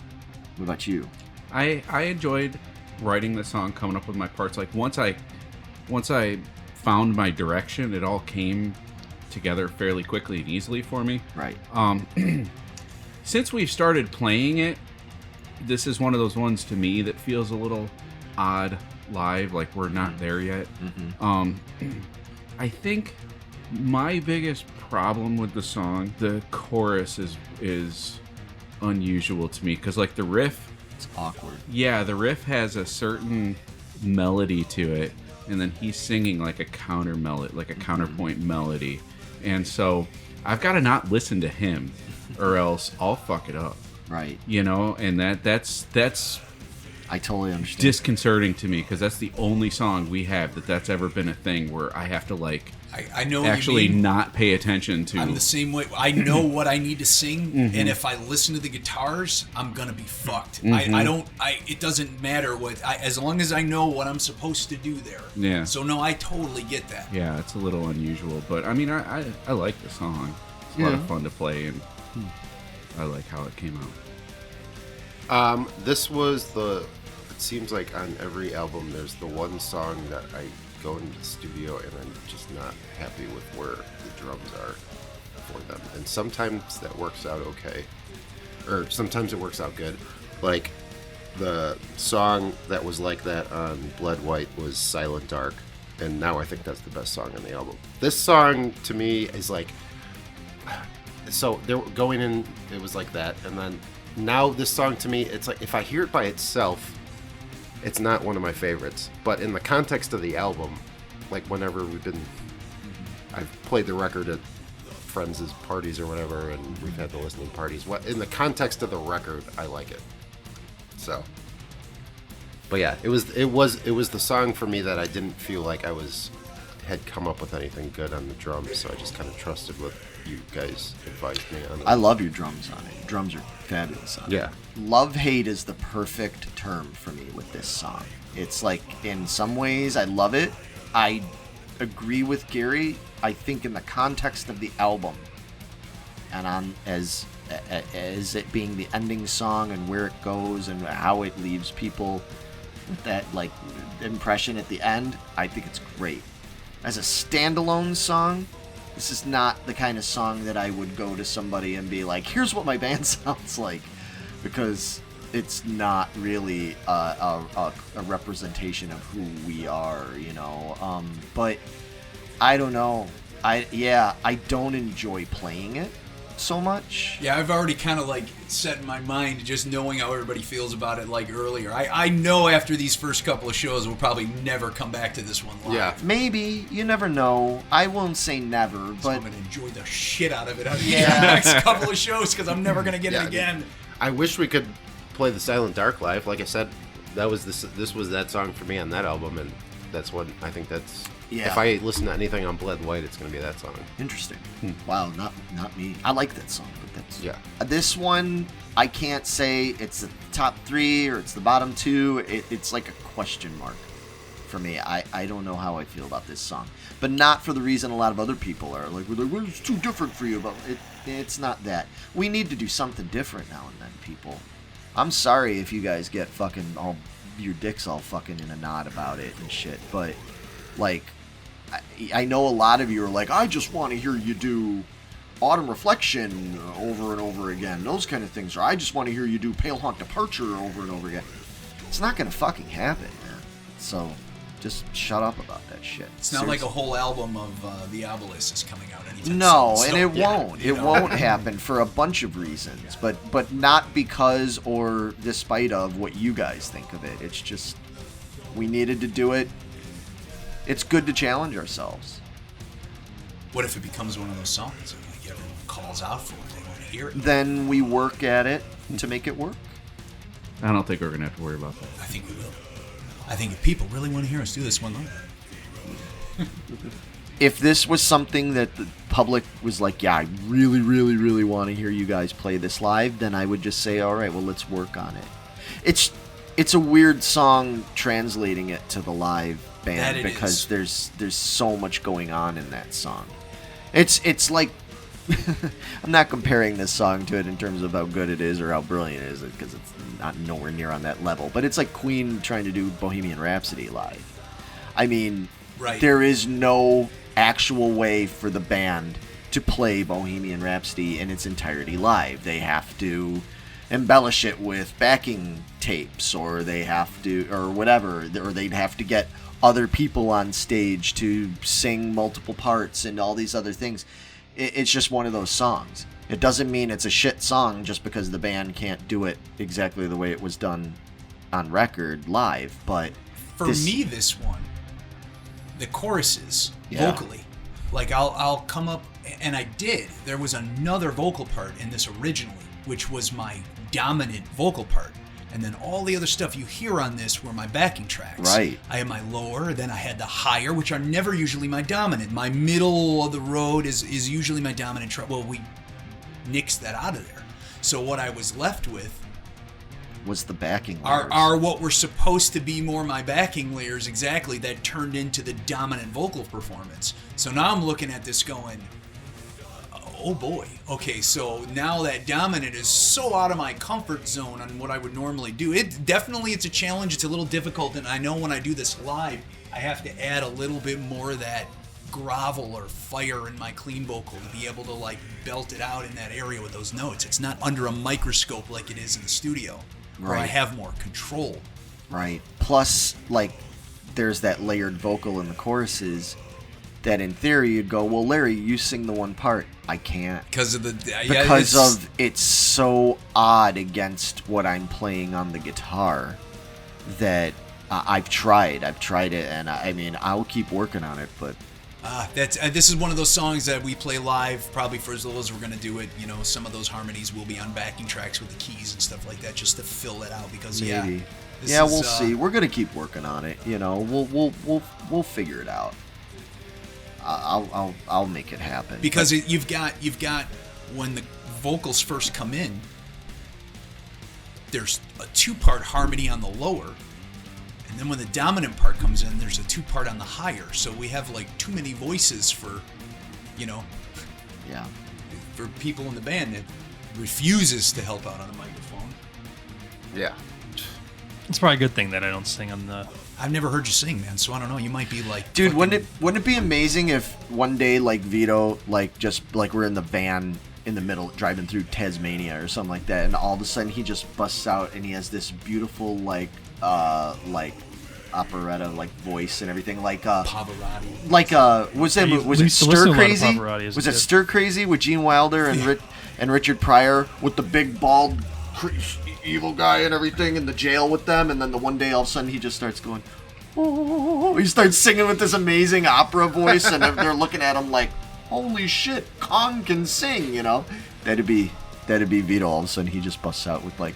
Speaker 2: What about you?
Speaker 5: I enjoyed writing the song, coming up with my parts. Like once I found my direction, it all came together fairly quickly and easily for me.
Speaker 2: Right.
Speaker 5: Since we've started playing it, this is one of those ones to me that feels a little odd live, like we're not there yet. Mm-hmm. I think my biggest problem with the song, the chorus is unusual to me, because like the riff,
Speaker 2: it's awkward.
Speaker 5: Yeah, the riff has a certain melody to it, and then he's singing like a counter melody, like a counterpoint melody, and so I've got to not listen to him, or else I'll fuck it up.
Speaker 2: Right.
Speaker 5: You know, and that's
Speaker 2: I totally understand.
Speaker 5: Disconcerting to me, because that's the only song we have that's ever been a thing where I have to like
Speaker 1: I know
Speaker 5: actually
Speaker 1: what you mean.
Speaker 5: not pay attention to.
Speaker 1: I'm the same way. I know what I need to sing, and if I listen to the guitars, I'm gonna be fucked. It doesn't matter as long as I know what I'm supposed to do there.
Speaker 5: Yeah.
Speaker 1: So no, I totally get that.
Speaker 5: Yeah, it's a little unusual, but I mean, I like the song. It's a lot of fun to play, and I like how it came out.
Speaker 3: This was it seems like on every album there's the one song that I go into the studio and I'm just not happy with where the drums are for them. And sometimes that works out okay. Or sometimes it works out good. Like the song that was like that on Blood White was Silent Dark. And now I think that's the best song on the album. This song to me is like, so they were going in, it was like that. And then now this song to me, it's like if I hear it by itself, it's not one of my favorites, but in the context of the album, like whenever I've played the record at friends' parties or whatever, and we've had the listening parties. In the context of the record, I like it. So, but yeah, it was the song for me that I didn't feel like I had come up with anything good on the drums, so I just kind of trusted what you guys advised me on it.
Speaker 2: I love your drums on it. Your drums are fabulous on it.
Speaker 3: Yeah.
Speaker 2: Love-hate is the perfect term for me with this song. It's like, in some ways, I love it. I agree with Gary. I think in the context of the album, and as it being the ending song and where it goes and how it leaves people with that like impression at the end, I think it's great. As a standalone song, this is not the kind of song that I would go to somebody and be like, here's what my band sounds like, because it's not really a representation of who we are, you know. But I don't know. I don't enjoy playing it so much.
Speaker 1: Yeah, I've already kind of like set in my mind just knowing how everybody feels about it like earlier. I know after these first couple of shows we'll probably never come back to this one live.
Speaker 3: Yeah.
Speaker 2: Maybe. You never know. I won't say never, but...
Speaker 1: So I'm going to enjoy the shit out of it the next couple of shows because I'm never going to get it again.
Speaker 3: I wish we could play the Silent Dark live. Like I said, this was that song for me on that album, and that's what I think that's...
Speaker 2: Yeah.
Speaker 3: If I listen to anything on Blood White, it's going to be that song.
Speaker 2: Interesting. Wow, not me. I like that song, but that's...
Speaker 3: Yeah.
Speaker 2: This one, I can't say it's the top 3 or it's the bottom 2. It's like a question mark for me. I don't know how I feel about this song. But not for the reason a lot of other people are. Like, well, it's too different for you. But it's not that. We need to do something different now and then, people. I'm sorry if you guys get fucking all... your dicks all fucking in a knot about it and shit. But, like... I know a lot of you are like, I just want to hear you do Autumn Reflection over and over again. Those kind of things. Or I just want to hear you do Pale Haunt Departure over and over again. It's not going to fucking happen, man. So just shut up about that shit.
Speaker 1: It's not like a whole album of the Obelus is coming out anytime
Speaker 2: no,
Speaker 1: soon.
Speaker 2: And it won't. It won't happen for a bunch of reasons. But not because or despite of what you guys think of it. It's just we needed to do it. It's good to challenge ourselves.
Speaker 1: What if it becomes one of those songs and like everyone calls out for it? They want to hear it.
Speaker 2: Then we work at it to make it work.
Speaker 5: I don't think we're going to have to worry about that.
Speaker 1: I think we will. I think if people really want to hear us do this one live.
Speaker 2: If this was something that the public was like, yeah, I really, really, really want to hear you guys play this live, then I would just say, all right, well, let's work on it. It's a weird song translating it to the live band because there's so much going on in that song. It's like I'm not comparing this song to it in terms of how good it is or how brilliant it is because it's not nowhere near on that level. But it's like Queen trying to do Bohemian Rhapsody live. I mean, There is no actual way for the band to play Bohemian Rhapsody in its entirety live. They have to embellish it with backing tapes, or they have to, or whatever, or they'd have to get other people on stage to sing multiple parts and all these other things. It's just one of those songs. It doesn't mean it's a shit song just because the band can't do it exactly the way it was done on record live. But
Speaker 1: for me, this one, the choruses vocally, like I'll come up, and I did. There was another vocal part in this originally, which was my dominant vocal part. And then all the other stuff you hear on this were my backing tracks.
Speaker 2: Right.
Speaker 1: I had my lower, then I had the higher, which are never usually my dominant. My middle of the road is usually my dominant track. Well, we nixed that out of there. So what I was left with
Speaker 2: was the backing layers.
Speaker 1: are what were supposed to be more my backing layers exactly that turned into the dominant vocal performance. So now I'm looking at this going, oh boy. Okay, so now that dominant is so out of my comfort zone on what I would normally do. It's a challenge. It's a little difficult, and I know when I do this live, I have to add a little bit more of that grovel or fire in my clean vocal to be able to like belt it out in that area with those notes. It's not under a microscope like it is in the studio, where I have more control.
Speaker 2: Right. Plus, like, there's that layered vocal in the choruses that in theory you'd go, well, Larry, you sing the one part. I can't.
Speaker 1: Because of
Speaker 2: it's so odd against what I'm playing on the guitar that I've tried it, and I mean, I'll keep working on it, but
Speaker 1: this is one of those songs that we play live, probably for as little as we're going to do it. You know, some of those harmonies will be on backing tracks with the keys and stuff like that, just to fill it out. Because
Speaker 2: maybe. We'll see. We're going to keep working on it. You know, we'll figure it out. I'll make it happen.
Speaker 1: Because you've got when the vocals first come in, there's a 2-part harmony on the lower. And then when the dominant part comes in, there's a 2-part on the higher. So we have like too many voices for, for people in the band that refuses to help out on the microphone.
Speaker 3: Yeah.
Speaker 4: It's probably a good thing that I don't sing on the...
Speaker 1: I've never heard you sing, man, so I don't know. You might be like...
Speaker 2: Dude, wouldn't it be amazing if one day, like, Vito, like, just, like, we're in the van in the middle, driving through Tasmania or something like that, and all of a sudden he just busts out and he has this beautiful, like operetta like voice and everything, like
Speaker 1: Pavarotti.
Speaker 2: Like was it Stir Crazy? Was it Stir Crazy with Gene Wilder and Richard Pryor with the big bald evil guy and everything in the jail with them, and then the one day all of a sudden he just starts going, oh, he starts singing with this amazing opera voice, and they're looking at him like, holy shit, Kong can sing, you know? That'd be Vito. All of a sudden he just busts out with like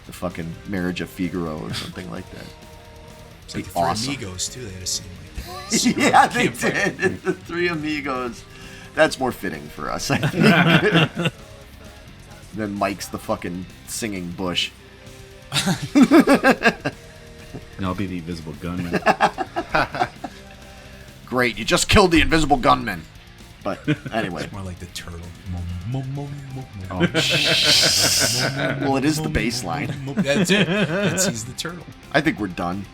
Speaker 2: the fucking Marriage of Figaro or something like that.
Speaker 1: It's like the Three Amigos too. They had a scene like that.
Speaker 2: Yeah, they did. The Three Amigos. That's more fitting for us, I think. Then Mike's the fucking singing bush.
Speaker 5: And I'll be the invisible gunman.
Speaker 2: Great, you just killed the invisible gunman. But anyway.
Speaker 1: It's more like the turtle.
Speaker 2: Well, it is the bass line.
Speaker 1: That's it. He's the turtle.
Speaker 2: I think we're done.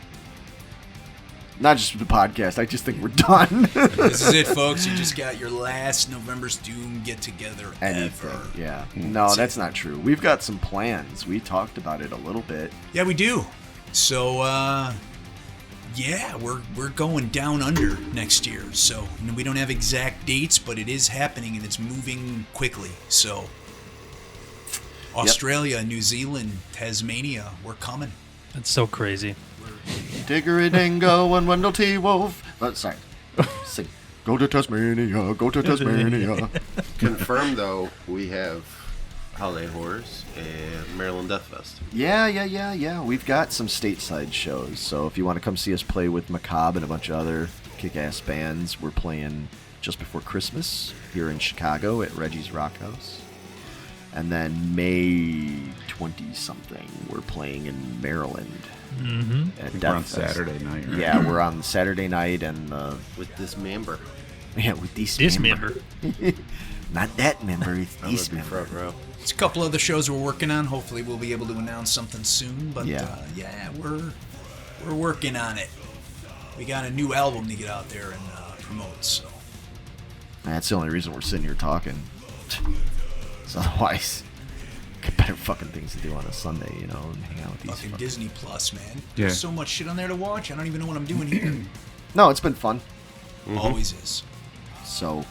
Speaker 2: Not just with the podcast. I just think we're done.
Speaker 1: This is it, folks. You just got your last Novembers Doom get-together ever.
Speaker 2: Yeah. No, that's not true. We've got some plans. We talked about it a little bit.
Speaker 1: Yeah, we do. So, yeah, we're going down under next year. So, we don't have exact dates, but it is happening, and it's moving quickly. So, Australia, New Zealand, Tasmania, we're coming.
Speaker 4: That's so crazy.
Speaker 2: Diggery-dingo and Wendell T. Wolf. Oh, sorry. Sing. Go to Tasmania, go to Tasmania.
Speaker 3: Confirmed, though, we have Holiday Horrors and Maryland Death Fest.
Speaker 2: Yeah. We've got some stateside shows. So if you want to come see us play with Macabre and a bunch of other kick-ass bands, we're playing just before Christmas here in Chicago at Reggie's Rock House. And then May 20-something, we're playing in Maryland.
Speaker 4: Mm-hmm.
Speaker 5: We're on Saturday night, right?
Speaker 2: Yeah, we're on Saturday night and
Speaker 3: with this member.
Speaker 2: Yeah, with this
Speaker 4: member.
Speaker 2: Not that member, it's this member.
Speaker 1: There's a couple other shows we're working on. Hopefully we'll be able to announce something soon. But we're working on it. We got a new album to get out there and promote. So
Speaker 2: that's the only reason we're sitting here talking. So otherwise, got better fucking things to do on a Sunday, you know, and hang out with these
Speaker 1: fucking Disney Plus, man.
Speaker 5: Yeah.
Speaker 1: There's so much shit on there to watch. I don't even know what I'm doing here.
Speaker 2: No, it's been fun.
Speaker 5: Mm-hmm.
Speaker 1: Always is.
Speaker 2: So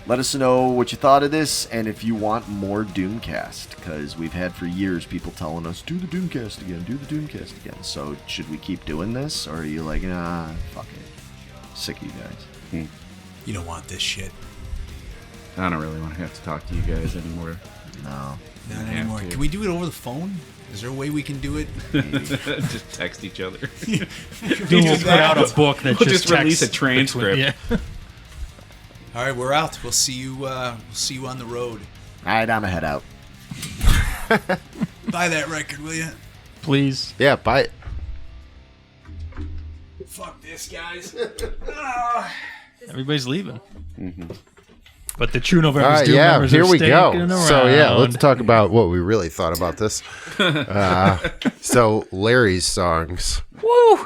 Speaker 2: let us know what you thought of this, and if you want more Doomcast, because we've had for years people telling us, do the Doomcast again. So should we keep doing this, or are you like, nah, fuck it, sick of you guys?
Speaker 1: You don't want this shit.
Speaker 5: I don't really want to have to talk to you guys anymore.
Speaker 2: No.
Speaker 1: Not anymore. Can we do it over the phone? Is there a way we can do it?
Speaker 5: Just text each other.
Speaker 4: Dude, we'll put out a book that
Speaker 5: We'll just release a
Speaker 4: texts
Speaker 5: transcript.
Speaker 4: between-
Speaker 1: All right, we're out. We'll see you. We'll see you on the road.
Speaker 2: All right, I'm a head out.
Speaker 1: Buy that record, will you?
Speaker 4: Please.
Speaker 3: Yeah, buy it.
Speaker 1: Fuck this, guys.
Speaker 4: Everybody's leaving. But the true Novembers
Speaker 3: All right,
Speaker 4: Doom
Speaker 3: yeah,
Speaker 4: members
Speaker 3: here
Speaker 4: are
Speaker 3: we
Speaker 4: sticking
Speaker 3: go.
Speaker 4: around.
Speaker 3: So yeah, let's talk about what we really thought about this. So Larry's songs.
Speaker 4: Woo!